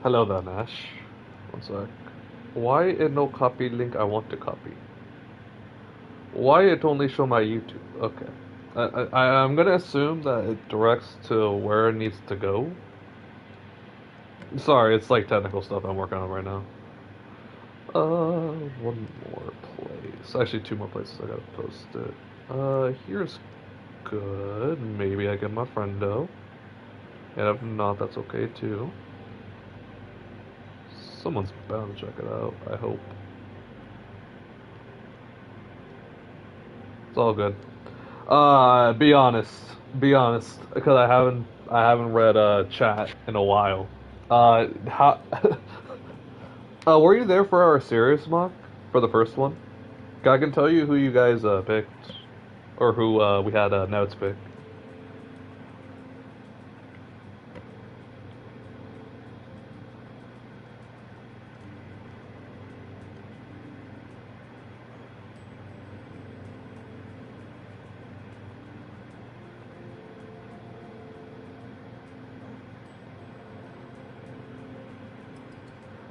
Hello there, Nash. One sec. Why it no copy link I want to copy? Why it only show my YouTube? Okay. I'm gonna assume that it directs to where it needs to go. Sorry, it's like technical stuff I'm working on right now. One more place. Actually, two more places I gotta post it. Here's good. Maybe I get my friendo. And if not, that's okay too. Someone's bound to check it out, I hope. It's all good. Be honest. Be honest, because I haven't read chat in a while. How were you there for our serious mock for the first one? I can tell you who you guys picked, or who we had notes pick.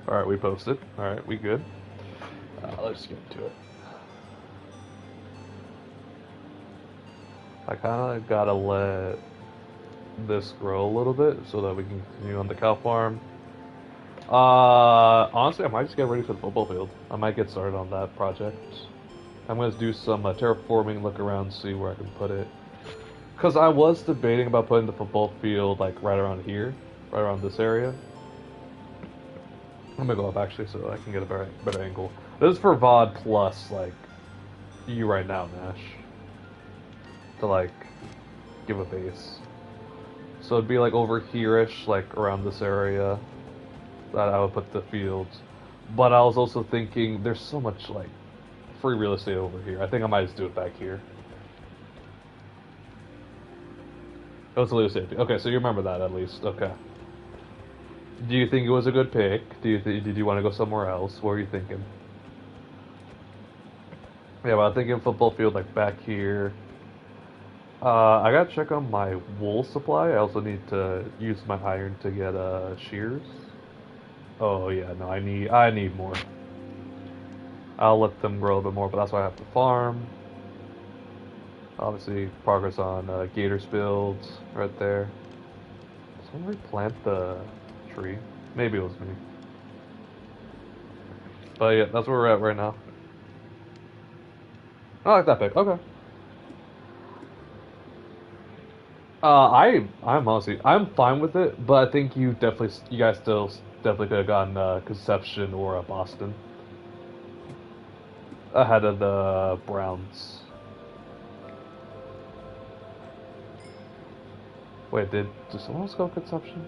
All right, we posted. All right, we good. Let's get into it. I kind of gotta let this grow a little bit so that we can continue on the cow farm. Honestly, I might just get ready for the football field. I might get started on that project. I'm gonna do some terraforming, look around, see where I can put it. Cause I was debating about putting the football field like right around here, right around this area. I'm gonna go up actually so I can get a better angle. This is for VOD plus like you right now, Nash. To like give a base. So it'd be like over here-ish, like around this area that I would put the fields. But I was also thinking there's so much like free real estate over here. I think I might just do it back here. Oh, it's a little safety. Okay, so you remember that at least. Okay. Do you think it was a good pick? Did you want to go somewhere else? What were you thinking? Yeah, well, I'm thinking football field like back here. I gotta check on my wool supply. I also need to use my iron to get shears. Oh yeah, no, I need more. I'll let them grow a bit more, but that's why I have to farm. Obviously, progress on Gators builds right there. Did someone replant the tree? Maybe it was me. But yeah, that's where we're at right now. I like that pick. Okay. I'm honestly I'm fine with it, but I think you guys still definitely could have gotten Conception or Boston ahead of the Browns. Wait, did someone else go Conception?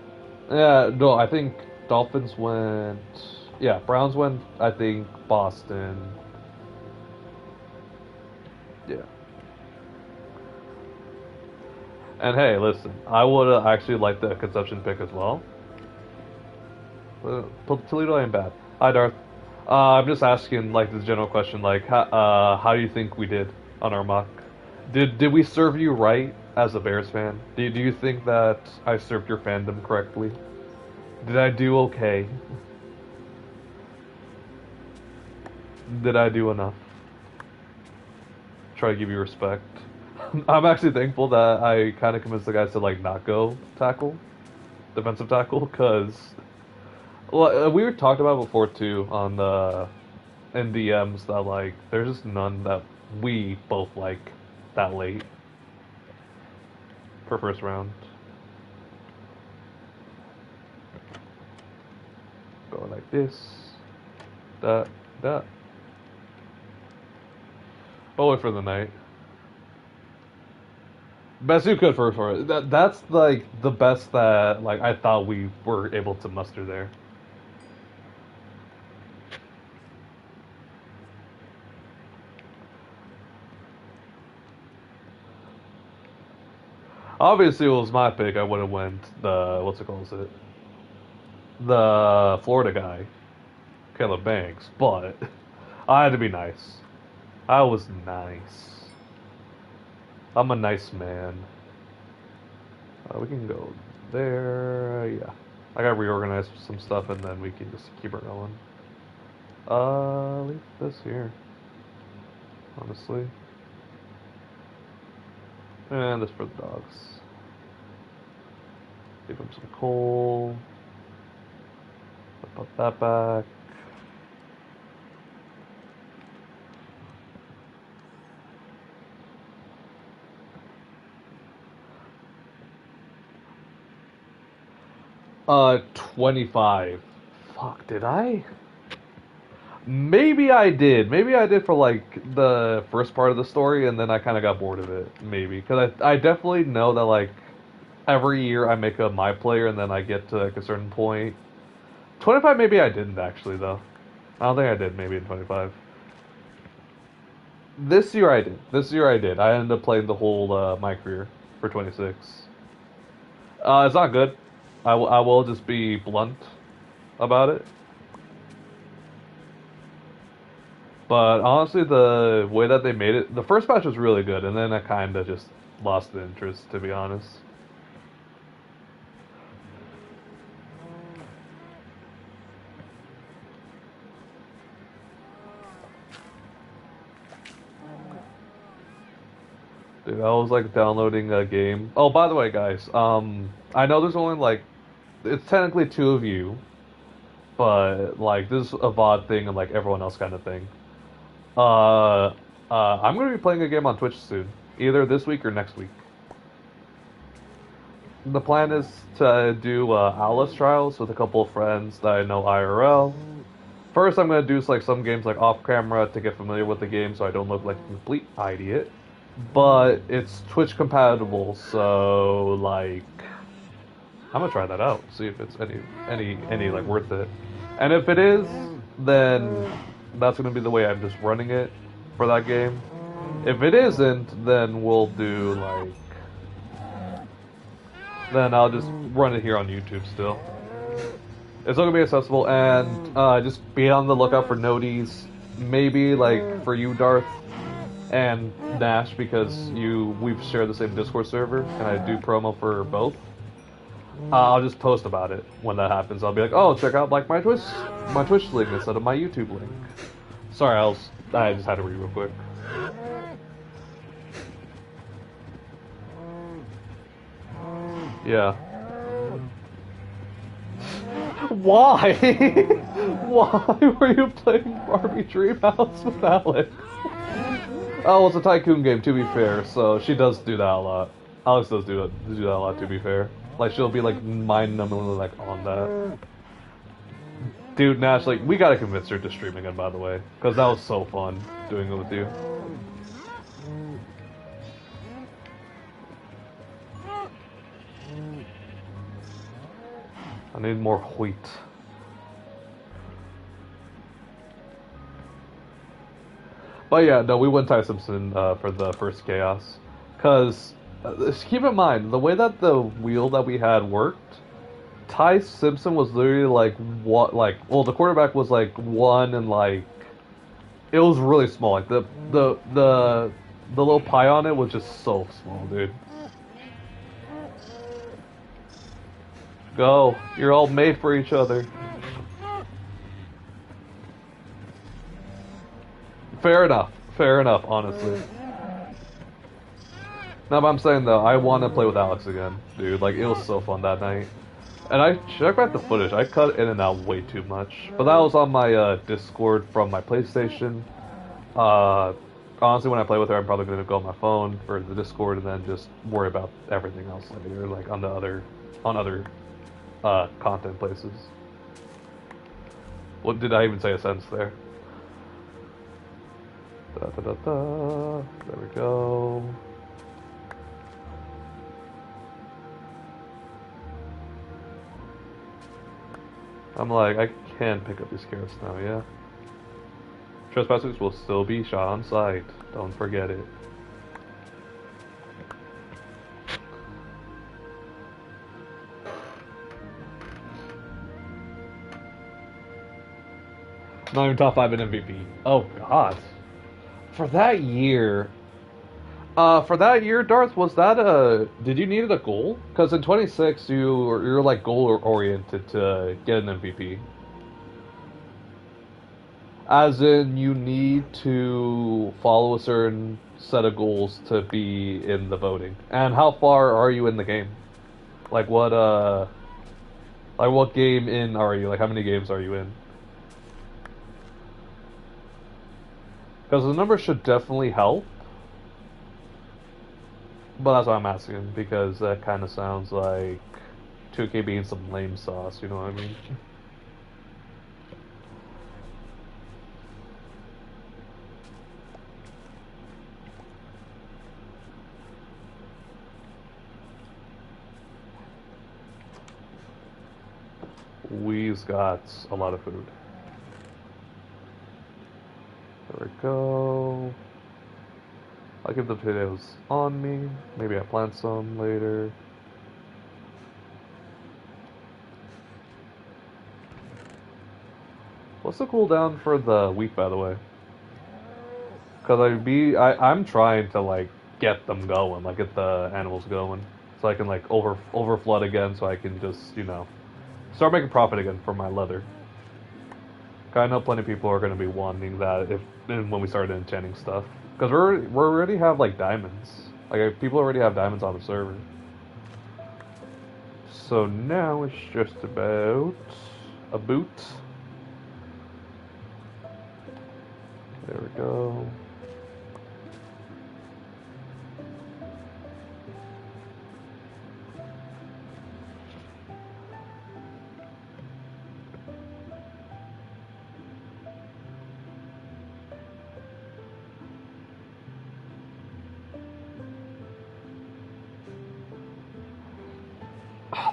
Yeah, no, I think Dolphins went. Yeah, Browns went. I think Boston. Yeah. And hey, listen, I would actually like the Conception pick as well. Toledo ain't bad. Hi, Darth. I'm just asking like this general question, like how do you think we did on our mock? Did we serve you right as a Bears fan? Do you think that I served your fandom correctly? Did I do okay? Did I do enough? Try to give you respect. I'm actually thankful that I kind of convinced the guys to like not go tackle, defensive tackle, because well, we were talked about before too on the in DMs that like there's just none that we both like that late for first round. Going like this, that, that. Oh, wait for the night. Best you could for it. That's like the best that like I thought we were able to muster there. Obviously, it was my pick. I would have went the what's it called? Is it the Florida guy, Caleb Banks? But I had to be nice. I was nice. I'm a nice man. We can go there. Yeah. I gotta reorganize some stuff and then we can just keep it rolling. Leave this here. Honestly. And this for the dogs. Give them some coal. Put that back. Uh, 25. Fuck, did I? Maybe I did. Maybe I did for like the first part of the story, and then I kind of got bored of it. Maybe because I definitely know that like every year I make a my player, and then I get to like a certain point. 25, maybe I didn't actually though. I don't think I did. Maybe in 25. This year I did. This year I did. I ended up playing the whole my career for 26. It's not good. I will just be blunt about it. But honestly, the way that they made it, the first batch was really good, and then I kind of just lost the interest, to be honest. Dude, I was like downloading a game. Oh, by the way, guys, I know there's only like, it's technically two of you, but like this is a VOD thing and like everyone else kind of thing. Uh, I'm gonna be playing a game on Twitch soon, either this week or next week. The plan is to do Alice trials with a couple of friends that I know IRL. First, I'm gonna do like some games like off camera to get familiar with the game, so I don't look like a complete idiot. But it's Twitch compatible, so like I'm gonna try that out, see if it's any like worth it. And if it is, then that's gonna be the way I'm just running it for that game. If it isn't, then we'll do like then I'll just run it here on YouTube still. It's still gonna be accessible, and just be on the lookout for noties. Maybe like for you, Darth, and Nash, because we've shared the same Discord server, and I do promo for both. I'll just post about it when that happens. I'll be like, oh, check out like my Twitch link instead of my YouTube link. Sorry, I just had to read real quick. Yeah. Why? Why were you playing Barbie Dreamhouse with Alex? Oh, it's a tycoon game, to be fair, so she does do that a lot. Alex does do that a lot, to be fair. Like, she'll be, like, mind-numbingly, like, on that. Dude, Nash, like, we gotta convince her to stream again, by the way. Because that was so fun, doing it with you. I need more wheat. But yeah, no, we went Ty Simpson for the first Chaos. Because, keep in mind, the way that the wheel that we had worked, Ty Simpson was literally like, what, like, well, the quarterback was like 1 and like, it was really small. Like, the little pie on it was just so small, dude. Go. You're all made for each other. Fair enough, honestly. No, but I'm saying though, I want to play with Alex again, dude. Like, it was so fun that night. And I checked back the footage. I cut in and out way too much. But that was on my Discord from my PlayStation. Honestly, when I play with her, I'm probably going to go on my phone for the Discord and then just worry about everything else later, like on other content places. What did I even say a sentence there? Da, da, da, da. There we go. I'm like, I can pick up these carrots now, yeah. Trespassers will still be shot on sight. Don't forget it. Not even top 5 in MVP. Oh, God. For that year, For that year, Darth, was that a? Did you need a goal? Because in 26, you're like goal oriented to get an MVP. As in, you need to follow a certain set of goals to be in the voting. And how far are you in the game? Like what game in are you? Like how many games are you in? Because the number should definitely help. But that's why I'm asking, because that kind of sounds like 2K being some lame sauce, you know what I mean? We've got a lot of food. There we go. I'll keep the potatoes on me. Maybe I plant some later. What's the cooldown for the wheat, by the way? Because I'm trying to like get them going, like get the animals going, so I can like over flood again, so I can just start making profit again from my leather. I know plenty of people are going to be wanting that when we start enchanting stuff, because we already have like diamonds. Like people already have diamonds on the server. So now it's just about a boot. There we go.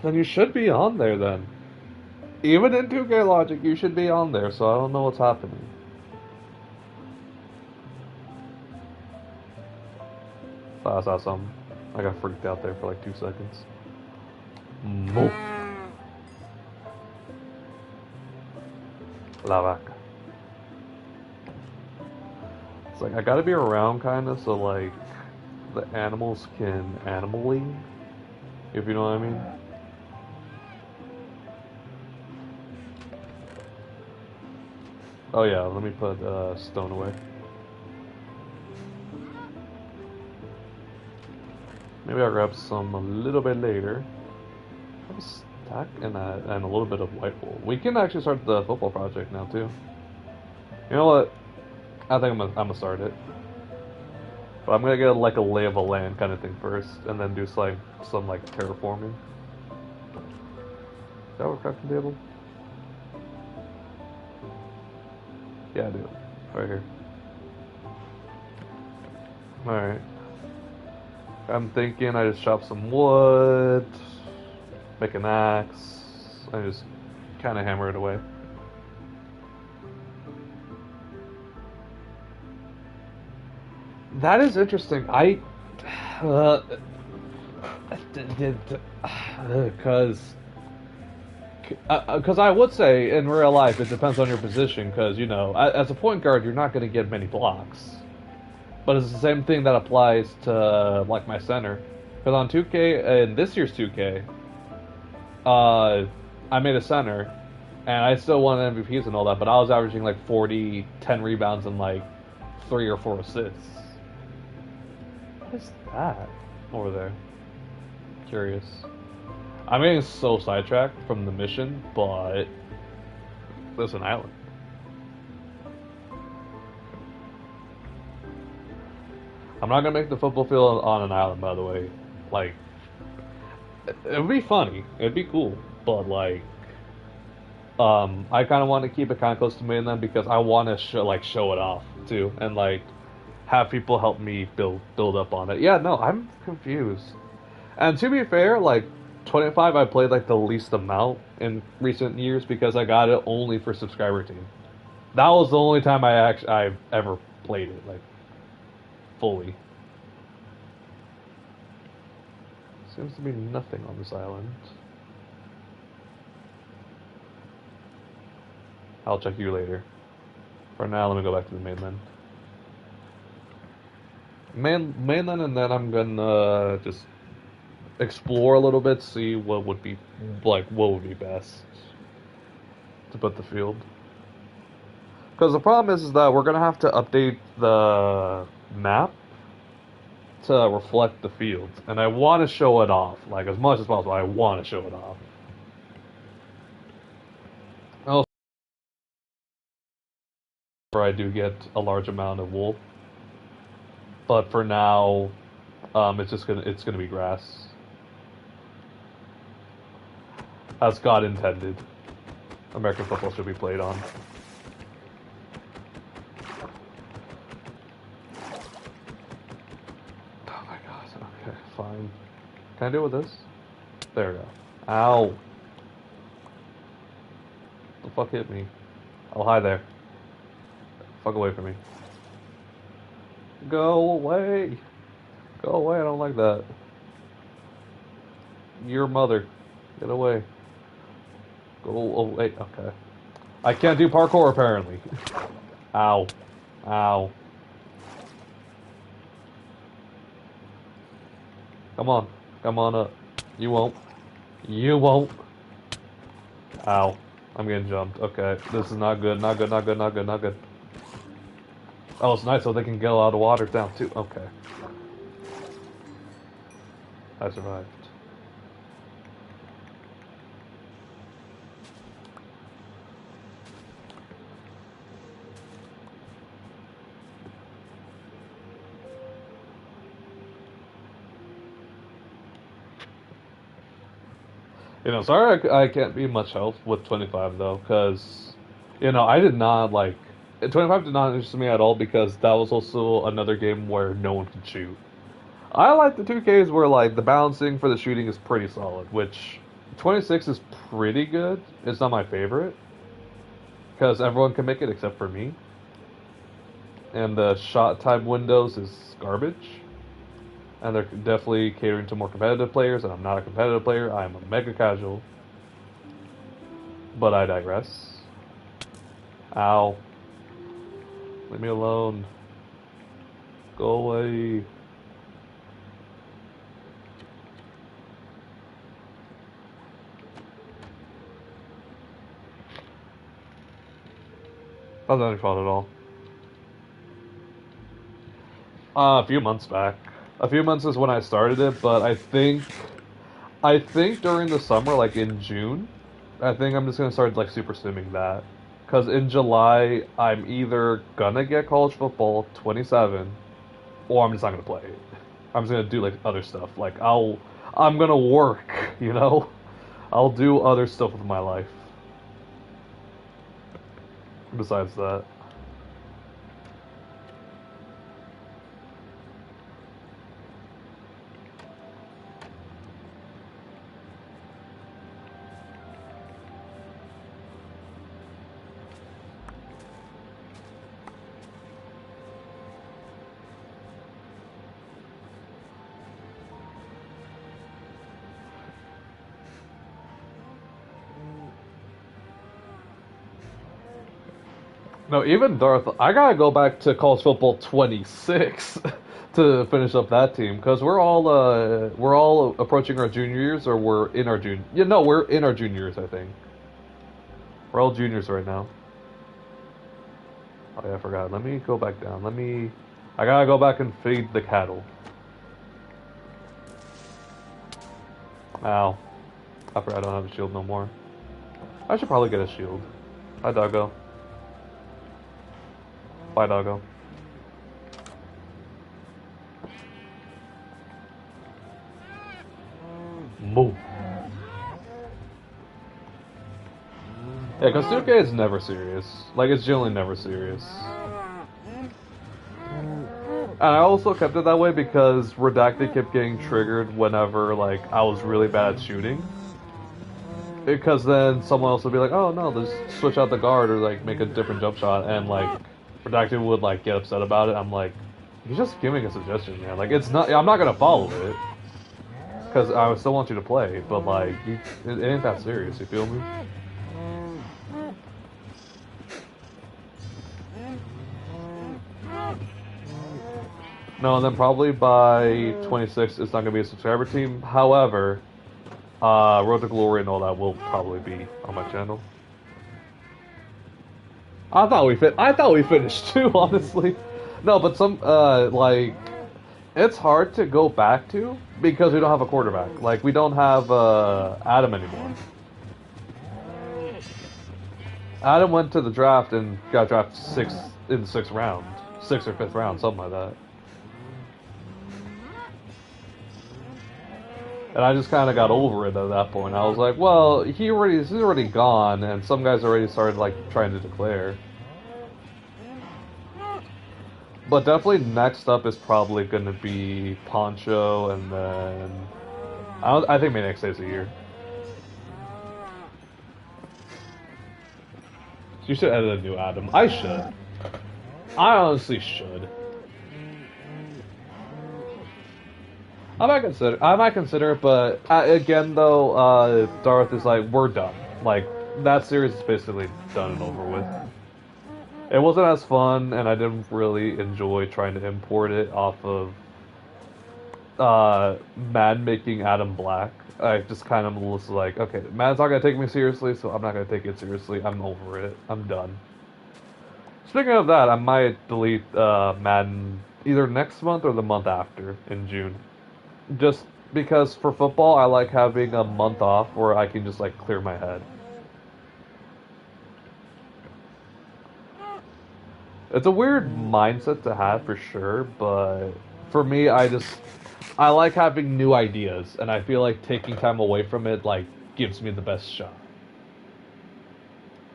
Then you should be on there then. Even in 2K logic, you should be on there, so I don't know what's happening. I saw something. I got freaked out there for like 2 seconds. Mo. La vaca. It's like, I gotta be around kinda so like the animals can animally, if you know what I mean. Oh yeah, let me put stone away. Maybe I'll grab some a little bit later. I have a stack and a little bit of white wool. We can actually start the football project now too. You know what? I think I'm gonna start it. But I'm gonna get like a lay of the land kind of thing first, and then do some like terraforming. Is that what crafting table? Yeah, I do. Right here. Alright. I'm thinking I just chop some wood, make an axe, and just kind of hammer it away. That is interesting. Because I would say in real life it depends on your position. Because as a point guard, you're not going to get many blocks. But it's the same thing that applies to like my center. Because on 2K in this year's 2K, I made a center, and I still won MVPs and all that. But I was averaging like 40, 10 rebounds, and like 3 or 4 assists. What is that over there? Curious. I'm getting so sidetracked from the mission, but there's an island. I'm not gonna make the football field on an island, by the way. Like, it would be funny. It'd be cool, but like, I kind of want to keep it kind of close to mainland because I want to show it off too, and like have people help me build up on it. Yeah, no, I'm confused. And to be fair, like 25, I played like the least amount in recent years because I got it only for subscriber team. That was the only time I've ever played it like fully. Seems to be nothing on this island. I'll check you later. For now, let me go back to the mainland. Mainland, and then I'm gonna just explore a little bit, see what would be what would be best to put the field. Because the problem is that we're gonna have to update the map to reflect the fields, and I want to show it off like as much as possible. I want to show it off. Also, I do get a large amount of wool, but for now, it's gonna be grass, as God intended. American football should be played on. Oh my god. Okay, fine. Can I deal with this? There we go. Ow. The fuck hit me? Oh, hi there. Fuck away from me. Go away. Go away. I don't like that. Your mother. Get away. Go away. Okay. I can't do parkour apparently. Ow. Ow. Come on. Come on up. You won't. You won't. Ow. I'm getting jumped. Okay. This is not good. Not good. Not good. Not good. Not good. Oh, it's nice so they can get a lot of water down too. Okay. I survived. Sorry I can't be much help with 25 though, because, I did not like 25 did not interest me at all because that was also another game where no one could shoot. I like the 2Ks where like the balancing for the shooting is pretty solid, which 26 is pretty good. It's not my favorite because everyone can make it except for me, and the shot time windows is garbage. And they're definitely catering to more competitive players, and I'm not a competitive player. I'm a mega casual. But I digress. Ow. Leave me alone. Go away. That was not your fault at all. A few months back. A few months is when I started it, but I think during the summer, like in June, I think I'm just gonna start like super simming that. Cause in July I'm either gonna get college football 27, or I'm just not gonna play it. I'm just gonna do like other stuff. Like I'm gonna work, you know? I'll do other stuff with my life. Besides that. No, even Darth, I gotta go back to college football 26 to finish up that team because we're all approaching our junior years, or we're in our junior. Yeah, no, we're in our junior years. I think we're all juniors right now. Oh yeah, I forgot. Let me go back down. I gotta go back and feed the cattle. Ow. I forgot I don't have a shield no more. I should probably get a shield. Hi, doggo. Bye, doggo. Move. Yeah, because 2K is never serious. Like, it's generally never serious. And I also kept it that way because Redacted kept getting triggered whenever, like, I was really bad at shooting. Because then someone else would be like, oh no, just switch out the guard or, like, make a different jump shot. And, like, Redacted would, like, get upset about it. I'm like, you're just giving a suggestion, man. Like, it's not, I'm not gonna follow it. Because I still want you to play, but, like, it ain't that serious, you feel me? No, and then probably by 26, it's not gonna be a subscriber team. However, Road to Glory and all that will probably be on my channel. I thought we finished too, honestly. No, but some like it's hard to go back to because we don't have a quarterback. Like we don't have Adam anymore. Adam went to the draft and got drafted in the sixth round, sixth or fifth round, something like that. And I just kind of got over it at that point. I was like, well, he's already gone, and some guys already started like trying to declare. But definitely next up is probably going to be Pancho, and then I think my next day's a year. You should edit a new Adam. I should. I honestly should. I might consider it, but again, though, Darth is like, we're done. Like, that series is basically done and over with. It wasn't as fun, and I didn't really enjoy trying to import it off of Mad making Adam Black. I just kind of was like, okay, Mad's not gonna take me seriously, so I'm not gonna take it seriously. I'm over it. I'm done. Speaking of that, I might delete Madden either next month or the month after in June. Just because for football, I like having a month off where I can just like clear my head. It's a weird mindset to have for sure, but for me, I like having new ideas, and I feel like taking time away from it like gives me the best shot.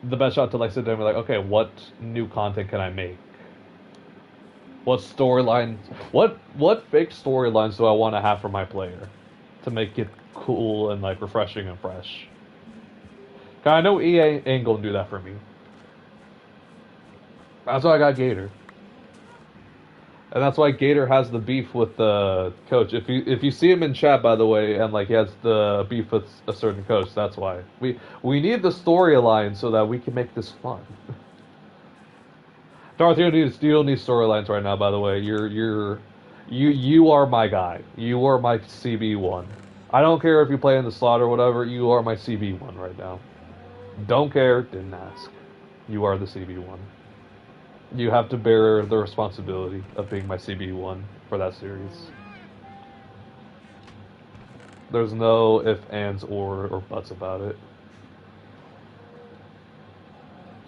The best shot to like sit down and be like, okay, what new content can I make? What storylines? What fake storylines do I want to have for my player to make it cool and like refreshing and fresh? 'Cause I know EA ain't gonna do that for me. That's why I got Gator. And that's why Gator has the beef with the coach. If you see him in chat, by the way, and like he has the beef with a certain coach, that's why we need the storyline so that we can make this fun. Darth, you don't need storylines right now. By the way, you are my guy. You are my CB1. I don't care if you play in the slot or whatever. You are my CB1 right now. Don't care. Didn't ask. You are the CB1. You have to bear the responsibility of being my CB1 for that series. There's no ifs, ands, or buts about it.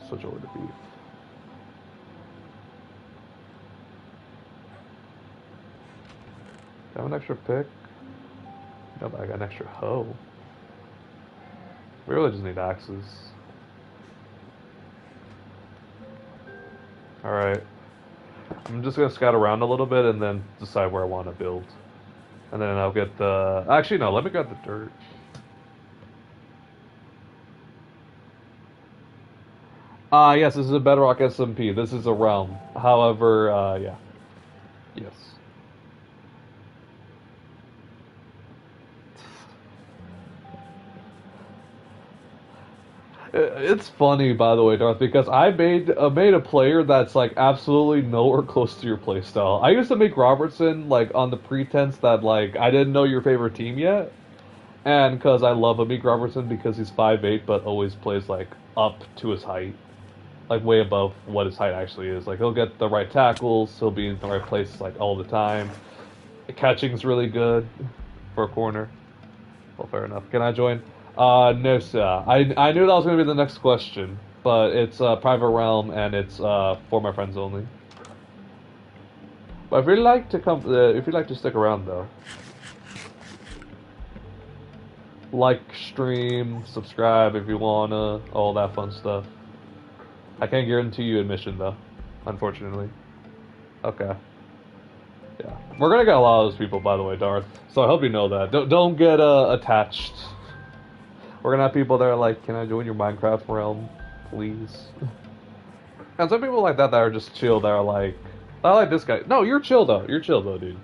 Switch over to beef. Do I have an extra pick? No, but I got an extra hoe. We really just need axes. Alright. I'm just gonna scout around a little bit and then decide where I want to build. And then I'll get the... Actually, no, let me grab the dirt. Yes, this is a Bedrock SMP. This is a realm. However, yeah. Yes. It's funny, by the way, Darth, because I made a player that's like absolutely nowhere close to your playstyle. I used to make Robertson like on the pretense that like I didn't know your favorite team yet, and because I love Amik Robertson because he's 5'8", but always plays like up to his height, like way above what his height actually is. Like he'll get the right tackles, he'll be in the right place like all the time. The catching's really good for a corner. Well, fair enough. Can I join? No, sir. I knew that was going to be the next question, but it's private realm and it's for my friends only. But if you'd like to if you'd like to stick around though, like, stream, subscribe if you wanna, all that fun stuff. I can't guarantee you admission though, unfortunately. Okay. Yeah, we're gonna get a lot of those people, by the way, Darth. So I hope you know that. Don't get attached. We're gonna have people that are like, "Can I join your Minecraft realm, please?" And some people like that are just chill. That are like, "I like this guy." No, you're chill though. You're chill though, dude.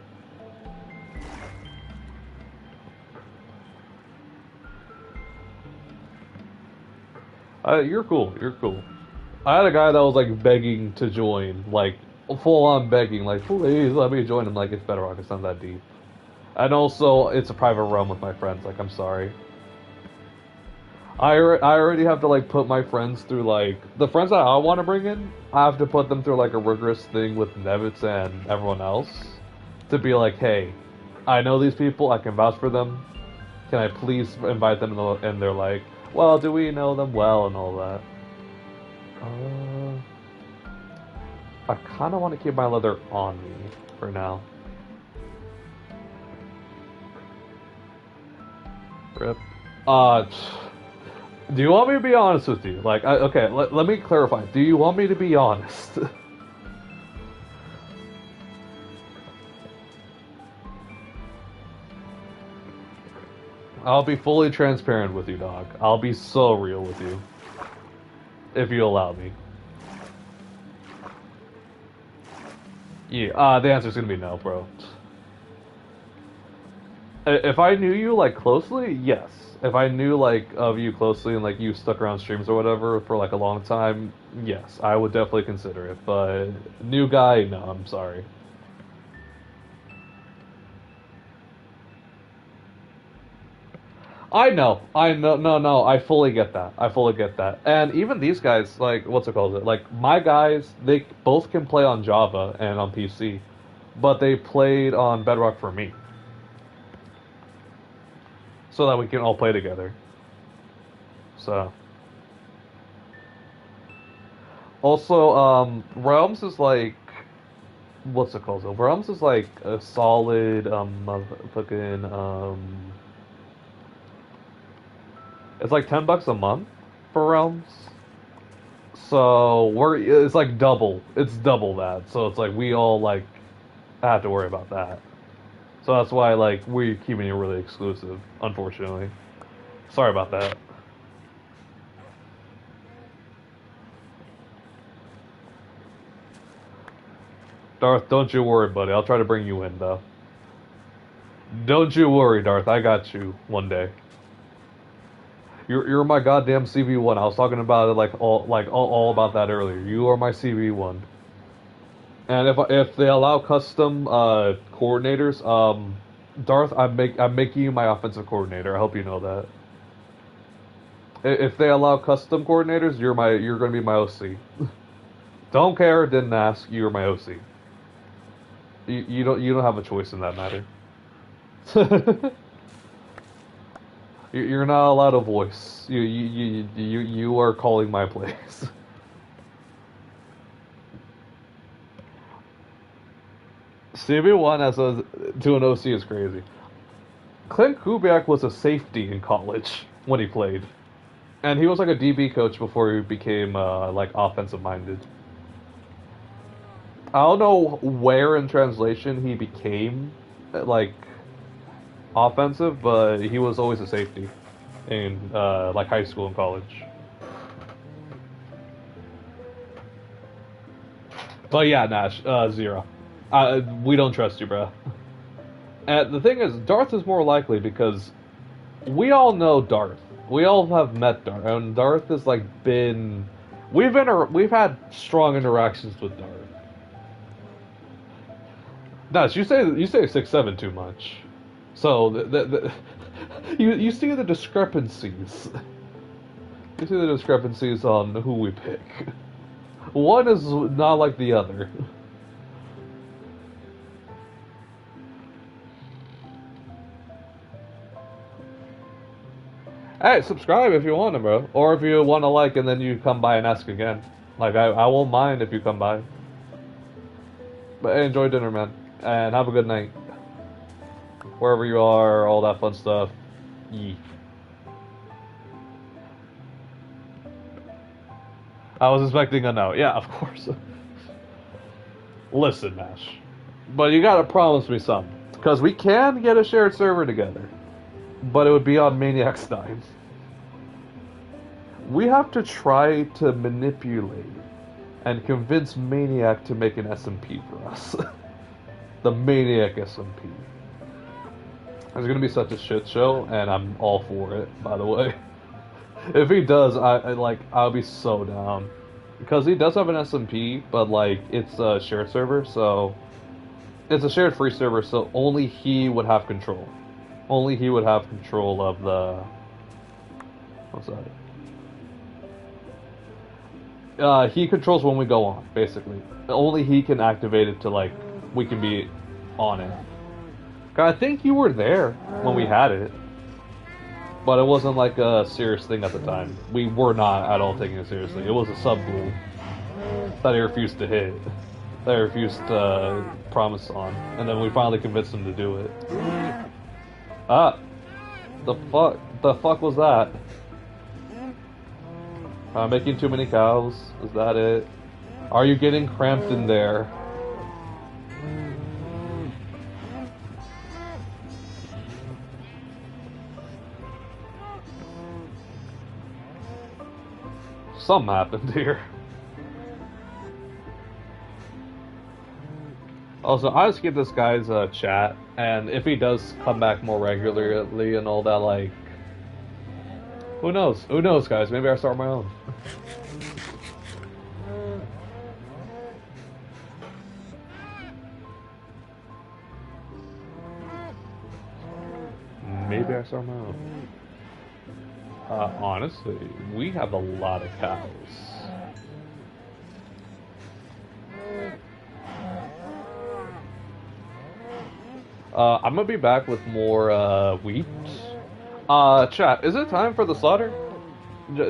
You're cool. You're cool. I had a guy that was like begging to join, like full on begging, like, please let me join. I'm like, it's Bedrock, it's not that deep. And also, it's a private realm with my friends. Like, I'm sorry. I already have to like put my friends through like the friends that I want to bring in. I have to put them through like a rigorous thing with Nevitz and everyone else to be like, hey, I know these people. I can vouch for them. Can I please invite them? And they're like, well, do we know them well and all that? I kind of want to keep my leather on me for now. Rip. Do you want me to be honest with you? Like, okay, let me clarify. Do you want me to be honest? I'll be fully transparent with you, dog. I'll be so real with you. If you allow me. Yeah, the answer's gonna be no, bro. If I knew you, like, closely, yes. If I knew, like, of you closely and, like, you stuck around streams or whatever for, like, a long time, yes, I would definitely consider it. But, new guy, no, I'm sorry. No, I fully get that. I fully get that. And even these guys, like, what's it called? Like, my guys, they both can play on Java and on PC, but they played on Bedrock for me. So that we can all play together. So. Also, Realms is like, what's it called? So Realms is like a solid, fucking, it's like $10 a month for Realms. So it's like double. It's double that. So it's like we all like have to worry about that. So that's why like we're keeping it really exclusive, unfortunately. Sorry about that. Darth, don't you worry, buddy. I'll try to bring you in, though. Don't you worry, Darth. I got you one day. You're my goddamn CV1. I was talking about it all about that earlier. You are my CV1. And if they allow custom coordinators, Darth, I'm making you my offensive coordinator. I hope you know that. If they allow custom coordinators, you're gonna be my OC. Don't care, didn't ask. You're my OC. You don't have a choice in that matter. You're not allowed a voice. You are calling my place. CB1 to an OC is crazy. Clint Kubiak was a safety in college when he played, and he was like a DB coach before he became like offensive minded. I don't know where in translation he became like offensive, but he was always a safety in like high school and college. But yeah, Nash, zero. We don't trust you, bro. And the thing is, Darth is more likely because we all know Darth. We all have met Darth, and Darth has like been. We've had strong interactions with Darth. Nash, you say 6'7" too much. So you see the discrepancies. You see the discrepancies on who we pick. One is not like the other. Hey, subscribe if you want to, bro. Or if you want to like and then you come by and ask again. Like, I won't mind if you come by. But hey, enjoy dinner, man. And have a good night. Wherever you are, all that fun stuff. Yee. I was expecting a no. Yeah, of course. Listen, Nash. But you gotta promise me something. Because we can get a shared server together. But it would be on Maniac's time. We have to try to manipulate and convince Maniac to make an SMP for us. The Maniac SMP. It's gonna be such a shit show, and I'm all for it, by the way. If he does, I'll be so down. because he does have an SMP, but like it's a shared server, so it's a shared free server, so only he would have control. Only he would have control of the. What's that? He controls when we go on, basically. Only he can activate it to like we can be on it. I think you were there when we had it, but it wasn't like a serious thing at the time. We were not at all taking it seriously. It was a sub rule that he refused to hit, that he refused to promise on, and then we finally convinced him to do it. Ah, the fuck was that? Making too many cows. Is that it? Are you getting cramped in there? Something happened here. Also, I just give this guy's chat, and if he does come back more regularly and all that, like, who knows? Who knows, guys? Maybe I'll start my own. Maybe I start my own. Honestly, we have a lot of cows. I'm gonna be back with more wheat. Chat, is it time for the slaughter?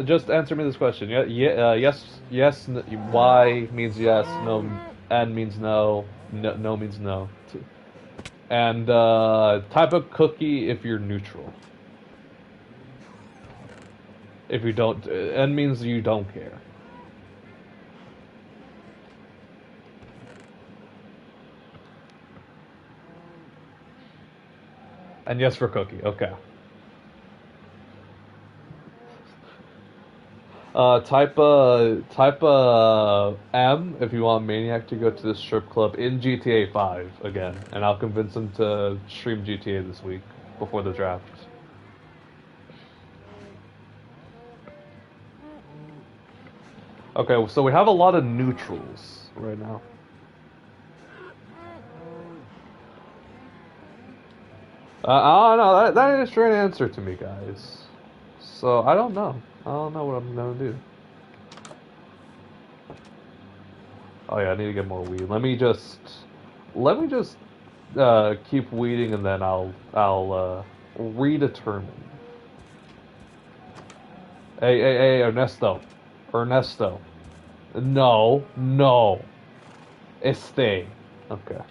Just answer me this question. Yes, yes. Y means yes. No, N means no. No means no. And type of cookie if you're neutral. If you don't, N means you don't care. And yes for cookie. Okay. Type M if you want Maniac to go to the strip club in GTA 5 again, and I'll convince him to stream GTA this week before the draft. Okay, so we have a lot of neutrals right now. I don't know. That ain't a straight answer to me, guys. So I don't know. I don't know what I'm gonna do. Oh yeah, I need to get more weed. Let me just keep weeding, and then I'll redetermine. Hey, Ernesto. No. Este. Okay.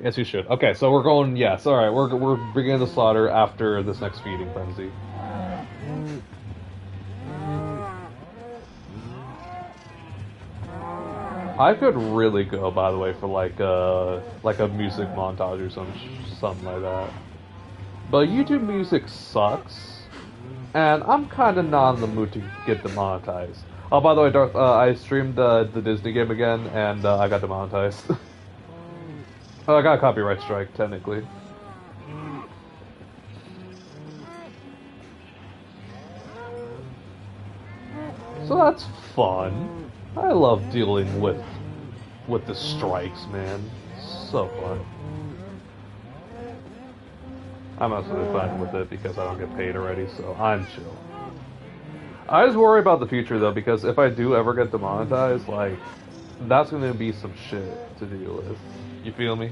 Yes, you should. Okay, so we're going. Yes, all right. We're beginning the slaughter after this next feeding frenzy. I could really go, by the way, for like a music montage or something like that. But YouTube music sucks, and I'm kind of not in the mood to get demonetized. Oh, by the way, Darth, I streamed the Disney game again, and I got demonetized. Oh, I got a copyright strike, technically. So that's fun. I love dealing with the strikes, man. So fun. I'm absolutely fine with it because I don't get paid already, so I'm chill. I just worry about the future though, because if I do ever get demonetized, like, that's gonna be some shit to deal with. You feel me?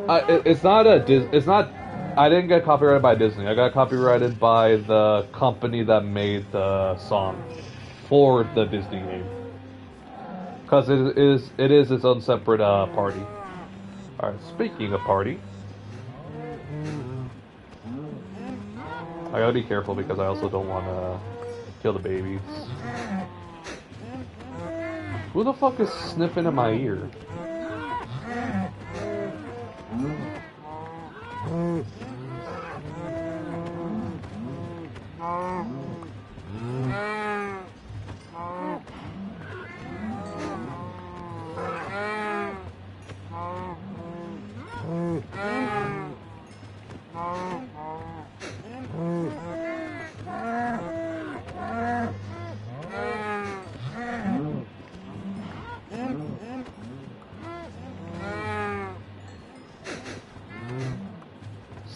It's not. I didn't get copyrighted by Disney. I got copyrighted by the company that made the song for the Disney game, because it is its own separate party. All right. Speaking of party, I gotta be careful because I also don't want to kill the babies. Who the fuck is sniffing in my ear?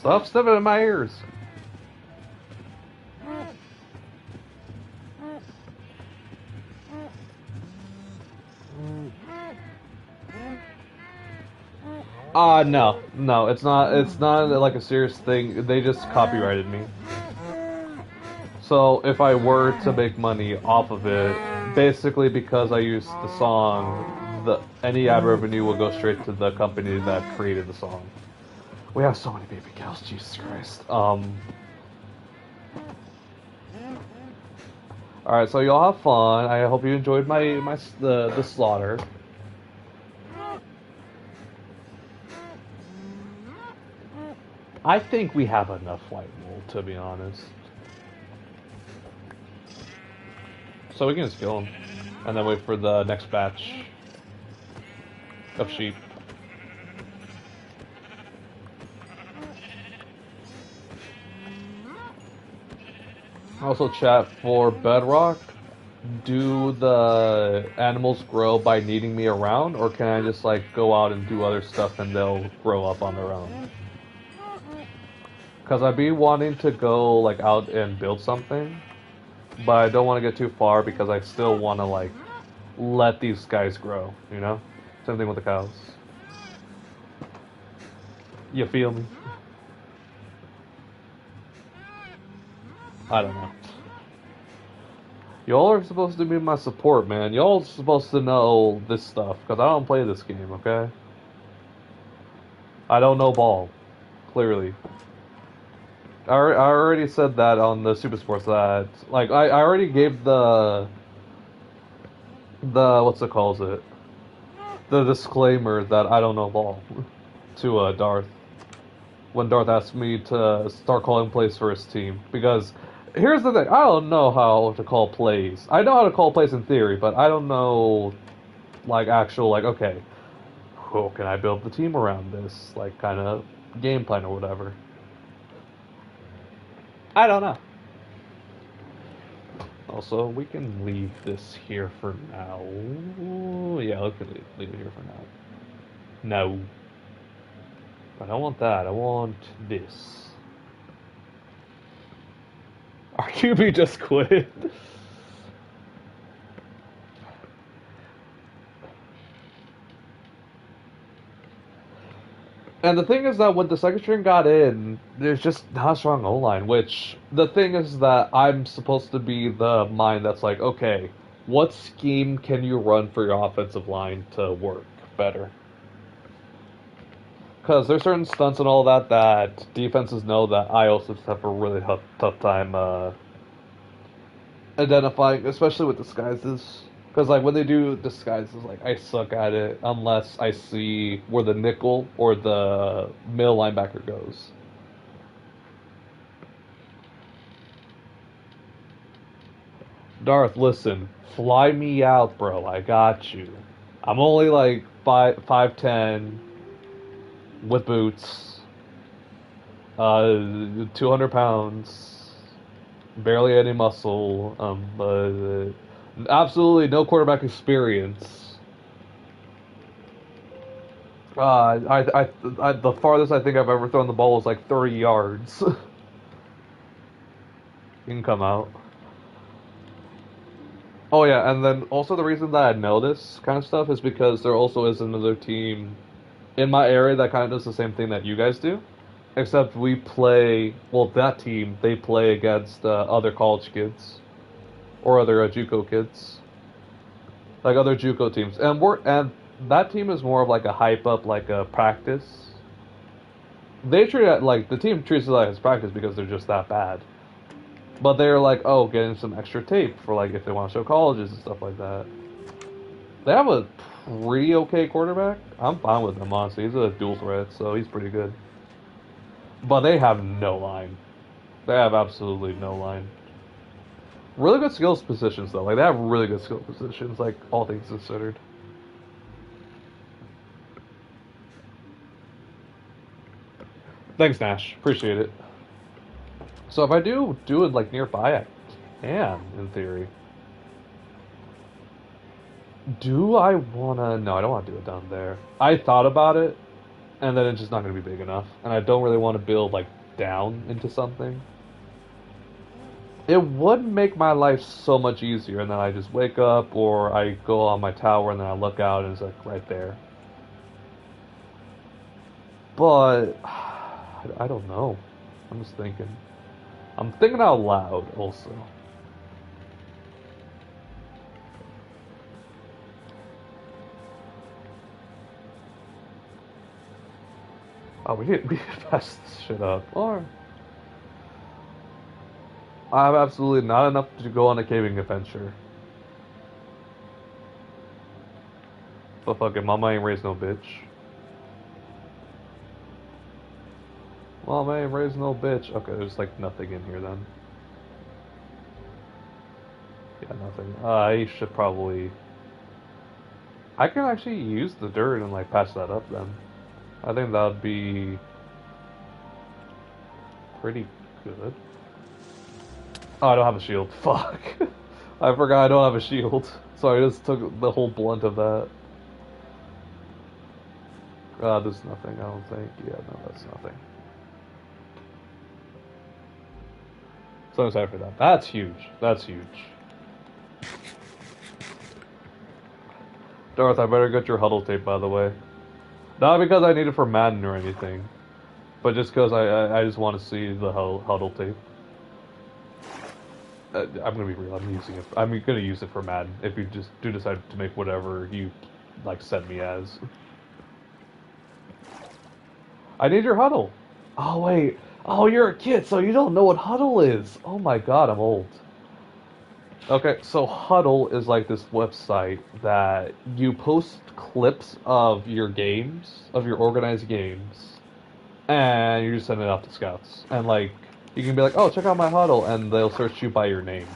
Stop sniffing in my ears. No, it's not like a serious thing. They just copyrighted me. So if I were to make money off of it, basically because I used the song, any ad revenue will go straight to the company that created the song. We have so many baby cows, Jesus Christ. Alright, so y'all have fun. I hope you enjoyed the slaughter. I think we have enough white wool, to be honest. So we can just kill them. And then wait for the next batch of sheep. Also, chat, for bedrock, do the animals grow by needing me around, or can I just like go out and do other stuff and they'll grow up on their own? Because I'd be wanting to go like out and build something, but I don't want to get too far because I still want to like let these guys grow, you know? Same thing with the cows. You feel me? I don't know. Y'all are supposed to be my support, man. Y'all are supposed to know this stuff, because I don't play this game, okay? I don't know ball. Clearly. I already said that on the Super Sports that, like, I already gave what's it called it? The disclaimer that I don't know ball to Darth. When Darth asked me to start calling plays for his team. Because, here's the thing, I don't know how to call plays. I know how to call plays in theory, but I don't know, like, actual, like, okay, how can I build the team around this? Like, kind of game plan or whatever. I don't know. Also, we can leave this here for now. Yeah, we can leave it here for now. No. I don't want that. I want this. RQB just quit. And the thing is that when the second string got in, there's just not a strong O-line, which the thing is that I'm supposed to be the mind that's like, okay, what scheme can you run for your offensive line to work better? Because there's certain stunts and all that defenses know that I also have a really tough time identifying, especially with disguises. Because like when they do disguises, like I suck at it unless I see where the nickel or the middle linebacker goes. Darth, listen, fly me out, bro. I got you. I'm only like 5'10", with boots, 200 pounds, barely any muscle, absolutely no quarterback experience. The farthest I think I've ever thrown the ball was like 30 yards. You can come out. Oh yeah, and then also the reason that I know this kind of stuff is because there also is another team in my area that kind of does the same thing that you guys do. Except we play, well, that team, they play against other college kids. Or other JUCO kids. Like other JUCO teams. And that team is more of like a hype up, like a practice. They treat it like, the team treats it like it's practice because they're just that bad. But they're like, oh, getting some extra tape for like if they want to show colleges and stuff like that. They have a pretty okay quarterback. I'm fine with him, honestly. He's a dual threat, so he's pretty good. But they have no line. They have absolutely no line. Really good skills positions, though. Like, they have really good skill positions, like, all things considered. Thanks, Nash. Appreciate it. So if I do it, like, nearby, I can, in theory. Do I wanna... No, I don't want to do it down there. I thought about it, and then it's just not going to be big enough. And I don't really want to build, like, down into something, it would make my life so much easier. And then I just wake up, or I go on my tower and then I look out and it's like right there. But I don't know. I'm just thinking. I'm thinking out loud also. Oh, we did pass this shit up. Or I have absolutely not enough to go on a caving adventure. But fuck it, mama ain't raised no bitch. Mama ain't raised no bitch. Okay, there's like nothing in here then. Yeah, nothing. I should probably... I can actually use the dirt and like patch that up then. I think that would be pretty good. Oh, I don't have a shield. Fuck. I forgot I don't have a shield. So I just took the whole blunt of that. There's nothing, I don't think. Yeah, no, that's nothing. So excited for that. That's huge. That's huge. Darth, I better get your huddle tape, by the way. Not because I need it for Madden or anything, but just because I just want to see the huddle tape. I'm gonna be real. I'm using it. I'm gonna use it for Madden. If you just do decide to make whatever you like send me as. I need your huddle. Oh wait. Oh, you're a kid, so you don't know what huddle is. Oh my god, I'm old. Okay, so Huddle is like this website that you post clips of your games, of your organized games, and you just send it out to scouts. And like, you can be like, oh, check out my Huddle, and they'll search you by your name.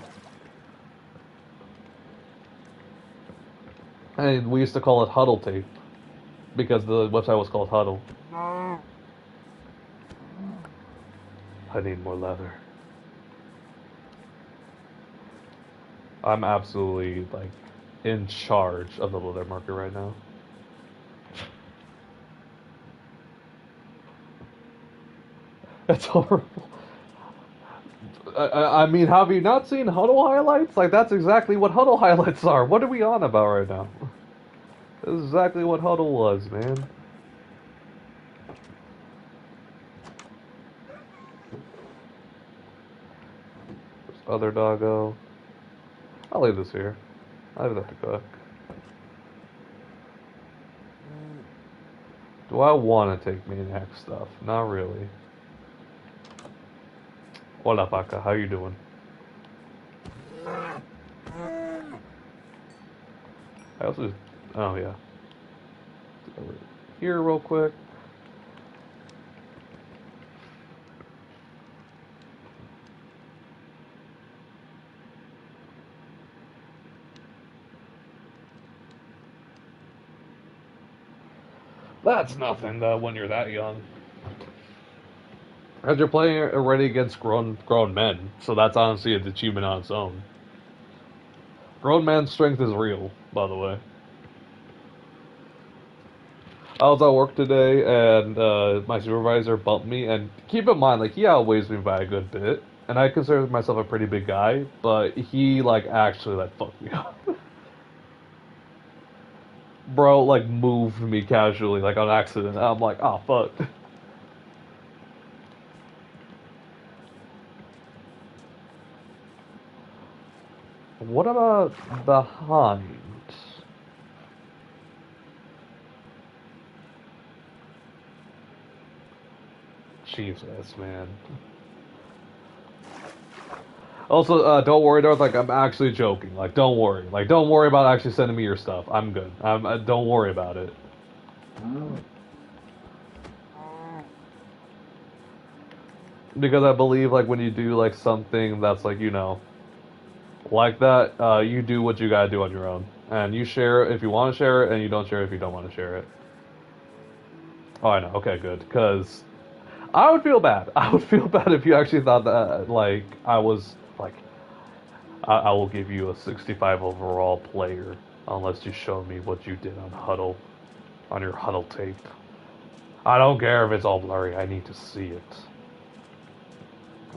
And we used to call it Huddle Tape, because the website was called Huddle. I need more leather. I'm absolutely, like, in charge of the leather market right now. That's horrible. I mean, have you not seen Huddle highlights? Like, that's exactly what Huddle highlights are. What are we on about right now? This is exactly what Huddle was, man. There's other doggo. I'll leave this here. I'll leave that to cook. Do I want to take Maniac stuff? Not really. Hola, Paca. How you doing? I also just... Oh, yeah. Over here real quick. That's nothing, when you're that young. Because you're playing already against grown men, so that's honestly an achievement on its own. Grown man's strength is real, by the way. I was at work today, and my supervisor bumped me, and keep in mind, like, he outweighs me by a good bit, and I consider myself a pretty big guy, but he, like, actually, like, fucked me up. Bro, like, moved me casually, like, on accident. I'm like, oh, fuck. What about behind? Jesus, man. Also, don't worry, Darth. Like, I'm actually joking. Like, don't worry. Like, don't worry about actually sending me your stuff. I'm good. Don't worry about it. Because I believe, like, when you do, like, something that's, like, you know, like that, you do what you gotta do on your own. And you share it if you want to share it, and you don't share it if you don't want to share it. Oh, I know. Okay, good. Because I would feel bad. I would feel bad if you actually thought that, like, I was, like, I will give you a 65 overall player unless you show me what you did on Huddle, on your Huddle tape. I don't care if it's all blurry. I need to see it.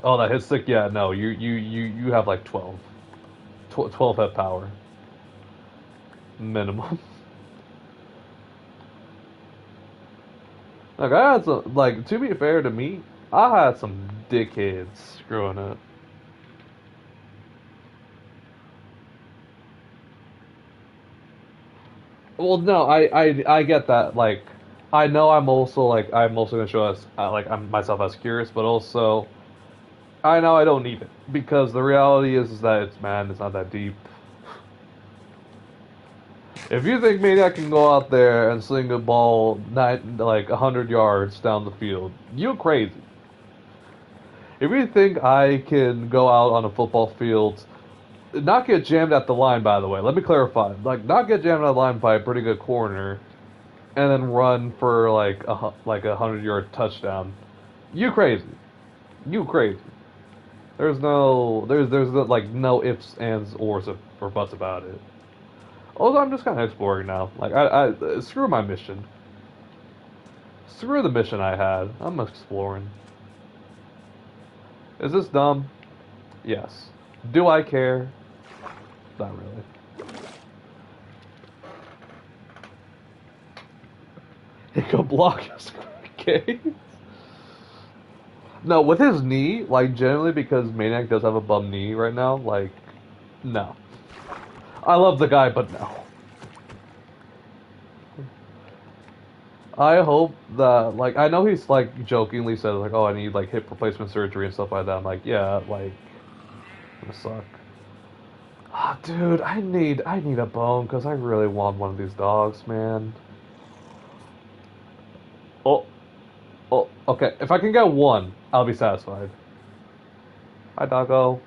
Oh, that hit stick. Yeah, no, you have like 12 head power minimum. Like I had some, like to be fair to me, I had some dickheads growing up. Well, no, I get that. Like, I know I'm also gonna show us like I'm myself as curious, but also I know I don't need it because the reality is that it's not that deep. If you think maybe I can go out there and sling a ball like 100 yards down the field, you crazy. If you think I can go out on a football field, not get jammed at the line, by the way, let me clarify. Like, not get jammed at the line by a pretty good corner, and then run for like a 100 yard touchdown. You crazy. You crazy. There's like no ifs, ands, or buts about it. Also, I'm just kind of exploring now. Like, screw my mission. Screw the mission I had. I'm exploring. Is this dumb? Yes. Do I care? Not really. He could block us. Okay. No, with his knee, like generally because Maniac does have a bum knee right now, like no. I love the guy, but no. I hope that like I know he's like jokingly said like, oh, I need like hip replacement surgery and stuff like that. I'm like, yeah, like gonna suck. Ah, dude, I need a bone because I really want one of these dogs, man. Oh, oh, okay. If I can get one, I'll be satisfied. Hi, doggo.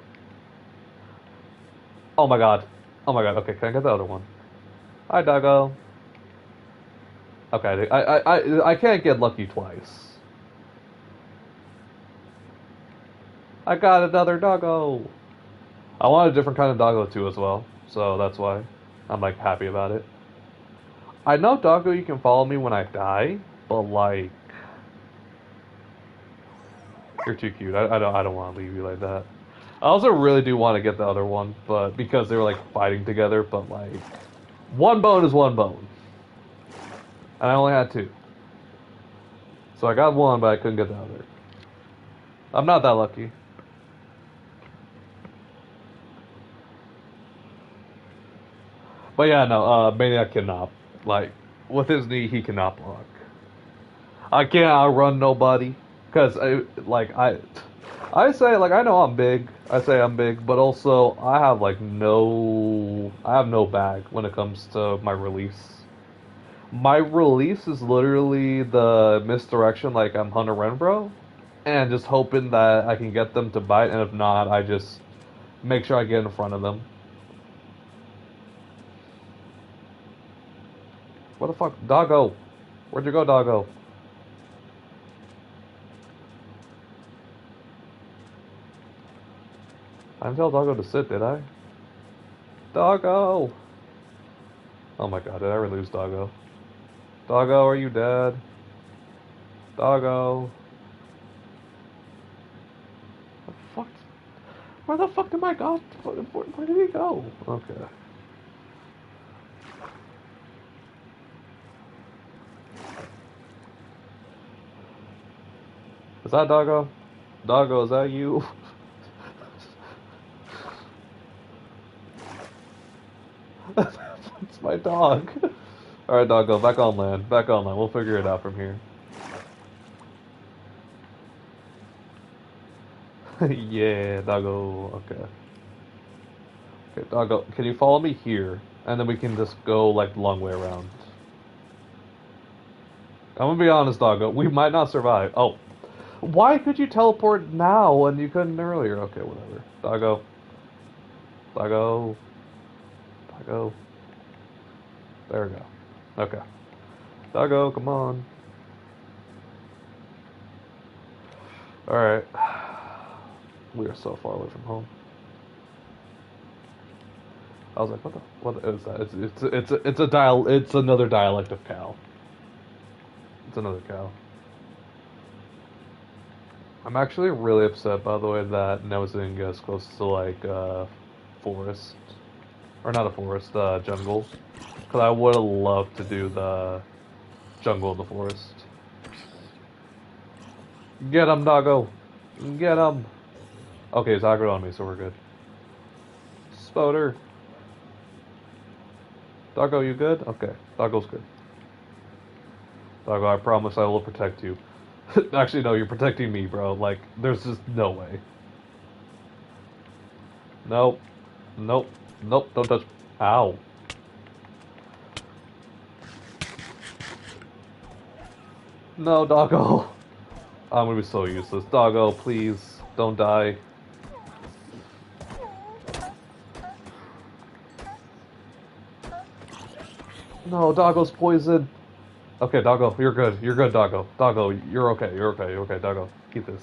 Oh my god. Oh my god. Okay, can I get the other one? Hi, doggo. Okay, I can't get lucky twice. I got another doggo. I want a different kind of doggo too as well, so that's why I'm like happy about it. I know doggo you can follow me when I die, but like you're too cute. I don't want to leave you like that. I also really do want to get the other one, but because they were like fighting together, but like one bone is one bone, and I only had two, so I got one, but I couldn't get the other. I'm not that lucky. But yeah, no, Maniac cannot. Like, with his knee, he cannot block. I can't outrun nobody. Because, I say, like, I know I'm big. I say I'm big, but also, I have no bag when it comes to my release. My release is literally the misdirection, like, I'm Hunter Renfro, and just hoping that I can get them to bite, and if not, I just make sure I get in front of them. What the fuck? Doggo! Where'd you go, doggo? I didn't tell doggo to sit, did I? Doggo! Oh my god, did I ever lose doggo? Doggo, are you dead? Doggo. The fuck? Where the fuck did my god? Where did he go? Okay. Is that doggo? Doggo, is that you? That's my dog. Alright, doggo, back on land. Back on land. We'll figure it out from here. Yeah, doggo. Okay. Okay, doggo, can you follow me here? And then we can just go, like, the long way around. I'm gonna be honest, doggo. We might not survive. Oh. Why could you teleport now when you couldn't earlier? Okay, whatever. Doggo. Doggo. Doggo. There we go. Okay. Doggo, come on. Alright. We are so far away from home. I was like, what is that? It's another dialect of cow. It's another cow. I'm actually really upset, by the way, that Nozinga is close to, like, forest. Or not a forest, jungle. Because I would have loved to do the jungle in the forest. Get him, doggo! Get him! Okay, he's aggroed on me, so we're good. Spoder! Doggo, you good? Okay, doggo's good. Doggo, I promise I will protect you. Actually, no, you're protecting me, bro. Like, there's just no way. Nope. Nope. Nope, don't touch. Ow. No, doggo. I'm gonna be so useless. Doggo, please, don't die. No, doggo's poisoned. Okay, doggo, you're good. You're good, doggo. Doggo, you're okay. You're okay. You're okay, doggo. Keep this.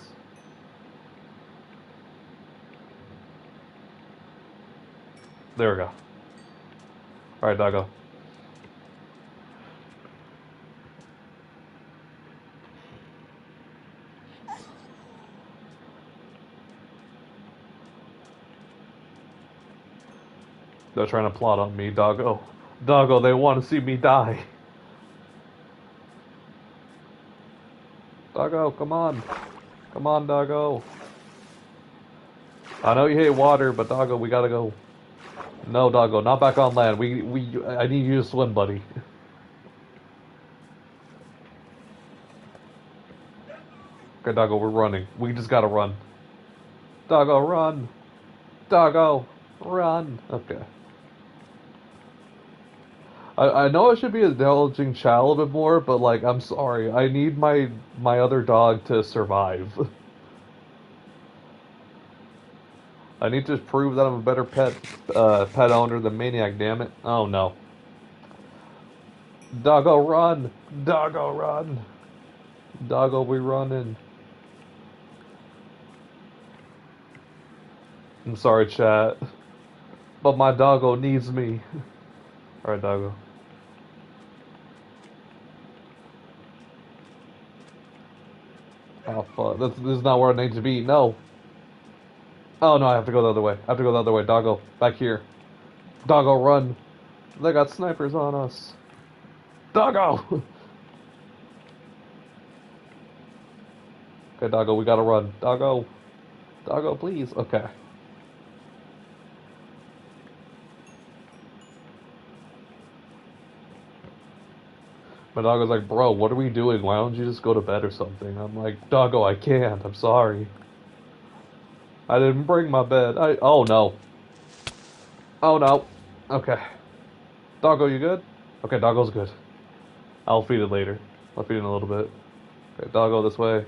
There we go. Alright, doggo. They're trying to plot on me, doggo. Doggo, they want to see me die. Doggo, come on. Come on, doggo. I know you hate water, but doggo, we gotta go. No, doggo, not back on land. I need you to swim, buddy. Okay, doggo, we're running. We just gotta run. Doggo, run. Doggo, run. Okay. I know I should be indulging Chow a little bit more, but like, I'm sorry. I need my other dog to survive. I need to prove that I'm a better pet owner than Maniac, damn it. Oh no. Doggo, run! Doggo, run! Doggo, we running. I'm sorry, chat. But my doggo needs me. Alright, doggo. Oh, fuck. This is not where I need to be. No. Oh, no, I have to go the other way. I have to go the other way. Doggo, back here. Doggo, run. They got snipers on us. Doggo! Okay, doggo, we gotta run. Doggo. Doggo, please. Okay. My doggo's like, bro, what are we doing? Why don't you just go to bed or something? I'm like, doggo, I can't. I'm sorry. I didn't bring my bed. Oh, no. Oh, no. Okay. Doggo, you good? Okay, doggo's good. I'll feed it later. I'll feed it in a little bit. Okay, doggo this way.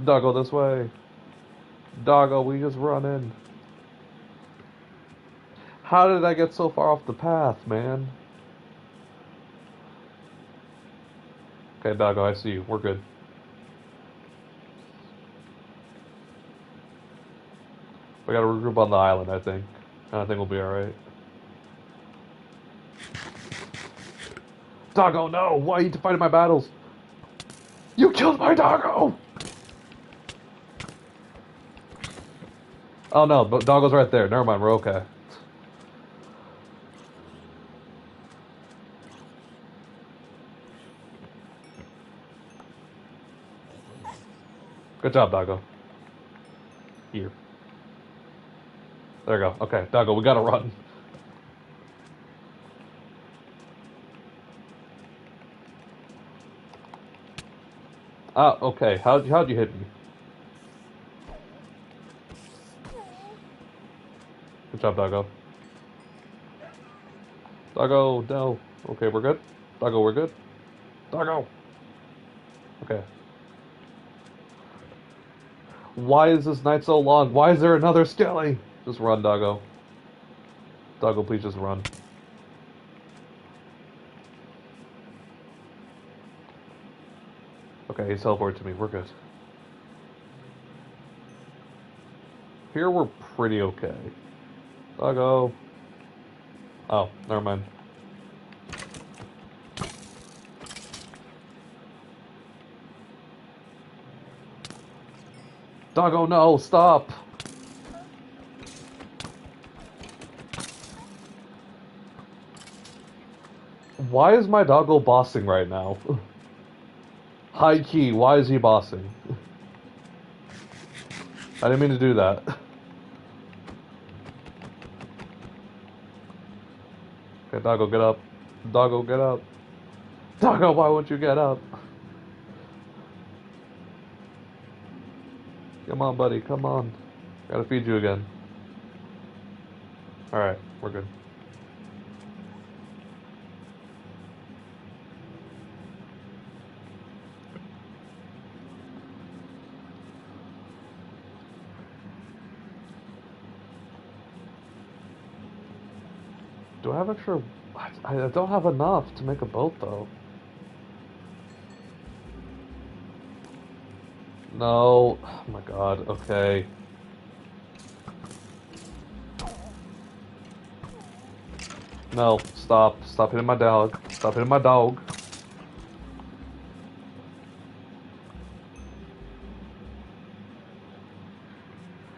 Doggo this way. Doggo, we just run in. How did I get so far off the path, man? Okay, doggo, I see you. We're good. We gotta regroup on the island, I think. And I think we'll be alright. Doggo, no! Why are you fighting my battles? You killed my doggo! Oh no, but doggo's right there. Never mind, we're okay. Good job, doggo. Here. There we go. Okay, doggo, we gotta run. Ah, okay. How'd you hit me? Good job, doggo. Doggo, no. Okay, we're good. Doggo, we're good. Doggo! Okay. Why is this night so long? Why is there another skelly? Just run, doggo. Doggo, please just run. Okay, he's teleported to me. We're good. Here we're pretty okay. Doggo. Oh, never mind. Doggo, no, stop! Why is my doggo bossing right now? High key, why is he bossing? I didn't mean to do that. Okay, doggo, get up. Doggo, get up. Doggo, why won't you get up? Come on, buddy, come on. Gotta feed you again. Alright, we're good. Do I have extra... I don't have enough to make a boat, though. No. Oh my god, okay. No, stop. Stop hitting my dog. Stop hitting my dog.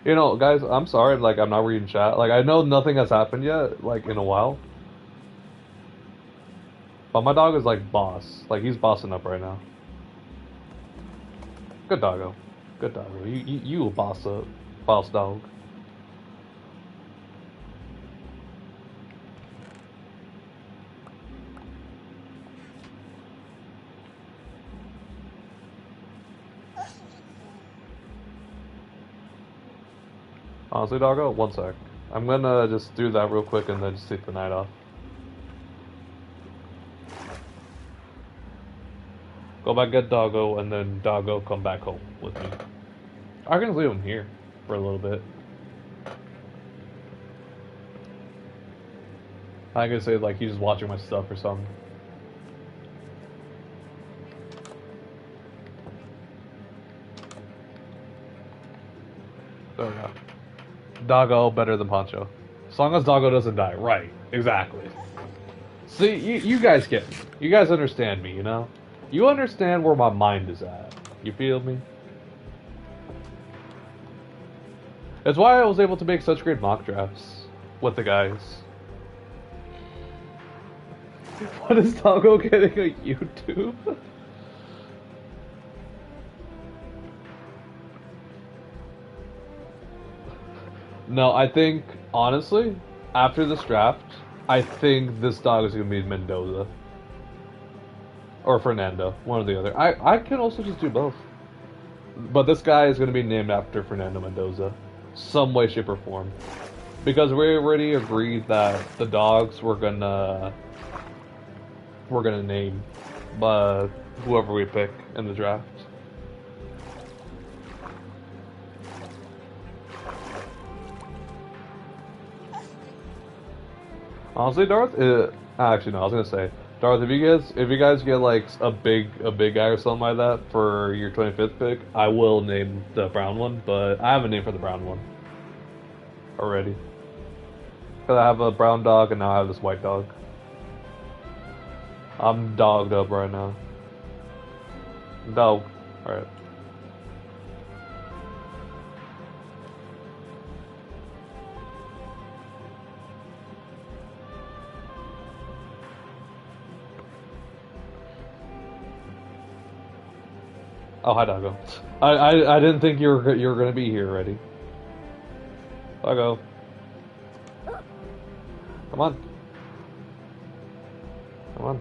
You know, guys, I'm sorry, like, I'm not reading chat. Like, I know nothing has happened yet, like, in a while. But my dog is, like, boss. Like, he's bossing up right now. Good doggo. Good doggo. You boss up. Boss dog. Honestly, doggo, one sec. I'm gonna just do that real quick and then just take the night off. Go back, get doggo, and then doggo come back home with me. I can leave him here for a little bit. I can say like he's just watching my stuff or something. There we go. Doggo better than Pancho. As long as Doggo doesn't die. Right. Exactly. See, you guys get me. You guys understand me, you know? You understand where my mind is at. You feel me? That's why I was able to make such great mock drafts with the guys. What is Doggo getting a YouTube? No, I think, honestly, after this draft, I think this dog is going to be Mendoza. Or Fernando, one or the other. I can also just do both. But this guy is going to be named after Fernando Mendoza. Some way, shape, or form. Because we already agreed that the dogs we're gonna name whoever we pick in the draft. Honestly, Darth, actually no, I was gonna say, Darth, if you guys get like a big guy or something like that for your 25th pick, I will name the brown one, but I have a name for the brown one already. Cause I have a brown dog and now I have this white dog. I'm dogged up right now. Dog. Alright. Oh, hi, Doggo. I didn't think you were gonna be here already. Doggo. Come on. Come on.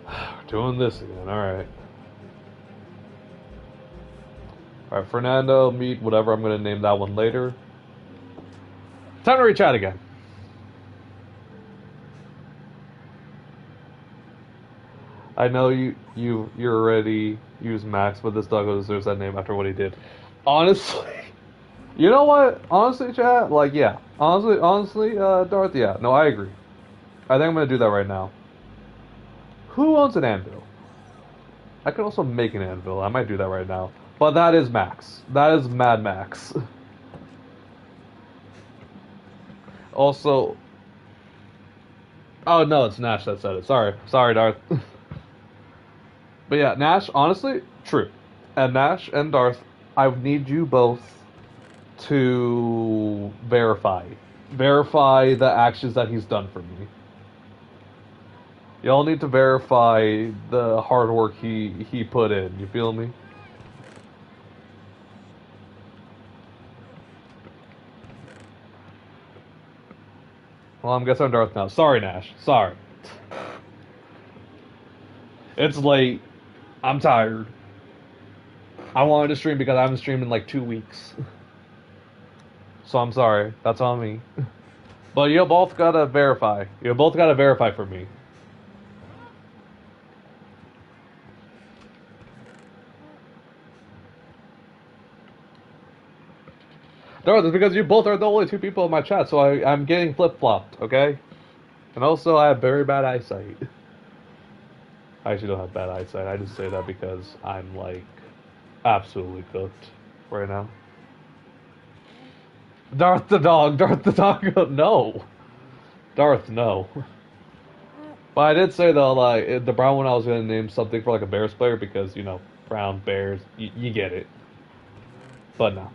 We're doing this again, alright. Alright, Fernando, meet whatever, I'm gonna name that one later. Time to reach out again. I know you already used Max, but this dog deserves that name after what he did. Honestly, you know what? Honestly, chat, like, yeah. Honestly, Darth, yeah. No, I agree. I think I'm gonna do that right now. Who owns an anvil? I could also make an anvil. I might do that right now. But that is Max. That is Mad Max. Also... Oh, no, it's Nash that said it. Sorry, Darth. But yeah, Nash, honestly, true. And Nash and Darth, I need you both to verify the actions that he's done for me. Y'all need to verify the hard work he put in. You feel me? Well, I'm guessing I'm Darth now. Sorry, Nash. Sorry. It's late. I'm tired. I wanted to stream because I haven't streamed in like 2 weeks. So I'm sorry. That's on me. But you both gotta verify. You both gotta verify for me. No, that's because you both are the only two people in my chat, so I'm getting flip-flopped, okay? And also, I have very bad eyesight. I actually don't have bad eyesight. I just say that because I'm, like, absolutely cooked right now. Darth the dog, Darth the dog, no. Darth, no. But I did say, though, like, the brown one I was going to name something for, like, a Bears player because, you know, brown, Bears, you get it. But no.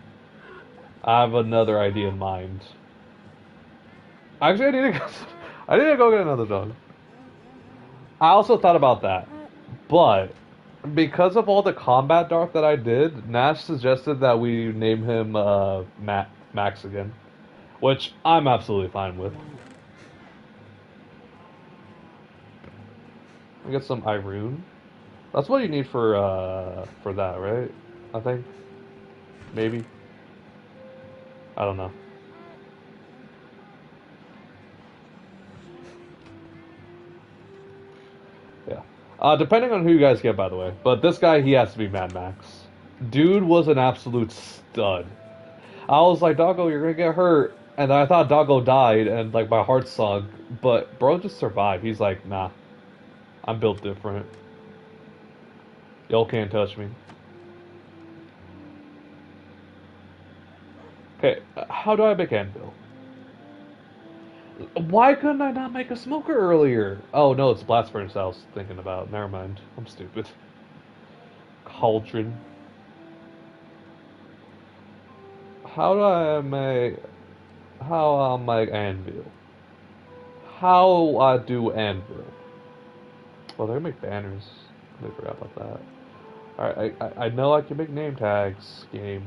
I have another idea in mind. Actually, I need to go get another dog. I also thought about that, but because of all the combat Darth that I did, Nash suggested that we name him Max again, which I'm absolutely fine with. I get some Irune. That's what you need for that, right? I think. Maybe. I don't know. Yeah. Depending on who you guys get, by the way. But this guy, he has to be Mad Max. Dude was an absolute stud. I was like, Doggo, you're gonna get hurt. And I thought Doggo died, and like my heart sunk. But bro just survived. He's like, nah, I'm built different. Y'all can't touch me. Okay, how do I make anvil? Why couldn't I not make a smoker earlier? Oh no, it's blast furnace I was thinking about. Never mind. I'm stupid. Cauldron. How do I make... How I make anvil? How I do anvil? Well, they make banners. I forgot about that. Alright, I know I can make name tags, game.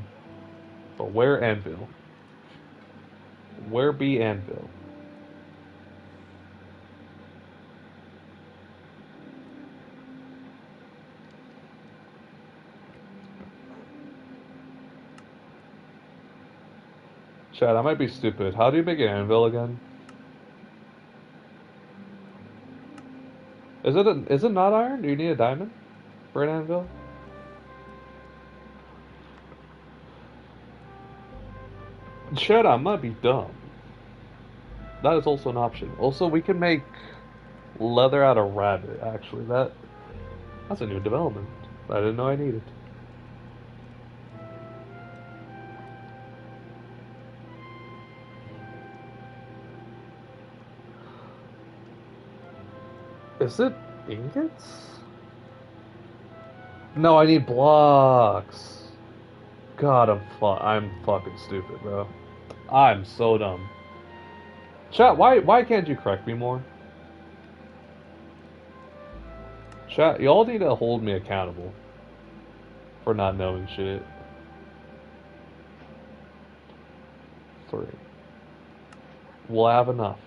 But where anvil? Where be anvil? Chad, I might be stupid. How do you make an anvil again? Is it not iron? Do you need a diamond for an anvil? Chad, I might be dumb. That is also an option. Also, we can make leather out of rabbit, actually. That's a new development. I didn't know I needed. Is it ingots? No, I need blocks. God, I'm fucking stupid, bro. I'm so dumb. Chat, why can't you correct me more? Chat, y'all need to hold me accountable for not knowing shit. 3. We'll have enough.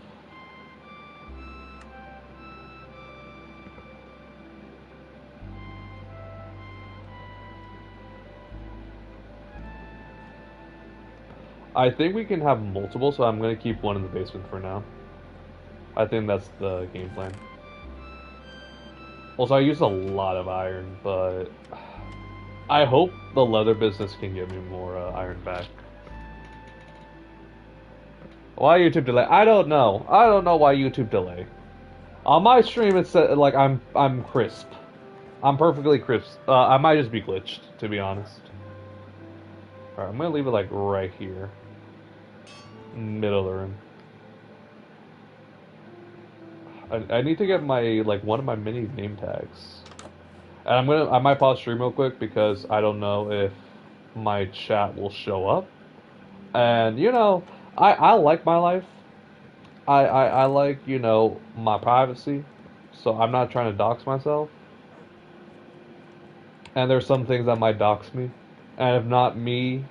I think we can have multiple, so I'm gonna keep one in the basement for now. I think that's the game plan. Also, I use a lot of iron, but I hope the leather business can give me more iron back. Why YouTube delay? I don't know. I don't know why YouTube delay. On my stream, it's like I'm crisp. I'm perfectly crisp. I might just be glitched, to be honest. Alright, I'm gonna leave it like right here. Middle of the room. I need to get my, like, one of my mini name tags. And I might pause stream real quick because I don't know if my chat will show up. And you know, I like my life. I like, you know, my privacy. So I'm not trying to dox myself. And there's some things that might dox me. And if not me,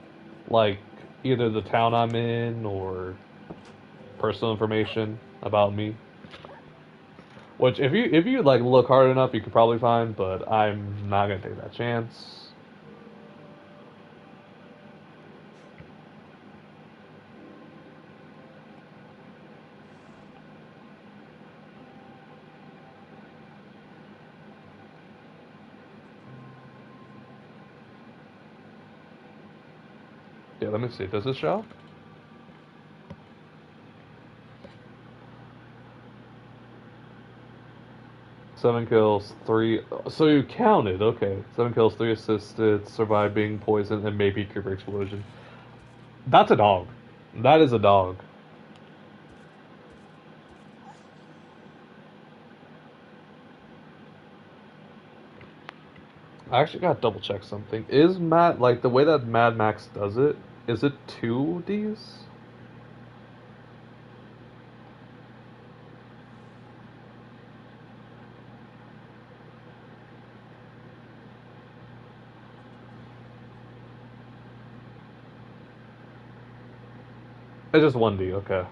like either the town I'm in or personal information about me. Which if you like look hard enough you could probably find, but I'm not gonna take that chance. Yeah, let me see. Does this show? 7 kills, 3. So you counted, okay. 7 kills, 3 assisted, survived being poisoned, and maybe creeper explosion. That's a dog. That is a dog. I actually gotta double check something. Is Matt, like, the way that Mad Max does it, is it 2Ds? It's just 1D, okay.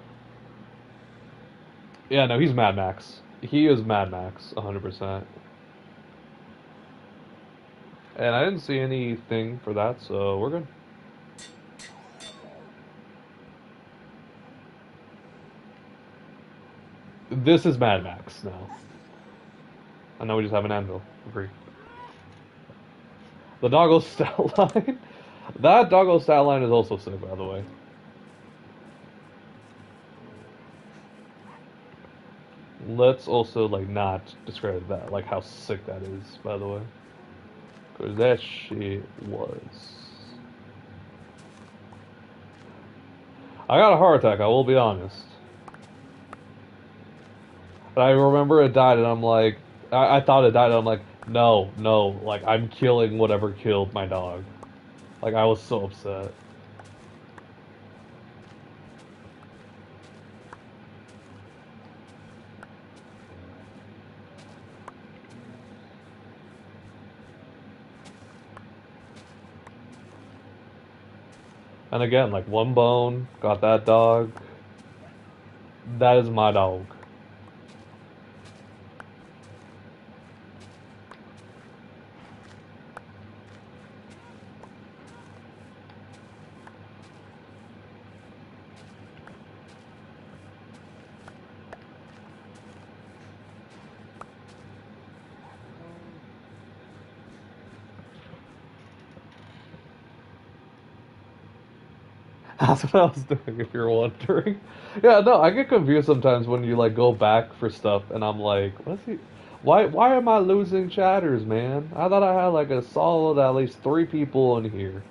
Yeah, no, he's Mad Max. He is Mad Max, 100%. And I didn't see anything for that, so we're good. This is Mad Max now. I know we just have an anvil. Agree. The doggo stat line. That doggo stat line is also sick, by the way. Let's also like not discredit that, like how sick that is, by the way. Cause that shit was. I got a heart attack. I will be honest. But I remember it died, and I'm like, I thought it died, and I'm like, no, no, like I'm killing whatever killed my dog. Like I was so upset. And again, like one bone, got that dog. That is my dog. That's what I was doing, if you're wondering. Yeah, no, I get confused sometimes when you like go back for stuff, and I'm like, what's he? Why am I losing chatters, man? I thought I had like a solid at least 3 people in here,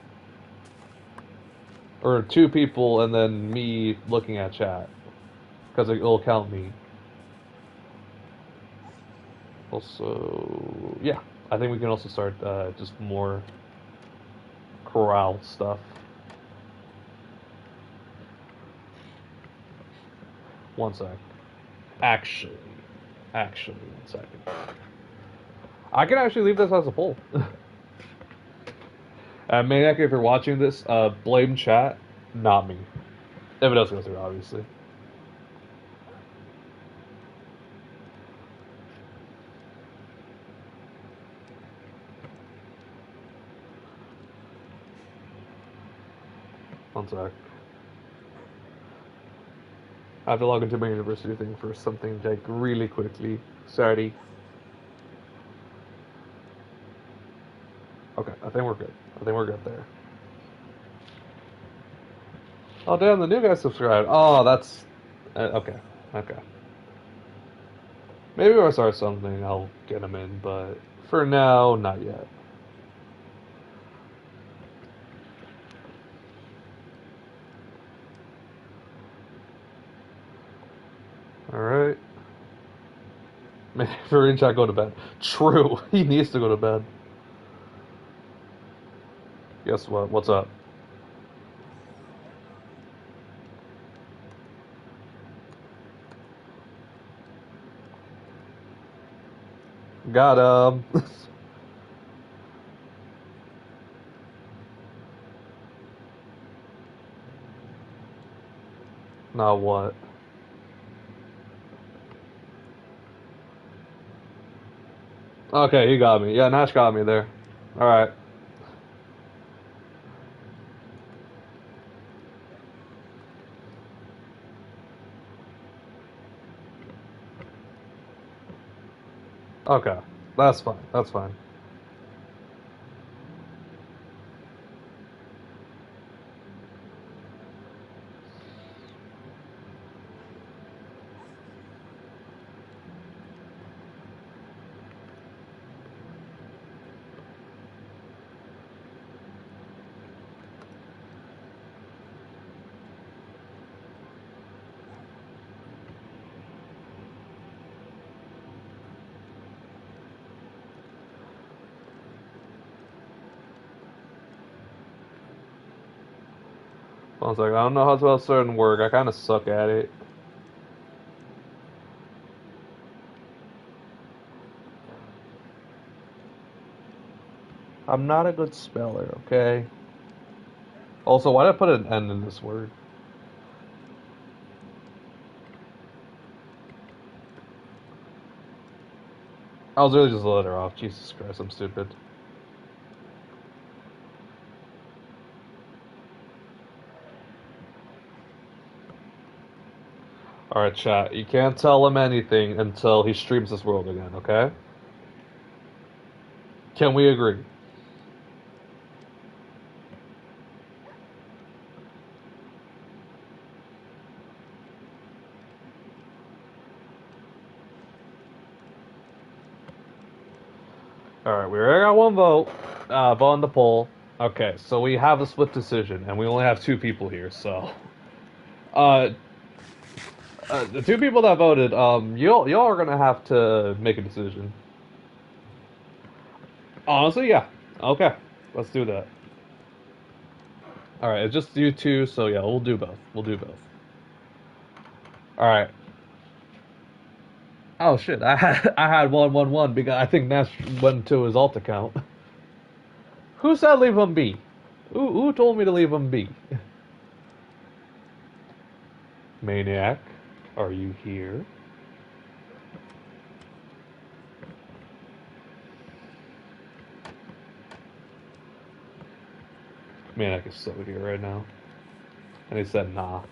or 2 people, and then me looking at chat because it'll count me. Also, yeah, I think we can also start just more corral stuff. One sec. Actually, actually, 1 second. I can actually leave this as a poll. Maniac, if you're watching this, blame chat, not me. If it does go through, obviously. One sec. I have to log into my university thing for something like really quickly. Sorry. Okay, I think we're good. I think we're good there. Oh damn, the new guy subscribed. Oh, that's okay. Okay. Maybe when I start something, I'll get him in, but for now, not yet. All right. If you're in chat, go to bed. True. He needs to go to bed. Guess what? What's up? Got him. Now what? Okay, he got me. Yeah, Nash got me there. Alright. Okay. That's fine. That's fine. I was like, I don't know how to spell certain word. I kind of suck at it. I'm not a good speller, okay? Also, why did I put an N in this word? I was really just a letter off. Jesus Christ, I'm stupid. Alright, chat. You can't tell him anything until he streams this world again, okay? Can we agree? Alright, we already got one vote. Vote on the poll. Okay, so we have a split decision, and we only have two people here, so. The two people that voted, y'all are gonna have to make a decision. Honestly, yeah. Okay, let's do that. Alright, it's just you two, so yeah, we'll do both. We'll do both. Alright. Oh shit, I had 111 because I think Nash went to his alt account. Who said leave him be? Who told me to leave him be? Maniac, are you here? Maniac is so here right now. And he said nah.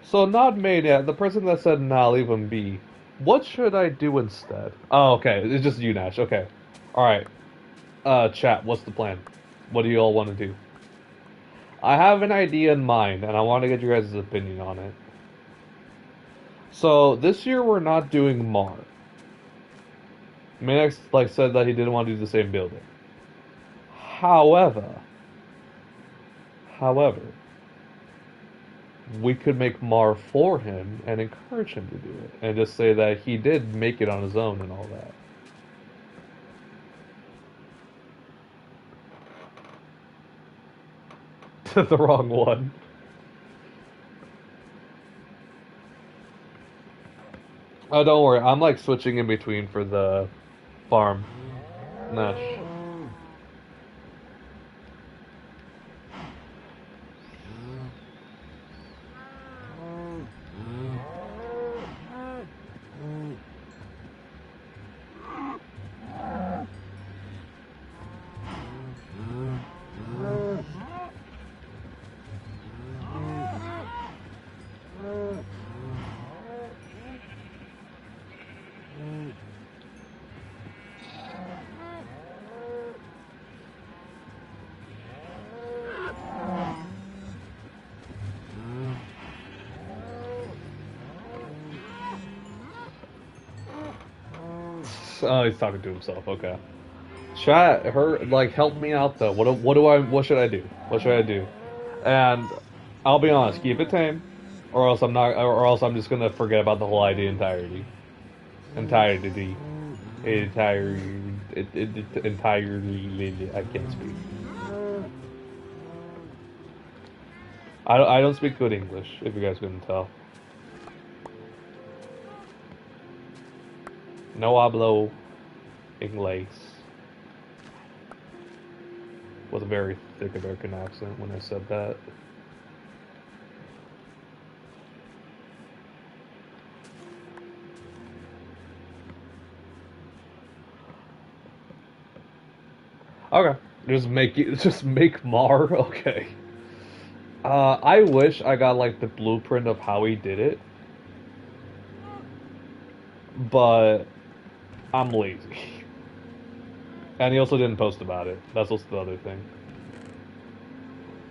So not Maniac, the person that said nah, leave him be. What should I do instead? Oh, okay, it's just you, Nash. Okay. Alright. Chat, what's the plan? What do you all want to do? I have an idea in mind, and I want to get your guys' opinion on it. So, this year we're not doing Mar. Maniac, said that he didn't want to do the same building. However, we could make Mar for him and encourage him to do it. And just say that he did make it on his own and all that. The wrong one. Oh, don't worry. I'm like switching in between for the farm. Nash. Oh, he's talking to himself. Okay. Chat, help me out though. What should I do? What should I do? And I'll be honest, keep it tame. or else I'm not, or else I'm just gonna forget about the whole idea entirely. Entirety. Entirely. I can't speak. I don't speak good English, if you guys couldn't tell. No hablo inglés. With a very thick American accent when I said that. Okay. Just make Mar, okay. I wish I got like the blueprint of how he did it, but I'm lazy. And he also didn't post about it. That's also the other thing.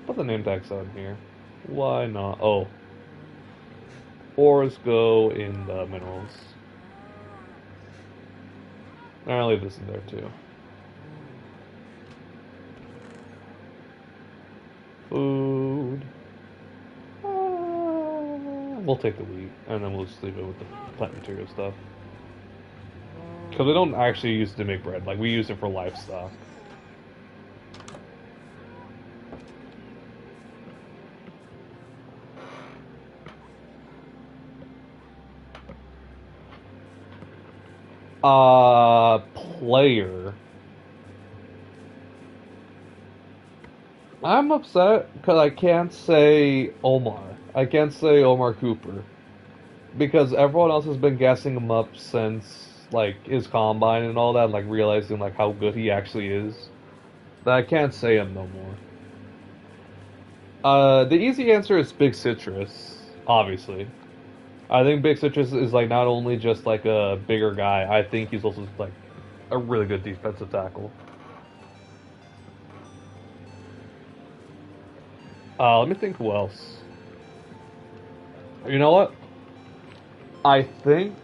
Put the name tags on here. Why not? Oh. Ores go in the minerals. I'll leave this in there too. Food. We'll take the wheat, and then we'll just leave it with the plant material stuff. Because we don't actually use it to make bread. Like, we use it for livestock. Player. I'm upset because I can't say Omar. I can't say Omar Cooper. Because everyone else has been gassing him up since, like, his combine and all that, like, realizing, like, how good he actually is. That I can't say him no more. The easy answer is Big Citrus, obviously. I think Big Citrus is, like, not only just, like, a bigger guy, I think he's also, like, a really good defensive tackle. Let me think who else. You know what? I think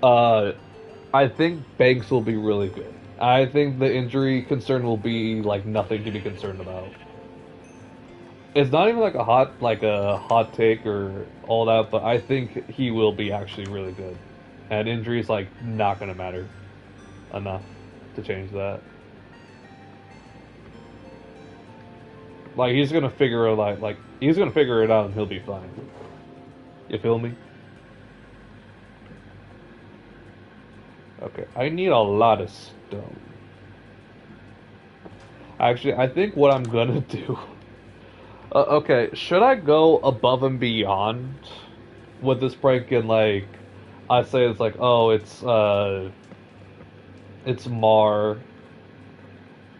uh I think Banks will be really good. I think the injury concern will be like nothing to be concerned about. It's not even like a hot take or all that, but I think he will be actually really good. And injury is like not gonna matter enough to change that. Like he's gonna figure it out like he's gonna figure it out and he'll be fine. You feel me? Okay, I need a lot of stone. Actually, I think what I'm gonna do. Okay, should I go above and beyond with this prank and like, I say it's like, oh, it's Mar.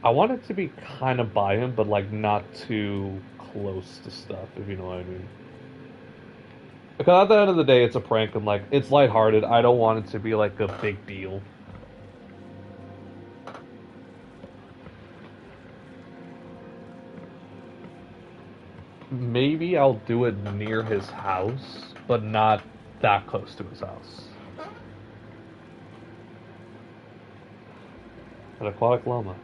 I want it to be kind of by him, but like not too close to stuff, if you know what I mean. Because at the end of the day, it's a prank and like, it's lighthearted. I don't want it to be like a big deal. Maybe I'll do it near his house, but not that close to his house. An aquatic llama.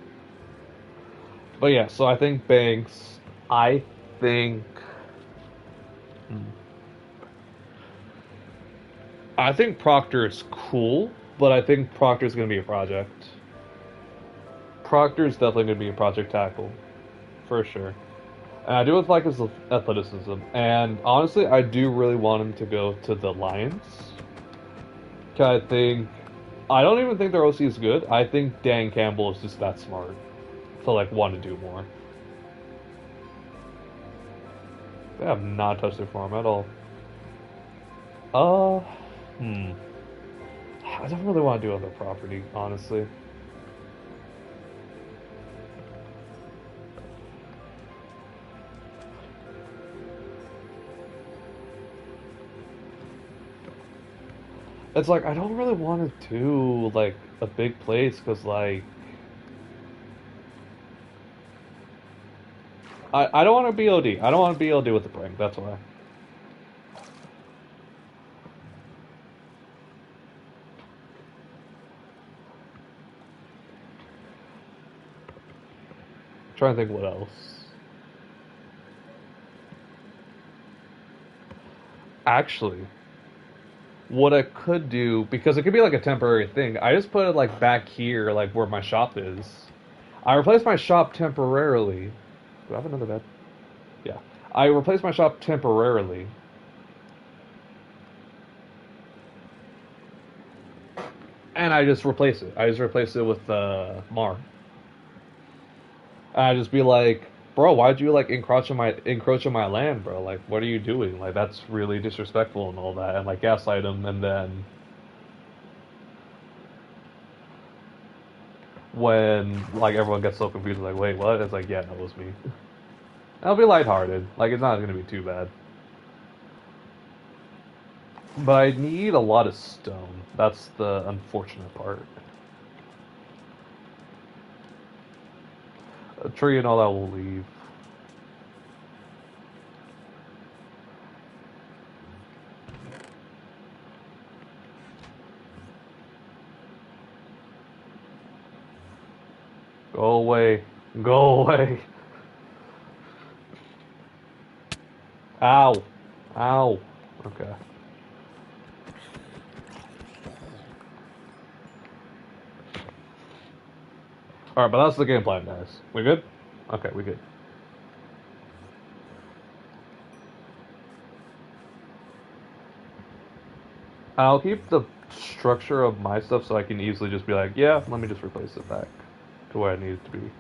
But yeah, so I think Banks. I think. Hmm. I think Proctor is cool, but I think Proctor's gonna be a project. Proctor's definitely gonna be a project tackle, for sure. And I do like his athleticism, and honestly, I do really want him to go to the Lions. Cause I don't even think their OC is good. I think Dan Campbell is just that smart to like want to do more. They have not touched their farm at all. Uh, hmm. I don't really want to do other property, honestly. It's like I don't really want to do like a big place because like I don't want to BOD. I don't want to BOD with the prank. That's why. Trying to think what else. Actually, what I could do, because it could be like a temporary thing, I just put it like back here, like where my shop is. I replaced my shop temporarily. Do I have another bed? Yeah. I replaced my shop temporarily. And I just replace it. I just replace it with Mar. And I just be like, bro, why'd you like encroach on my land, bro? Like, what are you doing? Like, that's really disrespectful and all that, and like gaslight him, and then when like everyone gets so confused, like, wait, what? It's like, yeah, that was me. I'll be lighthearted. Like, it's not gonna be too bad. But I need a lot of stone. That's the unfortunate part. A tree and all that will leave. Go away. Go away. Ow. Ow. Okay. Alright, but that's the game plan, guys. We good? Okay, we good. I'll keep the structure of my stuff so I can easily just be like, yeah, let me just replace it back to where I need it to be.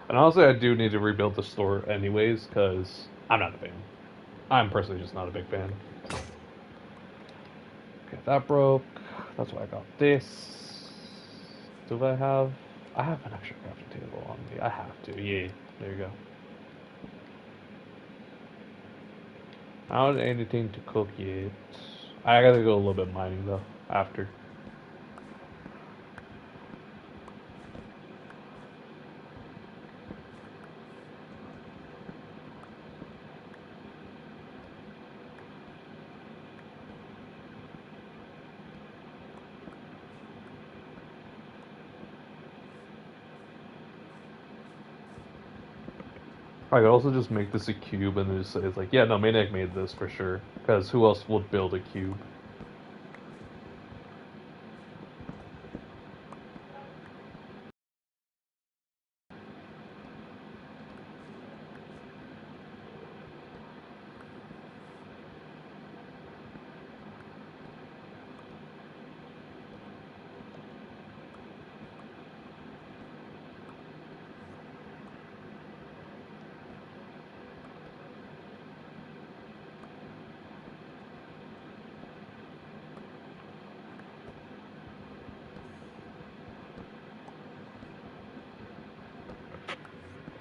And honestly, I do need to rebuild the store anyways, because I'm not a fan. I'm personally just not a big fan. Okay, that broke. That's why I got this. Do I have... I have an extra crafting table on me. I have to. Yeah, there you go. I don't have anything to cook yet. I gotta go a little bit mining, though, after. I could also just make this a cube and then just say, it's like, yeah, no, Maniac made this for sure. Because who else would build a cube?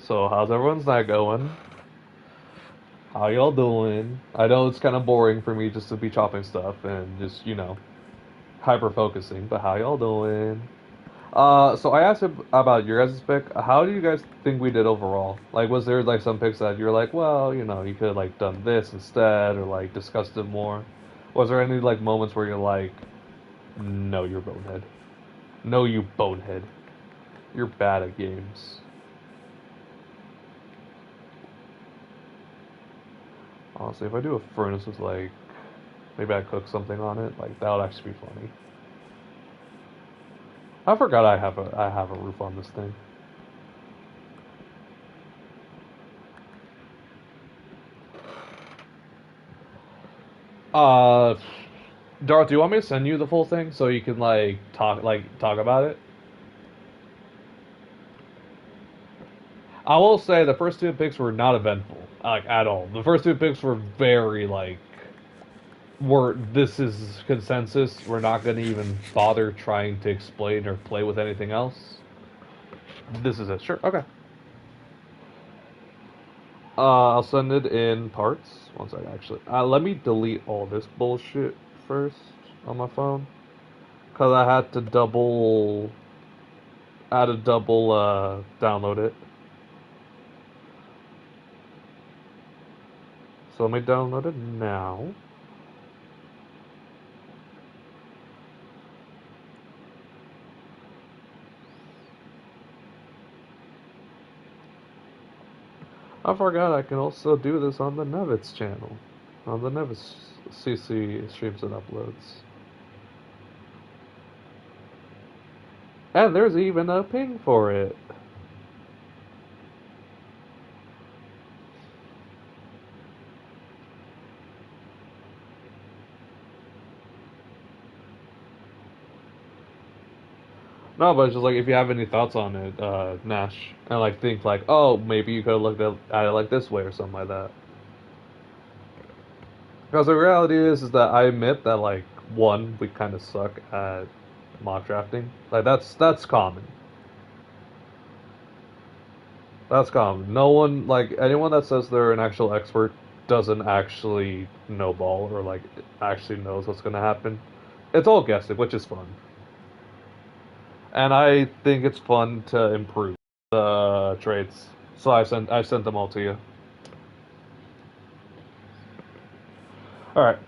So, how's everyone's night going? How y'all doing? I know it's kind of boring for me just to be chopping stuff and just, hyper focusing, but how y'all doing? So I asked him about your guys' pick. How do you guys think we did overall? Like, was there like some picks that you're like, well, you could have like done this instead, or like discussed it more? Was there any like moments where you're like, no, you're bonehead. No, you bonehead. You're bad at games. Honestly, if I do a furnace with like, maybe I cook something on it, like that would actually be funny. I forgot I have a roof on this thing. Uh, Darth, do you want me to send you the full thing so you can like talk about it? I will say the first two picks were not eventful, like at all. The first two picks were very like, we're this is consensus. We're not going to even bother trying to explain or play with anything else. This is it. Sure. Okay. I'll send it in parts. One second, actually. Let me delete all this bullshit first on my phone, cause I had to double download it. So let me download it now. I forgot I can also do this on the Nevitz channel. On the Nevitz CC streams and uploads. And there's even a ping for it. No, but it's just like if you have any thoughts on it, Nash, and like think like, oh, maybe you could have looked at it like this way or something like that. Because the reality is that I admit that like one, we kind of suck at mock drafting. Like that's common. That's common. No one like anyone that says they're an actual expert doesn't actually know ball or like actually knows what's gonna happen. It's all guessing, which is fun. And I think it's fun to improve the traits. So I sent them all to you. All right.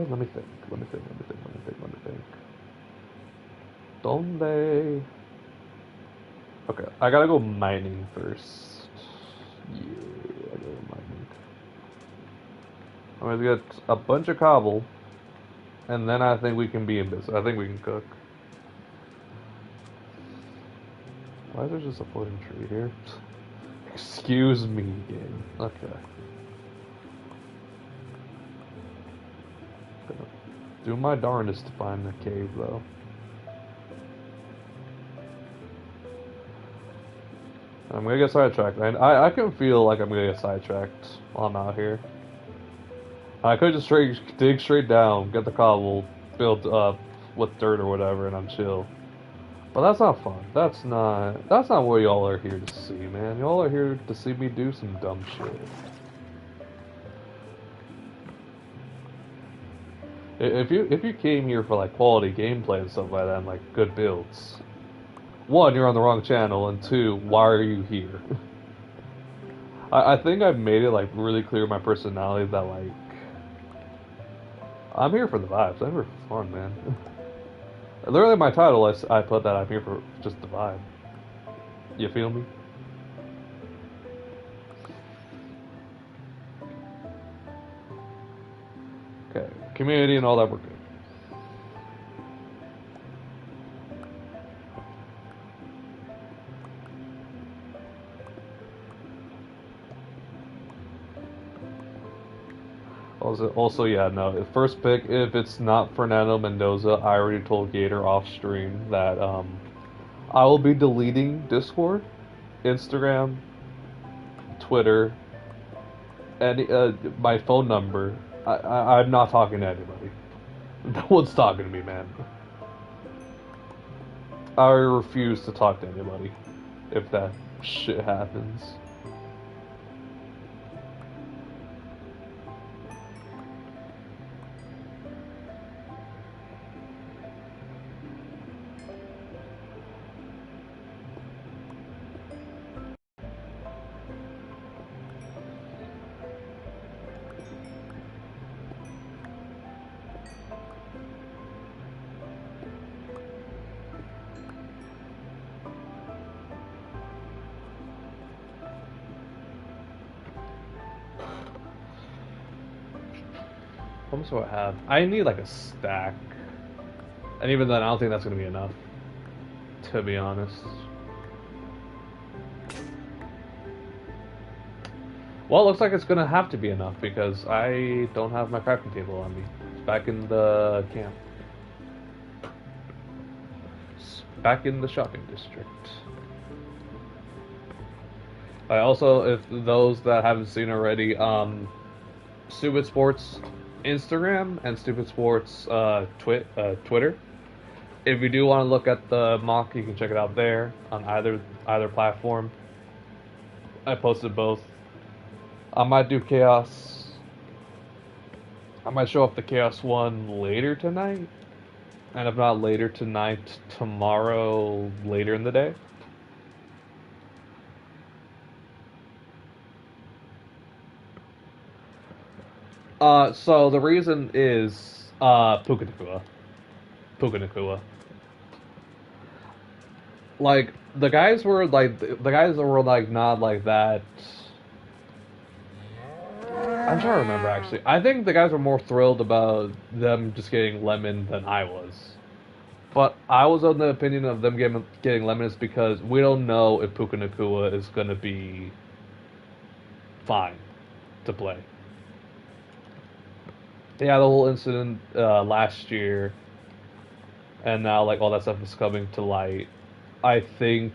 Let me think. Let me think. Donde? Okay, I gotta go mining first. Yeah, I gotta go mining. I'm gonna get a bunch of cobble, and then I think we can be in business. I think we can cook. Why is there just a floating tree here? Excuse me, game. Okay. Gonna do my darndest to find the cave, though. I'm gonna get sidetracked. I can feel like I'm gonna get sidetracked while I'm out here. I could just dig straight down, get the cobble, build up with dirt or whatever, and I'm chill. But that's not fun. That's not what y'all are here to see, man. Y'all are here to see me do some dumb shit. If you came here for like quality gameplay and stuff like that and like good builds, one, you're on the wrong channel, and two, why are you here? I think I've made it like really clear my personality that like I'm here for the vibes. I'm here for fun, man. Literally, my title, I put that I'm here for just the vibe. You feel me? Okay, community and all that, we're good. Also, yeah, no. First pick, if it's not Fernando Mendoza, I already told Gator off stream that I will be deleting Discord, Instagram, Twitter, and my phone number. I'm not talking to anybody. No one's talking to me, man. I refuse to talk to anybody if that shit happens. How much do I have? I need like a stack. And even then, I don't think that's going to be enough. To be honest. Well, it looks like it's going to have to be enough because I don't have my crafting table on me. It's back in the camp. It's back in the shopping district. I also, if those that haven't seen already, Stupid Sports Instagram and Stupid Sports Twitter. If you do want to look at the mock, you can check it out there on either platform. I posted both. I might do Chaos. I might show up the Chaos one later tonight. And if not later tonight, tomorrow later in the day. So the reason is Puka Nakua. like the guys were like not like that. I'm trying to remember actually. I think the guys were more thrilled about them just getting Lemon than I was. But I was of the opinion of them getting Lemon is because we don't know if Puka Nakua is gonna be fine to play. They had the whole incident last year, and now like all that stuff is coming to light. I think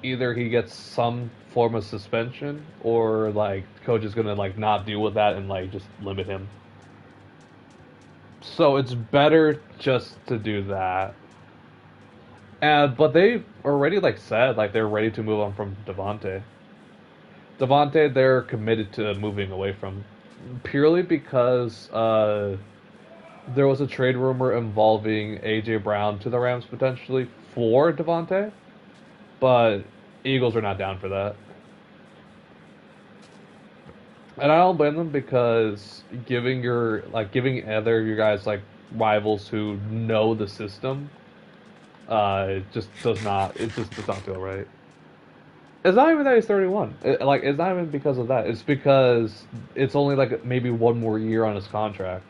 either he gets some form of suspension, or like coach is gonna like not deal with that and like just limit him. So it's better just to do that. And but they already like said like they're ready to move on from Devonte. Devonte, they're committed to moving away from, purely because there was a trade rumor involving AJ Brown to the Rams potentially for Devonte, but Eagles are not down for that. And I don't blame them because giving other your guys like rivals who know the system, it just does not feel right. It's not even that he's 31. It's not even because of that. It's because it's only like maybe one more year on his contract.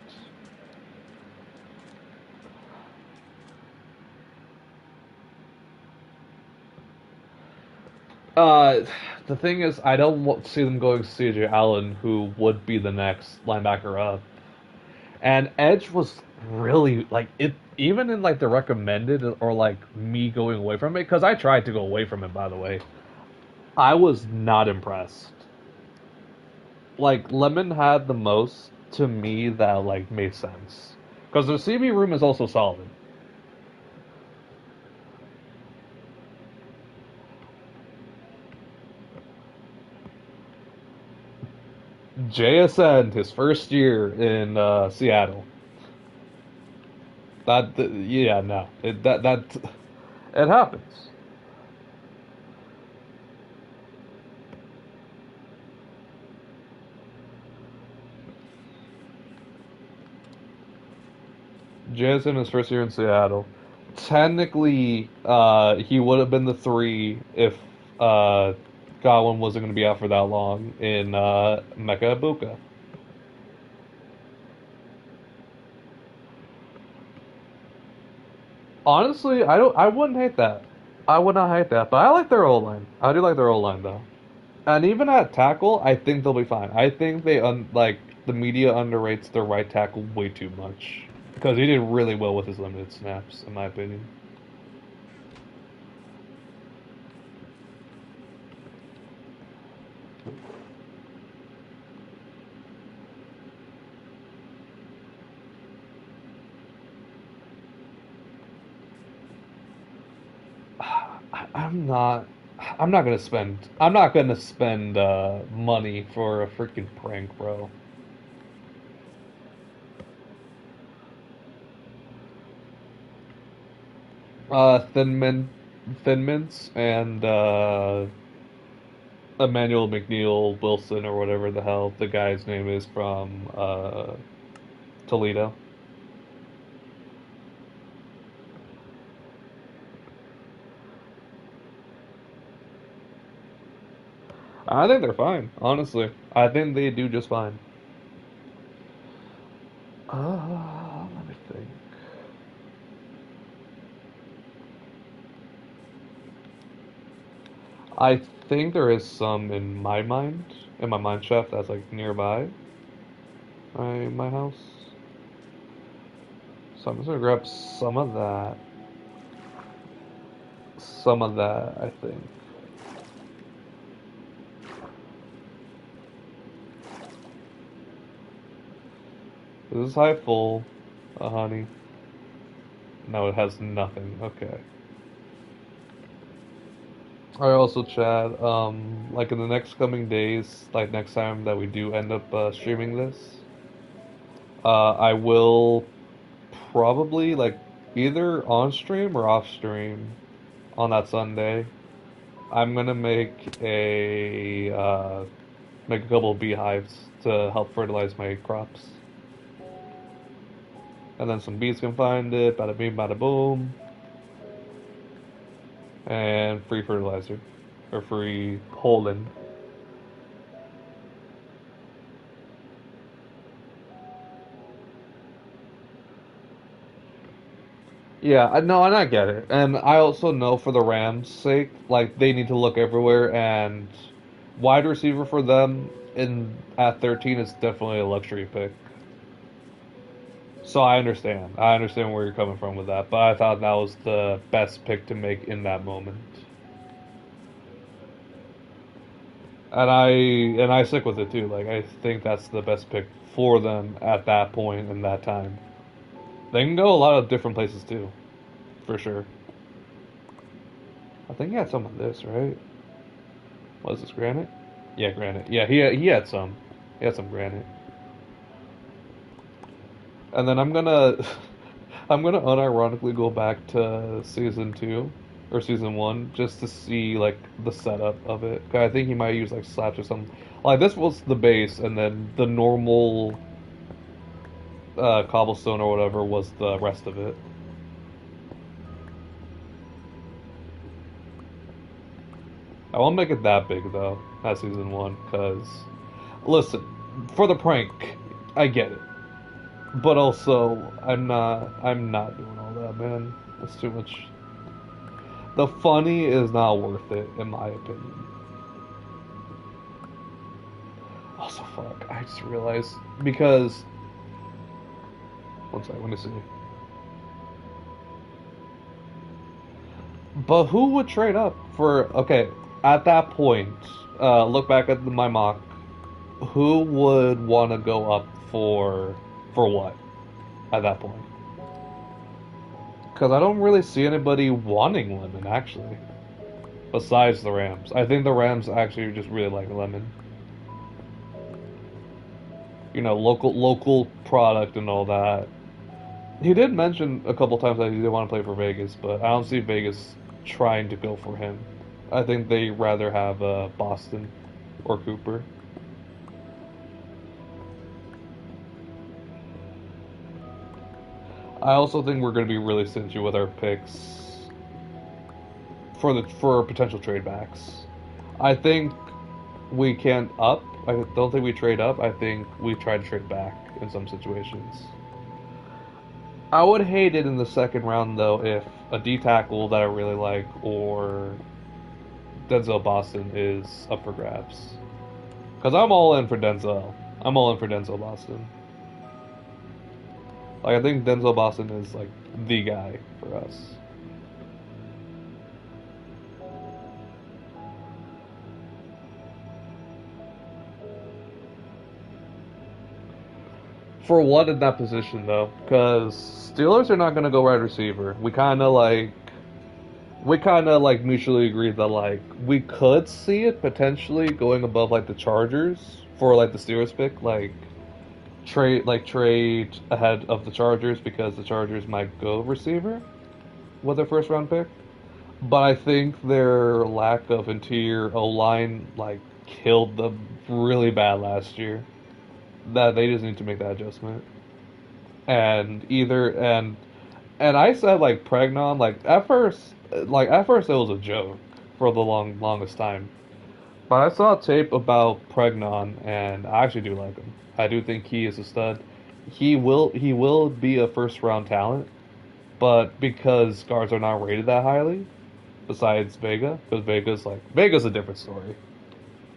Uh, the thing is, I don't see them going C.J. Allen, who would be the next linebacker up. And Edge was really like it, even in like the recommended or like me going away from it, because I tried to go away from it. By the way, I was not impressed. Like Lemon had the most to me that like made sense, because the CB room is also solid. JSN, his first year in Seattle. Yeah, no, it happens. JSN, his first year in Seattle. Technically, he would have been the three if uh, Godwin wasn't going to be out for that long in Mecca Ibuka. Honestly, I wouldn't hate that. I would not hate that, but I like their O line. I do like their O line though, and even at tackle, I think they'll be fine. I think like the media underrates their right tackle way too much because he did really well with his limited snaps, in my opinion. I'm not. I'm not gonna spend money for a freaking prank, bro. Thin Mint, Thin Mints, and Emmanuel McNeil Wilson or whatever the hell the guy's name is from Toledo. I think they're fine, honestly. I think they do just fine. Let me think. I think there is some in my mind shaft that's like nearby my house. So I'm just gonna grab some of that. I think this is high full, honey. No, it has nothing. Okay. I also chat. Like in the next coming days, like next time that we do end up streaming this, I will probably like either on stream or off stream on that Sunday. I'm gonna make a couple of beehives to help fertilize my crops, and then some bees can find it. Bada bing, bada boom. and free fertilizer or free pollen. Yeah, no, and I get it, and I also know for the Rams' sake, like they need to look everywhere, and wide receiver for them in at 13 is definitely a luxury pick. So I understand. I understand where you're coming from with that, but I thought that was the best pick to make in that moment. And I stick with it too. Like I think that's the best pick for them at that point in that time. They can go a lot of different places too, for sure. I think he had some of this, right? Was this granite? Yeah, granite. Yeah, he had some. He had some granite. And then I'm gonna I'm gonna unironically go back to season two or season one just to see like the setup of it. 'Cause I think he might use like slabs or something. Like this was the base, and then the normal cobblestone or whatever was the rest of it. I won't make it that big though, at season one, because listen, for the prank, I get it. But also, I'm not doing all that, man. That's too much. The funny is not worth it, in my opinion. Also, fuck, I just realized, because, one second, let me see. But who would trade up for, okay, at that point, look back at my mock, who would want to go up for what, at that point? Because I don't really see anybody wanting Lemon, actually. Besides the Rams. I think the Rams actually just really like Lemon. You know, local product and all that. He did mention a couple times that he did want to play for Vegas, but I don't see Vegas trying to go for him. I think they rather have Boston or Cooper. I also think we're going to be really stingy with our picks for potential trade backs. I think we can't up. I don't think we trade up. I think we try to trade back in some situations. I would hate it in the second round though if a D tackle that I really like or Denzel Boston is up for grabs. Because I'm all in for Denzel. I'm all in for Denzel Boston. Like I think Denzel Boston is like the guy for us. For what in that position though? Because Steelers are not gonna go wide receiver. We kind of like mutually agreed that like we could see it potentially going above like the Chargers for like the Steelers pick, trade ahead of the Chargers because the Chargers might go receiver with their first round pick. But I think their lack of interior O line like killed them really bad last year. That they just need to make that adjustment. And either and I said like Pregnon like at first it was a joke for the longest time. But I saw tape about Pregnon and I actually do like him. I do think he is a stud. He will be a first round talent, but because guards are not rated that highly, besides Vega, because Vega's a different story.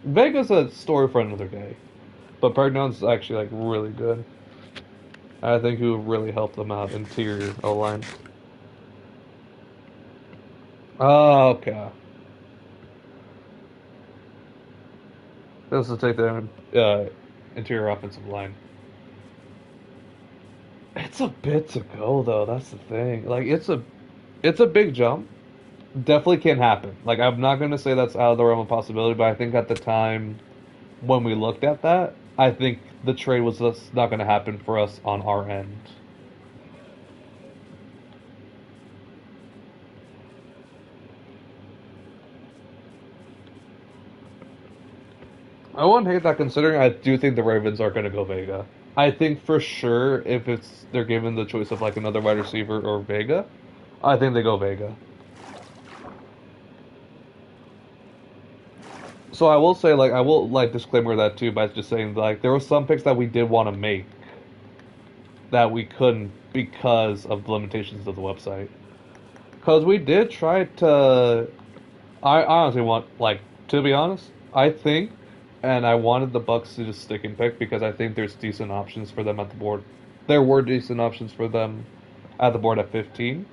Vega's a story for another day. But Pregnon's actually like really good. I think he would really help them out interior O line. Oh, okay. This will take the interior offensive line. It's a bit to go though. That's the thing. Like it's a big jump. Definitely can happen. Like I'm not gonna say that's out of the realm of possibility, but I think at the time when we looked at that, I think the trade was just not gonna happen for us on our end. I wouldn't hate that considering I do think the Ravens are gonna go Vega. I think for sure if it's they're given the choice of like another wide receiver or Vega, I think they go Vega. So I will say, like, I will like disclaimer that too by just saying like there were some picks that we did want to make that we couldn't because of the limitations of the website. Because we did try to. I honestly want, like, to be honest, I think, and I wanted the Bucks to just stick and pick because I think there's decent options for them at the board. There were decent options for them at the board at 15.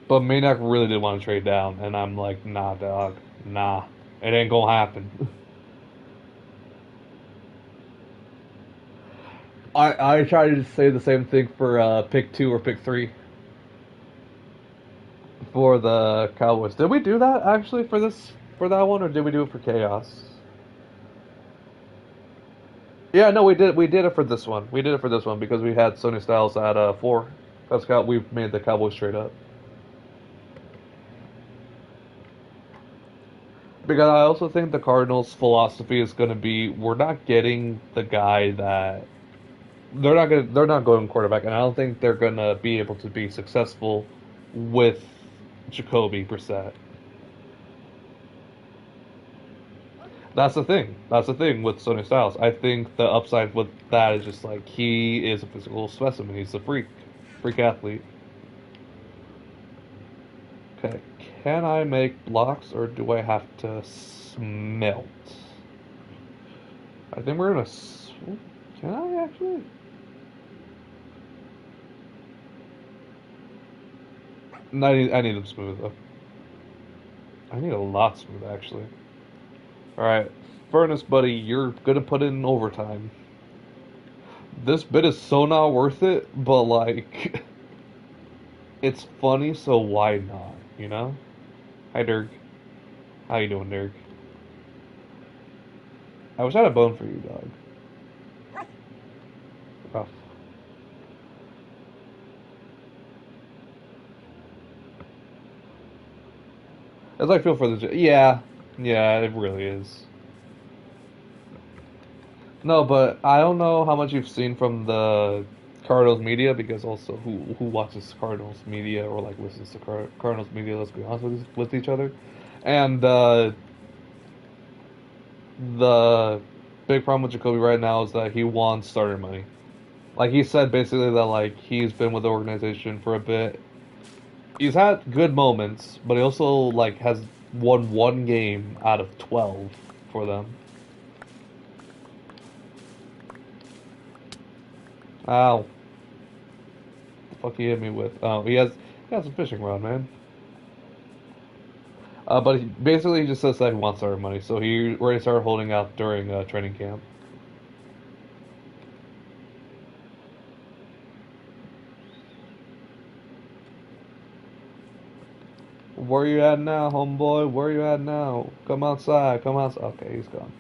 But Maniac really did want to trade down, and I'm like, nah, dog. Nah. It ain't gonna happen. I tried to say the same thing for pick 2 or pick 3 for the Cowboys. Did we do that actually for that one, or did we do it for Chaos? Yeah, no, we did it for this one. We did it for this one because we had Sony Styles at 4. That's how we made the Cowboys straight up. Because I also think the Cardinals' philosophy is going to be we're not getting the guy that they're not going quarterback, and I don't think they're gonna be able to be successful with Jacoby Brissett. That's the thing. That's the thing with Sonny Styles. I think the upside with that is just like he is a physical specimen. He's a freak athlete. Okay, can I make blocks or do I have to smelt? I think we're gonna. Can I actually? No, I need them smooth though. I need a lot smooth actually. All right, Furnace buddy, you're gonna put in overtime. This bit is so not worth it, but like, it's funny, so why not? You know? Hi, Dirk. How you doing, Dirk? I wish I had a bone for you, dog. Rough. As I feel for the yeah, yeah, it really is. No, but I don't know how much you've seen from the Cardinals media because also who watches Cardinals media or like listens to Cardinals media. Let's be honest with each other, and the big problem with Jacoby right now is that he wants starter money. Like he said, basically that like he's been with the organization for a bit. He's had good moments, but he also like has won one game out of 12 for them. Ow. The fuck he hit me with? Oh, he has a fishing rod, man. But he basically just says that he wants our money, so he already started holding out during training camp. Where you at now, homeboy? Where you at now? Come outside. Come outside. Okay, he's gone.